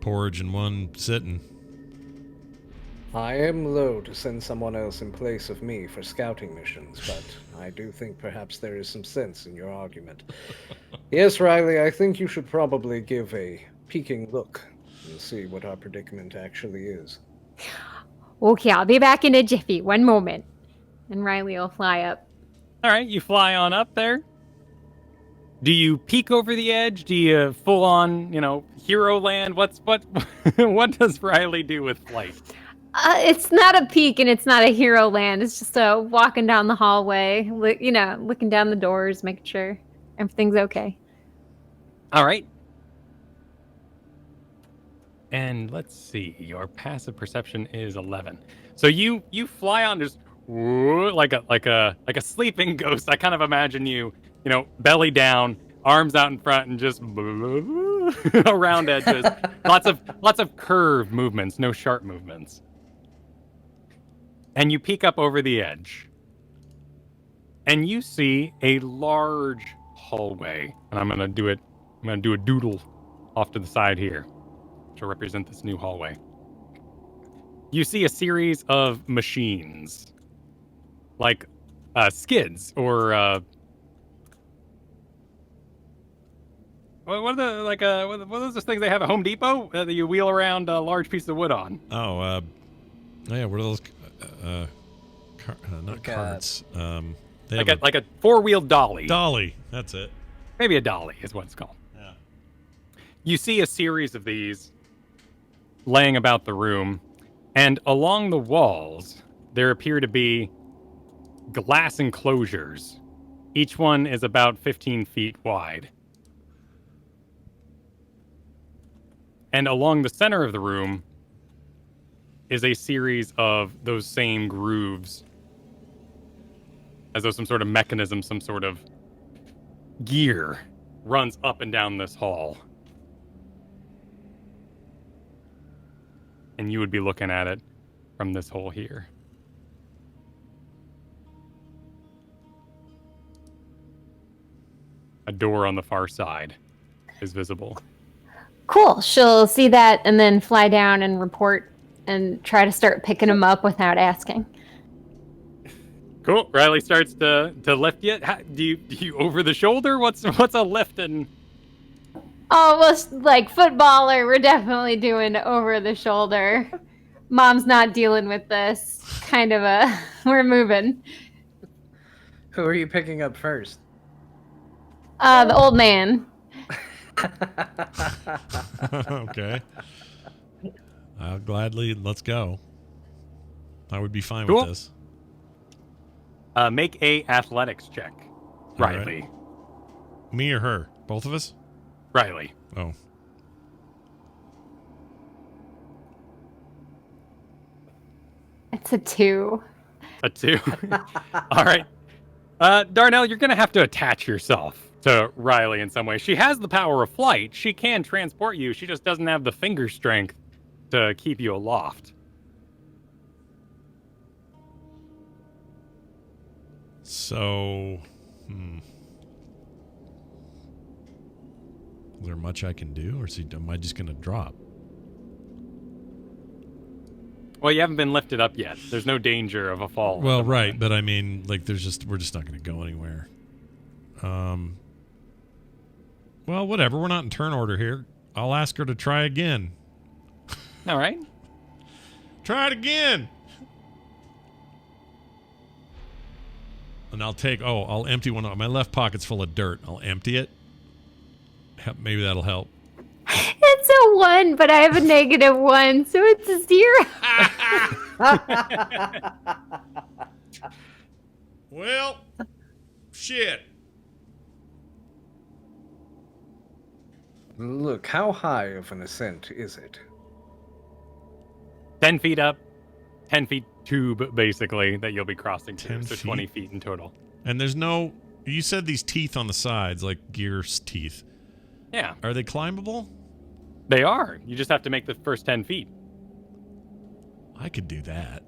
porridge in one sitting. I am loath to send someone else in place of me for scouting missions, but I do think perhaps there is some sense in your argument. Yes, Riley, I think you should probably give a peeking look and see what our predicament actually is. Okay, I'll be back in a jiffy. One moment. And Riley will fly up. All right, you fly on up there. Do you peek over the edge? Do you full on, hero land? What does Riley do with flight? It's not a peek and it's not a hero land. It's just walking down the hallway, looking down the doors, making sure everything's okay. All right. And let's see, your passive perception is 11. So you fly on just like a sleeping ghost. I kind of imagine you, belly down, arms out in front, and just around edges. lots of curved movements, no sharp movements. And you peek up over the edge, and you see a large hallway. And I'm gonna do a doodle off to the side here to represent this new hallway. You see a series of machines, like skids or what are those things they have at Home Depot that you wheel around a large piece of wood on? Oh, yeah. What are those? Not Like carts. They Like have a four-wheeled dolly. dolly. That's it. Maybe a dolly is what it's called. Yeah. You see a series of these laying about the room, and along the walls there appear to be glass enclosures. Each one is about 15 feet wide. And along the center of the room is a series of those same grooves, as though some sort of mechanism, some sort of gear runs up and down this hall. And you would be looking at it from this hole here. A door on the far side is visible. Cool. She'll see that and then fly down and report and try to start picking them up without asking. Cool. Riley starts to lift you. Do you over the shoulder? What's a lift and? Oh, well, like footballer, we're definitely doing over the shoulder. Mom's not dealing with this. We're moving. Who are you picking up first? The old man. Okay. I'll gladly, let's go. I would be fine Cool. with this. Make a athletics check, Riley. Right. Me or her? Both of us? Riley. Oh. It's a 2. A 2. All right. Darnell, you're going to have to attach yourself to Riley in some way. She has the power of flight. She can transport you. She just doesn't have the finger strength to keep you aloft. So, is there much I can do, or am I just going to drop? Well, you haven't been lifted up yet. There's no danger of a fall. at Well, the right, moment. but I mean, like, we're just not going to go anywhere. Well, whatever. We're not in turn order here. I'll ask her to try again. All right. Try it again. And I'll empty one. My left pocket's full of dirt. I'll empty it. Maybe that'll help. It's a 1, but I have a -1, so it's a 0. Well, shit. Look, how high of an ascent is it? 10 feet up, 10 feet tube, basically, that you'll be crossing to. 10 So feet? 20 feet in total. And there's no... You said these teeth on the sides, like Gear's teeth. Yeah, Are they climbable? they are. You just have to make the first 10 feet. I could do that.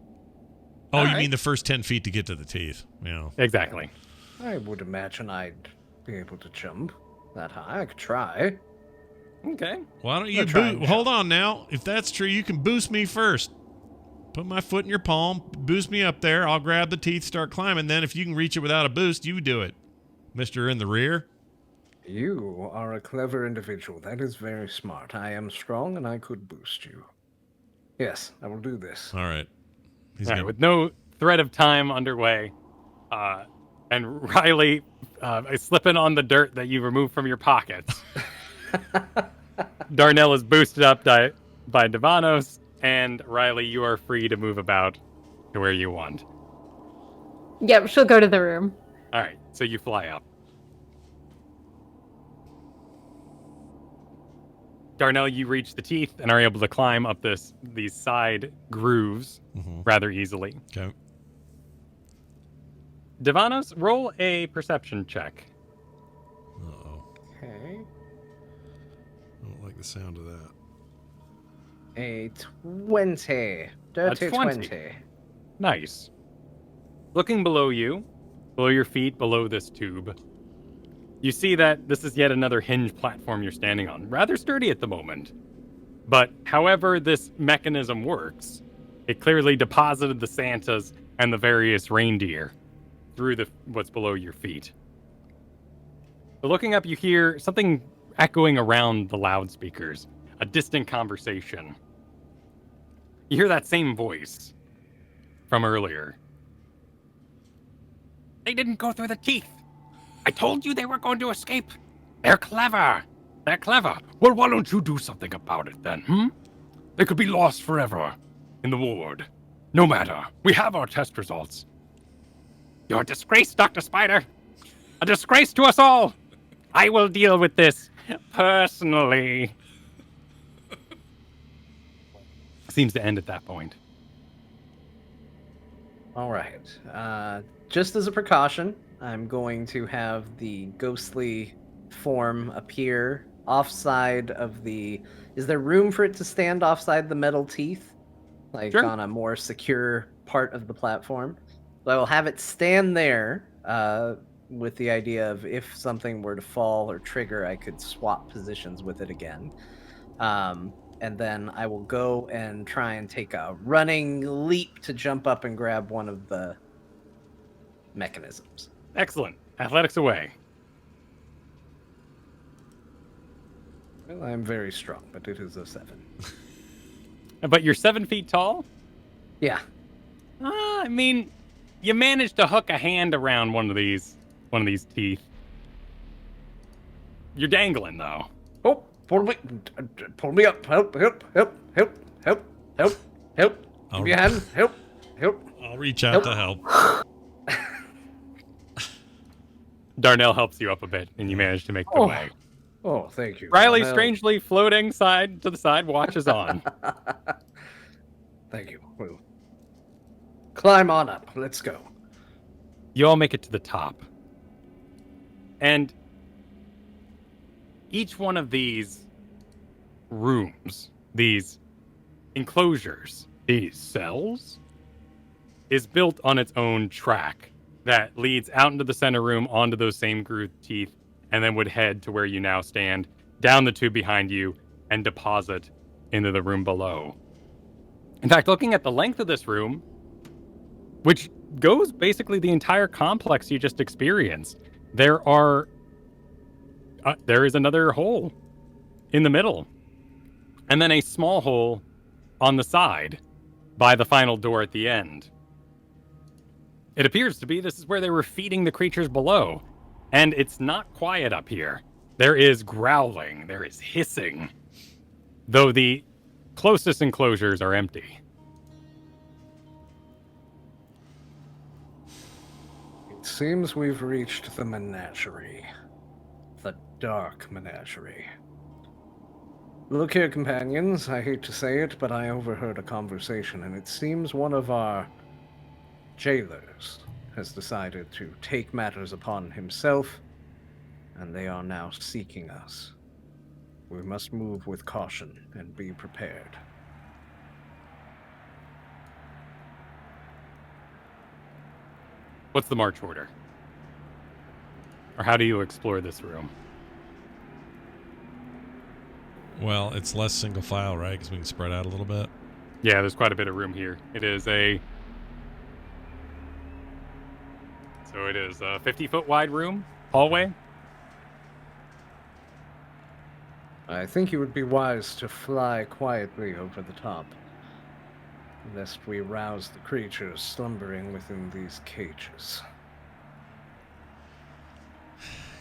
Oh, All you right. mean the first 10 feet to get to the teeth? Yeah. Exactly. I would imagine I'd be able to jump that high. I could try. Okay. Why don't you I'll try and hold on now. If that's true, you can boost me first. Put my foot in your palm, boost me up there. I'll grab the teeth, start climbing. Then if you can reach it without a boost, you do it. Mister in the rear. You are a clever individual. That is very smart. I am strong and I could boost you. Yes, I will do this. All right. He's All right, gonna- with no threat of time underway, and Riley is slipping on the dirt that you removed from your pockets. Darnell is boosted up by Devanos, and Riley, you are free to move about to where you want. Yep, she'll go to the room. All right, so you fly up. Darnell, you reach the teeth and are able to climb up these side grooves Mhm. rather easily. Okay. Devanos, roll a perception check. Uh-oh. Okay. I don't like the sound of that. A 20. Dirty 20. 20. Nice. Looking below you, below your feet, below this tube, you see that this is yet another hinge platform you're standing on. Rather sturdy at the moment. But however this mechanism works, it clearly deposited the Santas and the various reindeer through what's below your feet. But looking up, you hear something echoing around the loudspeakers, a distant conversation. You hear that same voice from earlier. They didn't go through the teeth. I told you they were going to escape. They're clever. They're clever. Well, why don't you do something about it then, They could be lost forever in the ward. No matter. We have our test results. You're a disgrace, Dr. Spider. A disgrace to us all. I will deal with this personally. Seems to end at that point. All right. Just as a precaution, I'm going to have the ghostly form appear offside of the... Is there room for it to stand offside the metal teeth? Like Sure. on a more secure part of the platform? So I will have it stand there with the idea of if something were to fall or trigger, I could swap positions with it again. And then I will go and try and take a running leap to jump up and grab one of the mechanisms. Excellent. Athletics away. Well, I'm very strong, but it is a 7. But you're 7 feet tall? Yeah. I mean, you managed to hook a hand around one of these teeth. You're dangling, though. Oh, pull me up. Help. Give me a hand. Help. I'll reach out to help. Darnell helps you up a bit, and you manage to make the way. Oh, thank you. Riley, Well, strangely floating side to the side, watches on. Thank you. We'll climb on up. Let's go. You all make it to the top. And each one of these rooms, these enclosures, these cells, is built on its own track that leads out into the center room onto those same grooved teeth, and then would head to where you now stand, down the tube behind you, and deposit into the room below. In fact, looking at the length of this room, which goes basically the entire complex you just experienced, there is another hole in the middle, and then a small hole on the side by the final door at the end. It appears to be this is where they were feeding the creatures below, and it's not quiet up here. There is growling, there is hissing, though the closest enclosures are empty. It seems we've reached the Menagerie. The Dark Menagerie. Look here, companions, I hate to say it, but I overheard a conversation, and it seems one of our jailers has decided to take matters upon himself, and they are now seeking us. We must move with caution and be prepared. What's the march order? Or how do you explore this room? Well, it's less single file, right? Because we can spread out a little bit. Yeah, there's quite a bit of room here. It is a 50-foot wide room, hallway. I think it would be wise to fly quietly over the top, lest we rouse the creatures slumbering within these cages.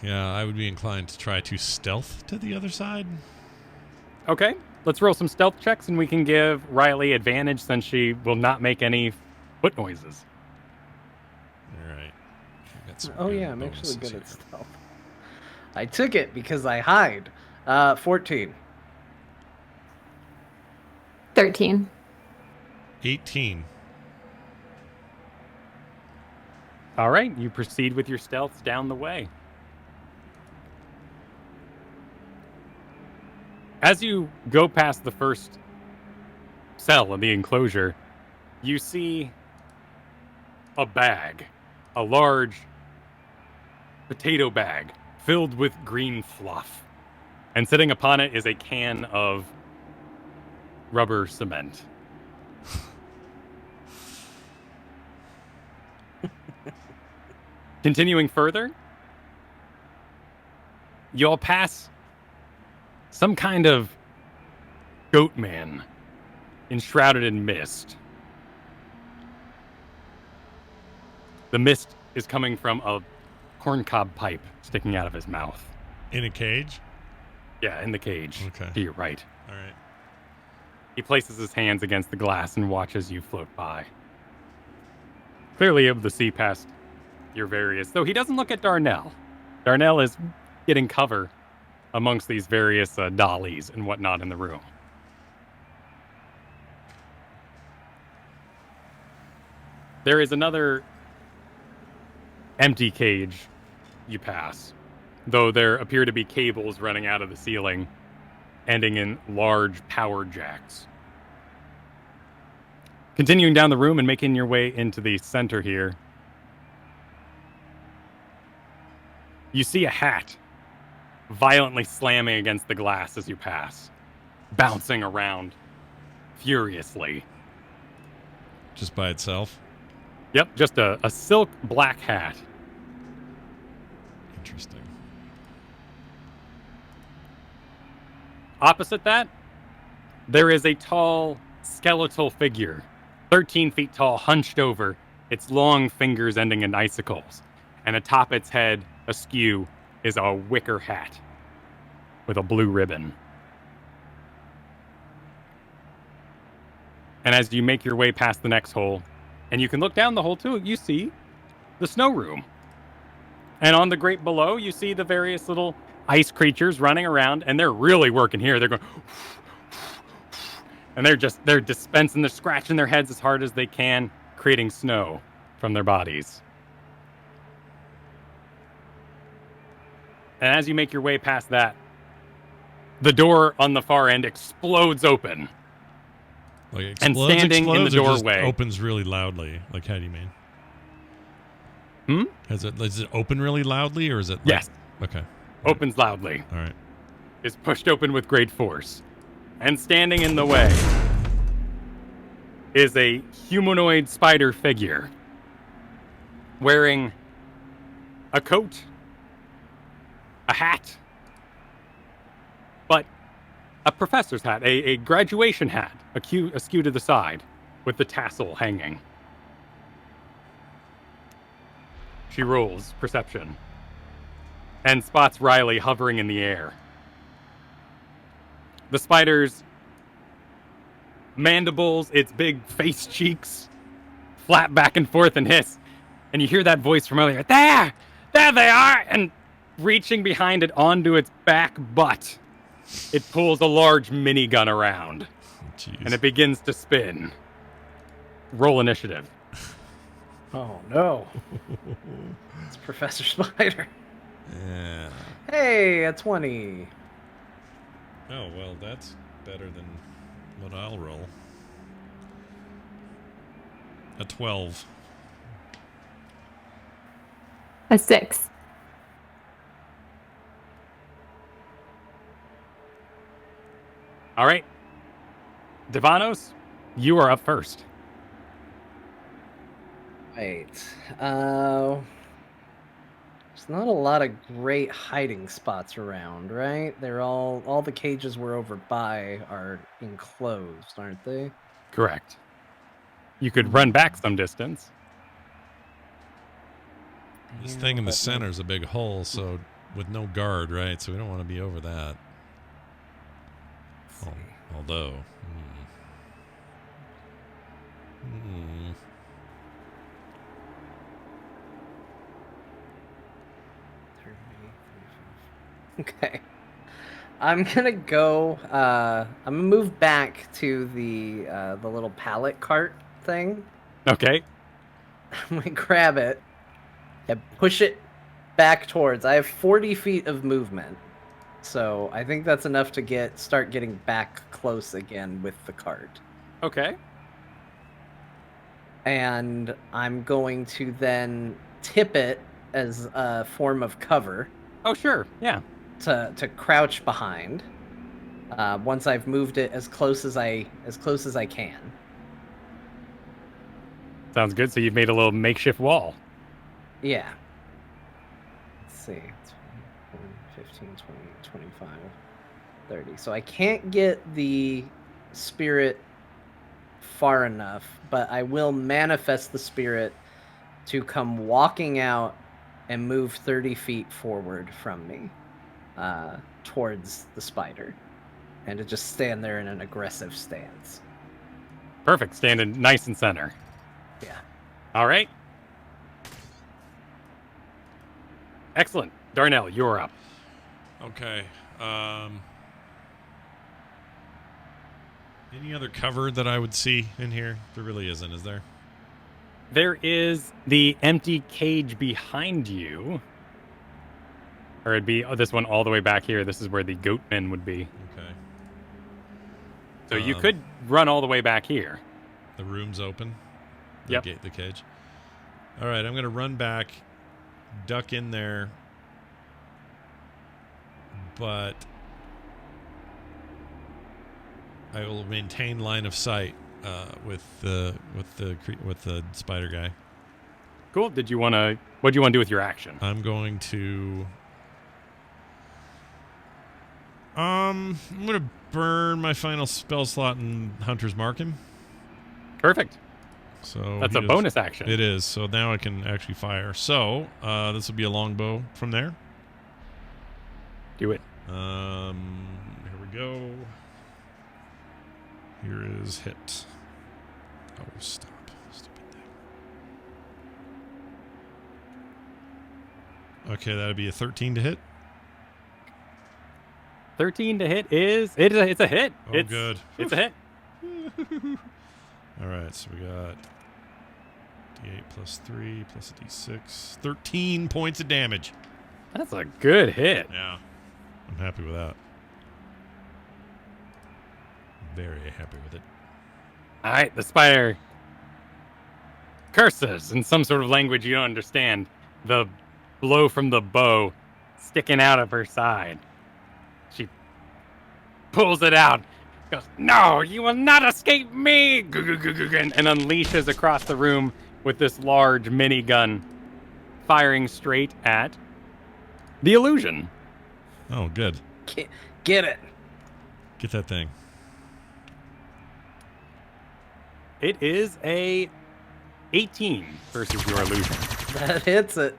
Yeah, I would be inclined to try to stealth to the other side. Okay, let's roll some stealth checks, and we can give Riley advantage since she will not make any foot noises. All right. Oh yeah, I'm actually good at stealth. I took it because I hide. 14. 13. 18. All right, you proceed with your stealths down the way. As you go past the first cell in the enclosure, you see a bag, a large potato bag filled with green fluff. And sitting upon it is a can of rubber cement. Continuing further, you all pass some kind of goat man enshrouded in mist. The mist is coming from a corncob pipe sticking out of his mouth. In a cage? Yeah, in the cage. Okay. To your right. All right. He places his hands against the glass and watches you float by. Clearly able to see past your various... Though he doesn't look at Darnell. Darnell is getting cover amongst these various dollies and whatnot in the room. There is another empty cage you pass, though there appear to be cables running out of the ceiling, ending in large power jacks. Continuing down the room and making your way into the center here, you see a hat violently slamming against the glass as you pass, bouncing around furiously. Just by itself? Yep, just a silk black hat. Interesting. Opposite that, there is a tall, skeletal figure, 13 feet tall, hunched over, its long fingers ending in icicles. And atop its head, askew, is a wicker hat with a blue ribbon. And as you make your way past the next hole, and you can look down the hole too, you see the snow room. And on the grate below, you see the various little ice creatures running around, and they're really working here. They're going, and they're dispensing, they're scratching their heads as hard as they can, creating snow from their bodies. And as you make your way past that, the door on the far end explodes open. Like explodes, and standing in the explodes, or just doorway opens really loudly. Like, how do you mean? Does it open really loudly, or is it? Like, yes. Okay. Opens loudly. All right. Is pushed open with great force. And standing in the way is a humanoid spider figure wearing a coat, a hat, but a professor's hat, a graduation hat, askew to the side, with the tassel hanging. She rolls perception and spots Riley hovering in the air. The spider's mandibles, its big face cheeks, flap back and forth and hiss. And you hear that voice from earlier, there they are! And reaching behind it onto its back butt, it pulls a large minigun around. Jeez. And it begins to spin. Roll initiative. Oh no. It's Professor Spider. Yeah. Hey, a 20. Oh, well, that's better than what I'll roll. A 12. A 6. All right. Devanos, you are up first. Right. There's not a lot of great hiding spots around, right? They're all the cages we're over by are enclosed, aren't they? Correct. You could run back some distance. This thing in the center is a big hole, so with no guard, right? So we don't want to be over that. Oh, although. Okay. I'm gonna go. I'm gonna move back to the little pallet cart thing. Okay. I'm gonna grab it and push it back towards. I have 40 feet of movement, so I think that's enough to start getting back close again with the cart. Okay. And I'm going to then tip it as a form of cover. Oh, sure. Yeah. To crouch behind once I've moved it as close as I can. Sounds good. So you've made a little makeshift wall. Yeah. Let's see. 15, 20, 25, 30. So I can't get the spirit far enough, but I will manifest the spirit to come walking out and move 30 feet forward from me. Towards the spider, and to just stand there in an aggressive stance. Perfect. Standing nice and center. Yeah. All right. Excellent. Darnell, you're up. Okay. Any other cover that I would see in here? There really isn't, is there? There is the empty cage behind you. Or it'd be this one all the way back here. This is where the goatmen would be. Okay. So you could run all the way back here. The room's open? Yep. The cage? All right, I'm going to run back, duck in there, but I will maintain line of sight with the spider guy. Cool. What do you want to do with your action? I'm going to I'm gonna burn my final spell slot and Hunter's Mark him. Perfect. So that's a bonus action. It is. So now I can actually fire. So this will be a longbow from there. Do it. Here we go. Here is hit. Oh, stop. Stupid thing. Okay, that'd be a 13 to hit. 13 to hit it's a hit. Oh, good. It's a hit. All right, so we got D8 plus 3 plus a D6. 13 points of damage. That's a good hit. Yeah. I'm happy with that. Very happy with it. All right, the spider curses in some sort of language you don't understand. The blow from the bow sticking out of her side. She pulls it out, Goes, no, you will not escape me! And unleashes across the room with this large minigun, firing straight at the illusion. Oh, good. Get it. Get that thing. It is a 18 versus your illusion. That hits it.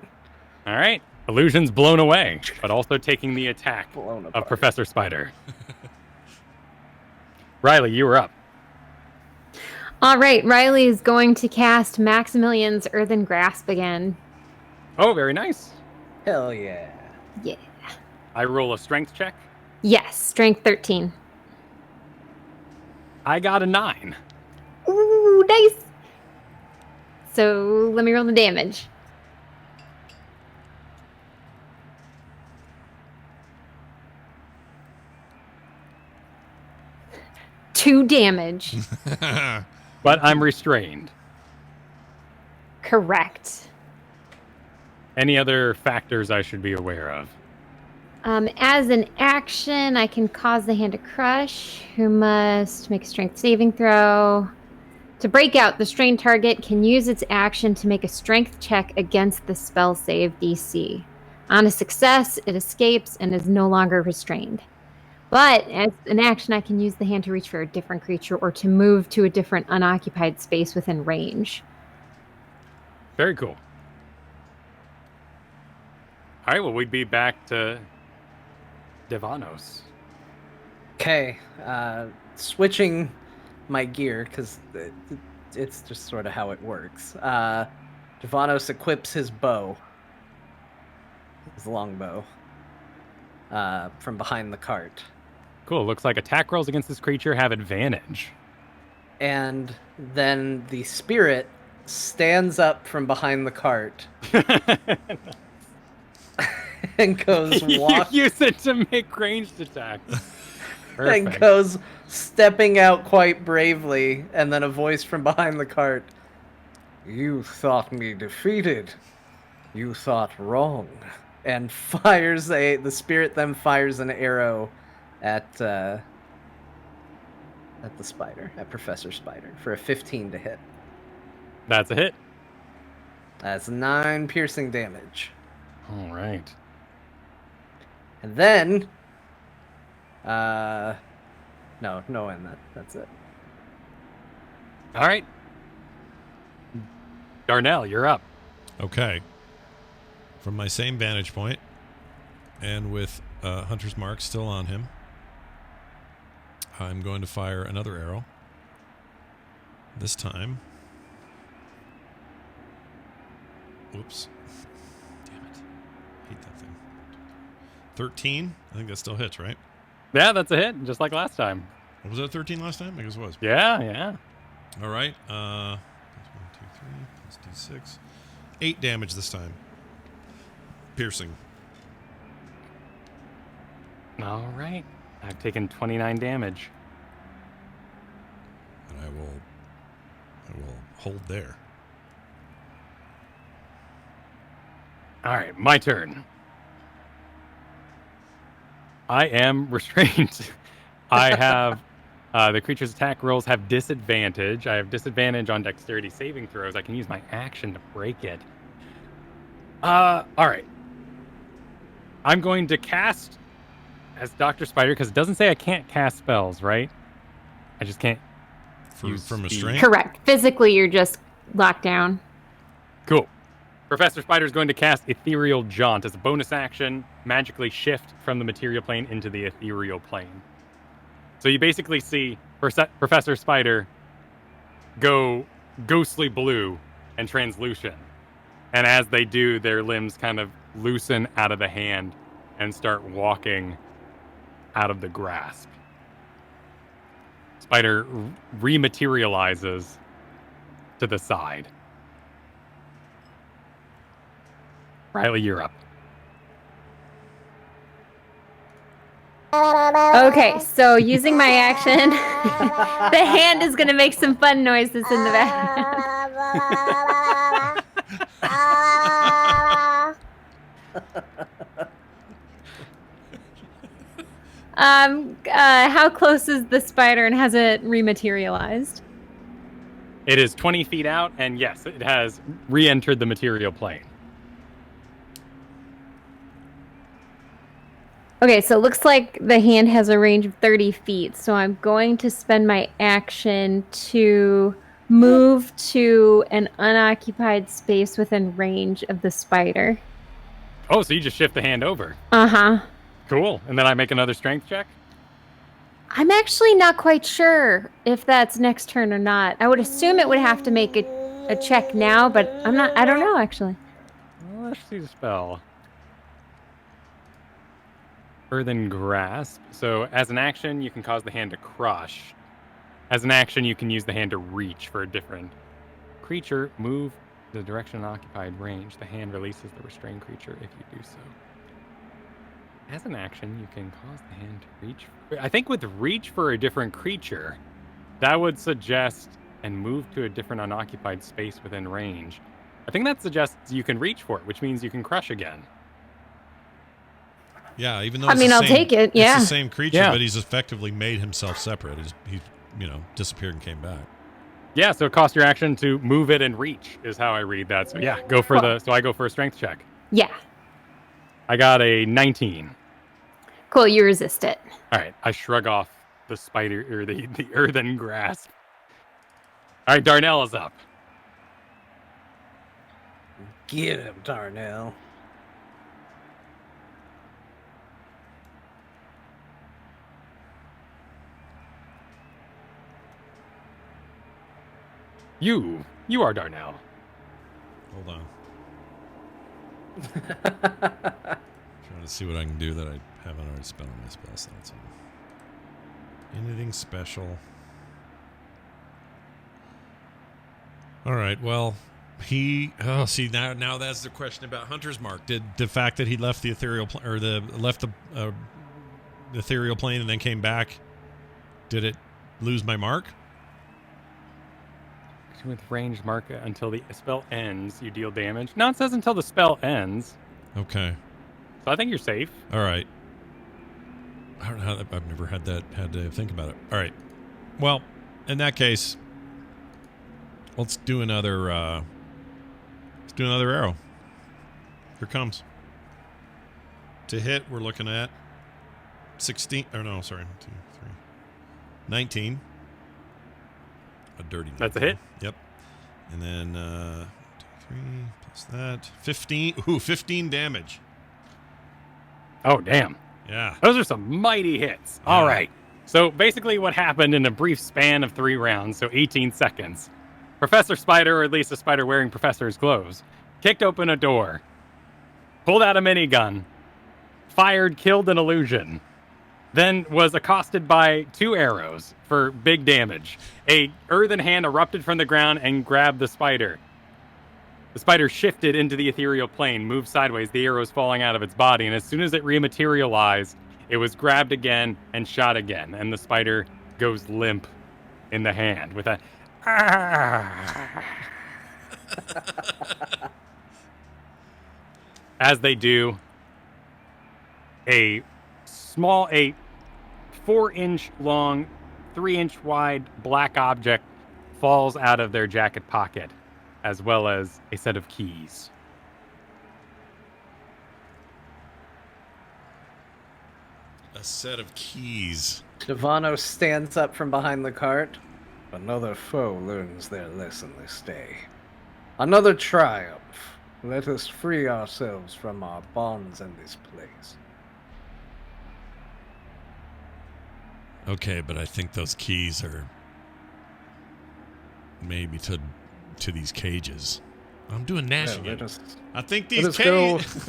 All right. Illusion's blown away, but also taking the attack Blown of apart. Professor Spider. Riley, you were up. All right, Riley is going to cast Maximilian's Earthen Grasp again. Oh, very nice. Hell yeah. Yeah. I roll a strength check. Yes, strength 13. I got a 9. Ooh, nice. So let me roll the damage. Two damage. But I'm restrained. Correct. Any other factors I should be aware of? As an action, I can cause the hand to crush, who must make a strength saving throw. To break out, the strained target can use its action to make a strength check against the spell save DC. On a success, it escapes and is no longer restrained. But as an action, I can use the hand to reach for a different creature or to move to a different unoccupied space within range. Very cool. All right, well, we'd be back to Devanos. Okay, switching my gear, because it's just sort of how it works. Devanos equips his bow, his longbow, from behind the cart. Cool. Looks like attack rolls against this creature have advantage. And then the spirit stands up from behind the cart and goes walk. You use it to make ranged attacks. And Perfect. goes stepping out quite bravely, and then a voice from behind the cart. You thought me defeated. You thought wrong. And the spirit then fires an arrow at the spider, at Professor Spider, for a 15 to hit. That's a hit. That's 9 piercing damage. All right. And then, no, and that's it. All right. Darnell, you're up. Okay. From my same vantage point, and with Hunter's Mark still on him, I'm going to fire another arrow. This time. Whoops. Damn it. Hate that thing. 13? I think that still hits, right? Yeah, that's a hit, just like last time. Was that 13 last time? I guess it was. Yeah. All right. That's 1, 2, 3. That's D6. 8 damage this time. Piercing. All right. I've taken 29 damage. And I will hold there. All right, my turn. I am restrained. I have the creature's attack rolls have disadvantage. I have disadvantage on dexterity saving throws. I can use my action to break it. All right. I'm going to cast as Dr. Spider because it doesn't say I can't cast spells, right? I just can't. From speed. restraint? Correct. Physically, you're just locked down. Cool. Professor Spider is going to cast Ethereal Jaunt as a bonus action, magically shift from the material plane into the ethereal plane. So you basically see Professor Spider go ghostly blue and translucent. And as they do, their limbs kind of loosen out of the hand and start walking out of the grasp. Spider rematerializes to the side. Riley, you're up. Okay, so using my action, the hand is going to make some fun noises in the back. How close is the spider, and has it rematerialized? It is 20 feet out, and yes, it has re-entered the material plane. Okay, so it looks like the hand has a range of 30 feet, so I'm going to spend my action to move to an unoccupied space within range of the spider. Oh, so you just shift the hand over. Uh-huh. Cool. And then I make another strength check? I'm actually not quite sure if that's next turn or not. I would assume it would have to make a check now, but I don't know, actually. Well, let's see the spell. Earthen Grasp. So as an action, you can cause the hand to crush. As an action, you can use the hand to reach for a different creature. Move the direction of occupied range. The hand releases the restrained creature if you do so. As an action, you can cause the hand to reach. I think with reach for a different creature, that would suggest and move to a different unoccupied space within range. I think that suggests you can reach for it, which means you can crush again. Yeah, even though I mean, I'll take it. Yeah. It's the same creature, Yeah. but he's effectively made himself separate. He's disappeared and came back. Yeah, so it costs your action to move it and reach is how I read that. So yeah, go for I go for a strength check. Yeah. I got a 19. Cool, you resist it. All right, I shrug off the spider or the earthen grasp. All right, Darnell is up. Get him, Darnell. You are Darnell. Hold on. Trying to see what I can do that I haven't already spent on my spell slots. Anything special? All right. Well, now that's the question about Hunter's Mark. Did the fact that he left the ethereal left the ethereal plane and then came back, did it lose my mark? With ranged mark until the spell ends, you deal damage. No, it says until the spell ends. Okay. So I think you're safe. All right. I don't know. I've never had to think about it. All right. Well, in that case, let's do another arrow. Here comes. To hit, we're looking at 16. Oh no, sorry. 2, 3, 19. A dirty 19. That's a hit? Yep. And then 2, 3 plus that 15. Ooh, 15 damage. Oh, damn. Yeah. Those are some mighty hits. Yeah. All right. So basically what happened in a brief span of 3 rounds, so 18 seconds, Professor Spider, or at least a spider wearing Professor's clothes, kicked open a door, pulled out a minigun, fired, killed an illusion, then was accosted by 2 arrows for big damage. A earthen hand erupted from the ground and grabbed the spider. The spider shifted into the ethereal plane, moved sideways, the arrows falling out of its body, and as soon as it rematerialized, it was grabbed again and shot again, and the spider goes limp in the hand with a As they do, a 4-inch long, 3-inch wide black object falls out of their jacket pocket, as well as a set of keys. A set of keys. Devano stands up from behind the cart. Another foe learns their lesson this day. Another triumph. Let us free ourselves from our bonds in this place. Okay, but I think those keys are maybe to these cages. I'm doing gnashing. Let us I think these us go. cages.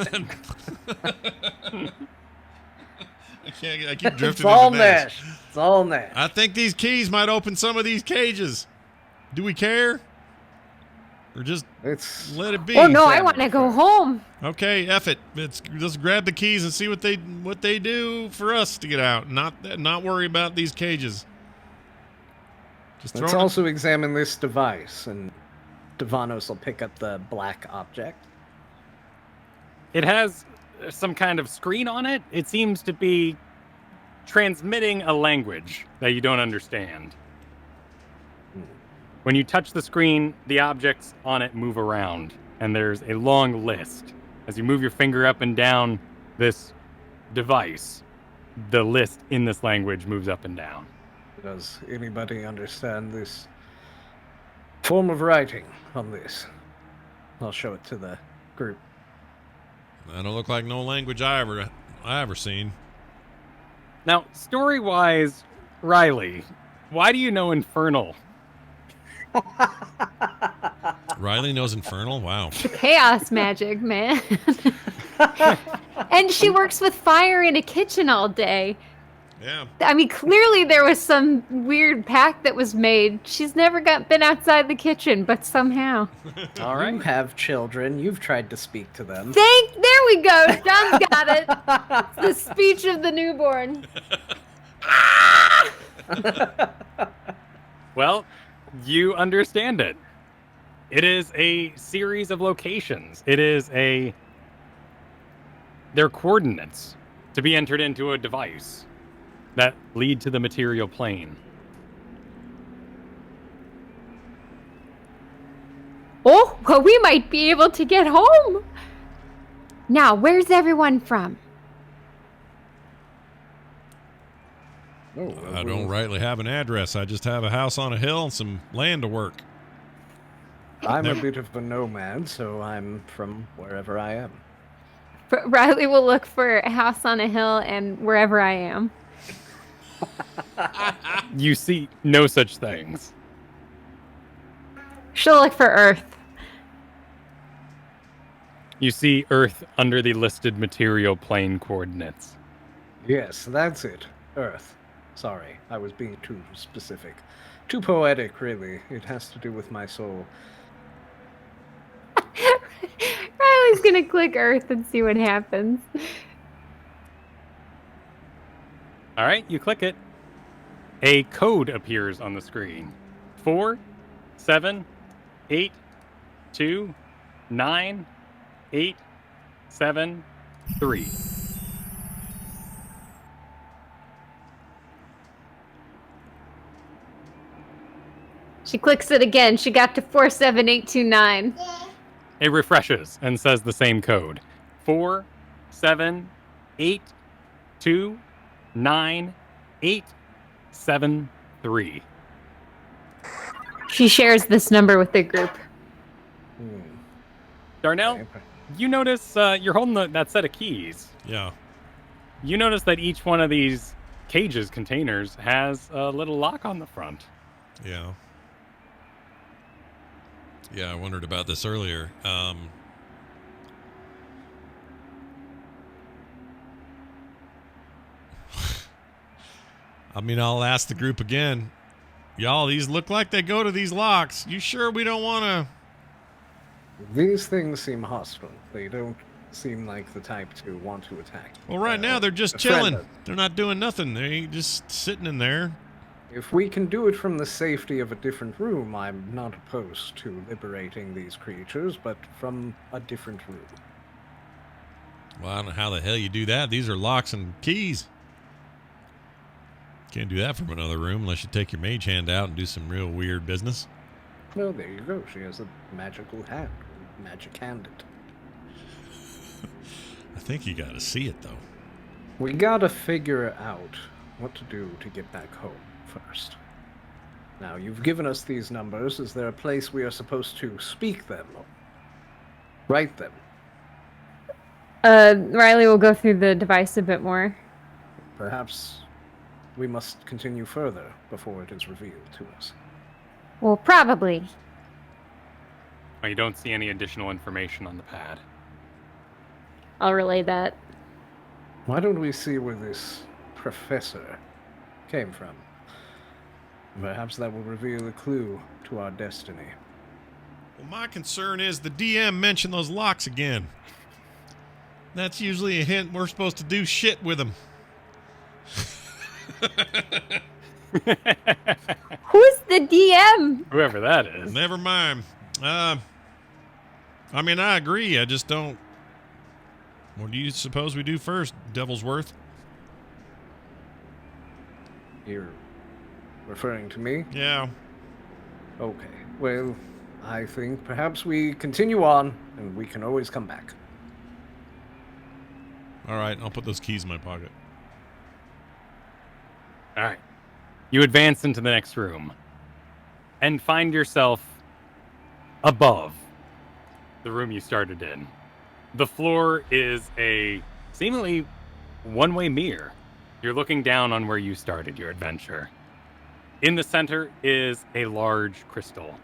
I keep drifting. It's all into Nash. Nash. It's all Nash. I think these keys might open some of these cages. Do we care? Or just It's let it be? Oh no, I want to go home. Okay, F it. Let's grab the keys and see what they do for us to get out. Not worry about these cages. Just Let's throw also examine this device, and Devanos will pick up the black object. It has some kind of screen on it. It seems to be transmitting a language that you don't understand. When you touch the screen, the objects on it move around, and there's a long list. As you move your finger up and down this device, the list in this language moves up and down. Does anybody understand this form of writing on this? I'll show it to the group. That don't look like no language I ever seen. Now, story-wise, Riley, why do you know Infernal? Riley knows Infernal? Wow. Chaos magic, man. And she works with fire in a kitchen all day. Yeah. I mean, clearly there was some weird pact that was made. She's never been outside the kitchen, but somehow. All right. You have children. You've tried to speak to them. There we go. John's got it. It's the speech of the newborn. Well, you understand it. It is a series of locations. They're coordinates to be entered into a device that lead to the material plane. Oh, well, we might be able to get home. Now, where's everyone from? Oh, I don't rightly have an address. I just have a house on a hill and some land to work. I'm a bit of a nomad, so I'm from wherever I am. Riley will look for a house on a hill and wherever I am. You see no such things. She'll look for Earth. You see Earth under the listed material plane coordinates. Yes, that's it. Earth. Sorry, I was being too specific. Too poetic, really. It has to do with my soul. Riley's gonna click Earth and see what happens. All right, you click it. A code appears on the screen. 4, 7, 8, 2, 9, 8, 7, 3. She clicks it again. She got to 47829. It refreshes and says the same code. 4, 7, 8, 2, 9, 8, 7, 3. She shares this number with the group. Darnell, Okay. you notice you're holding that set of keys. Yeah. You notice that each one of these cages, containers, has a little lock on the front. Yeah. Yeah, I wondered about this earlier. I mean, I'll ask the group again. Y'all, these look like they go to these locks. You sure we don't want to... These things seem hostile. They don't seem like the type to want to attack. Well, right now they're just chilling. They're not doing nothing. They're just sitting in there. If we can do it from the safety of a different room, I'm not opposed to liberating these creatures, but from a different room. Well, I don't know how the hell you do that. These are locks and keys. Can't do that from another room unless you take your mage hand out and do some real weird business. Well, there you go. She has a magical hand. Magic handed. I think you got to see it, though. We gotta figure out what to do to get back home first. Now, you've given us these numbers. Is there a place we are supposed to speak them? Write them? Riley will go through the device a bit more. Perhaps we must continue further before it is revealed to us. Well, probably. Oh, you don't see any additional information on the pad. I'll relay that. Why don't we see where this professor came from? Perhaps that will reveal a clue to our destiny. Well, my concern is the DM mentioned those locks again. That's usually a hint we're supposed to do shit with them. Who's the DM? Whoever that is. Never mind. I mean, I agree. I just don't... What do you suppose we do first, Devilsworth? You're referring to me? Yeah. Okay. Well, I think perhaps we continue on, and we can always come back. All right, I'll put those keys in my pocket. All right. You advance into the next room and find yourself above the room you started in. The floor is a seemingly one-way mirror. You're looking down on where you started your adventure. In the center is a large crystal,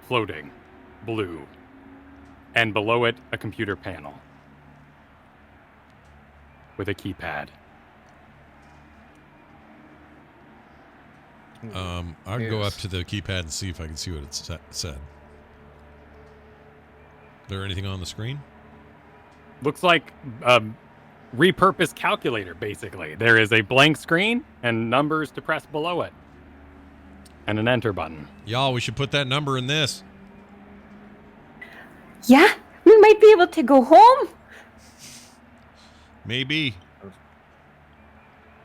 floating, blue, and below it a computer panel with a keypad. I'd go up to the keypad and see if I can see what it said. Is there anything on the screen? Looks like a repurposed calculator, basically. There is a blank screen and numbers to press below it. And an enter button. Y'all, we should put that number in this. Yeah, we might be able to go home. Maybe.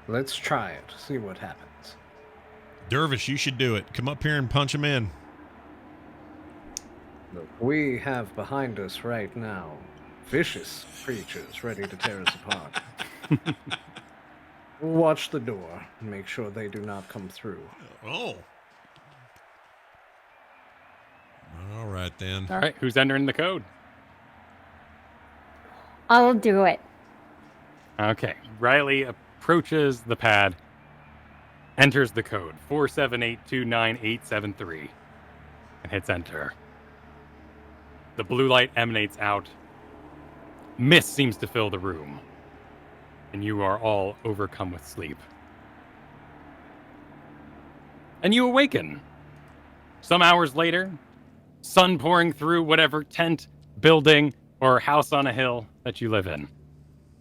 Let's try it, see what happens. Dervish, you should do it. Come up here and punch him in. Look, we have behind us right now vicious creatures ready to tear us apart. Watch the door and make sure they do not come through. Oh. All right, then. All right, who's entering the code? I'll do it. Okay, Riley approaches the pad, enters the code 478298873, and hits enter. The blue light emanates out. Mist seems to fill the room, and you are all overcome with sleep. And you awaken. Some hours later, sun pouring through whatever tent, building, or house on a hill that you live in.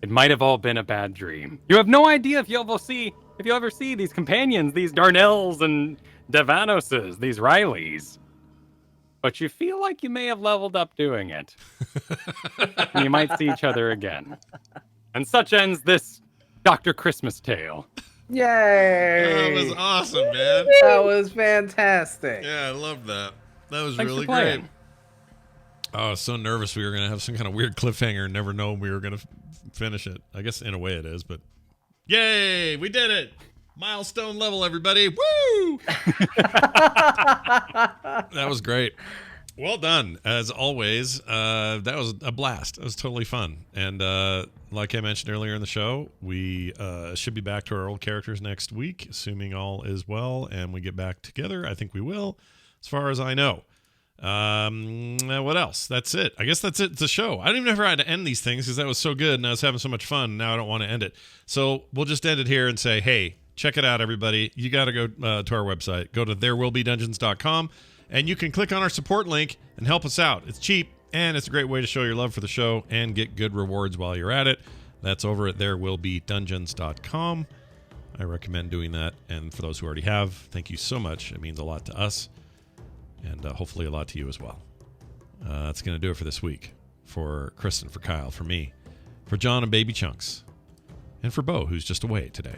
It might have all been a bad dream. You have no idea if you'll ever see these companions, these Darnells and Devanoses, these Rileys. But you feel like you may have leveled up doing it. And you might see each other again. And such ends this Dr. Christmas tale. Yay! That was awesome, man. That was fantastic. Yeah, I love that. That was Thanks really for playing. great. Oh, I was so nervous we were going to have some kind of weird cliffhanger and never know we were going to finish it. I guess in a way it is, but yay, we did it. Milestone level, everybody. Woo! That was great. Well done. As always, that was a blast. It was totally fun. And like I mentioned earlier in the show, we should be back to our old characters next week, assuming all is well and we get back together. I think we will, as far as I know. What else? That's it. I guess that's it. It's a show. I don't even know how to end these things because that was so good and I was having so much fun. Now I don't want to end it. So we'll just end it here and say, hey, check it out, everybody. You got to go to our website. Go to therewillbedungeons.com and you can click on our support link and help us out. It's cheap and it's a great way to show your love for the show and get good rewards while you're at it. That's over at therewillbedungeons.com. I recommend doing that. And for those who already have, thank you so much. It means a lot to us. And hopefully a lot to you as well. That's going to do it for this week. For Kristen, for Kyle, for me, for John and Baby Chunks, and for Bo, who's just away today.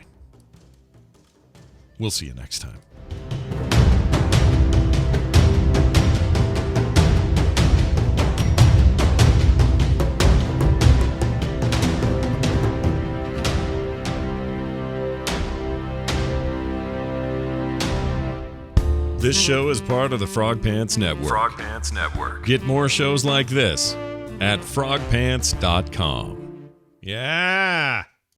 We'll see you next time. This show is part of the Frog Pants Network. Frog Pants Network. Get more shows like this at frogpants.com. Yeah.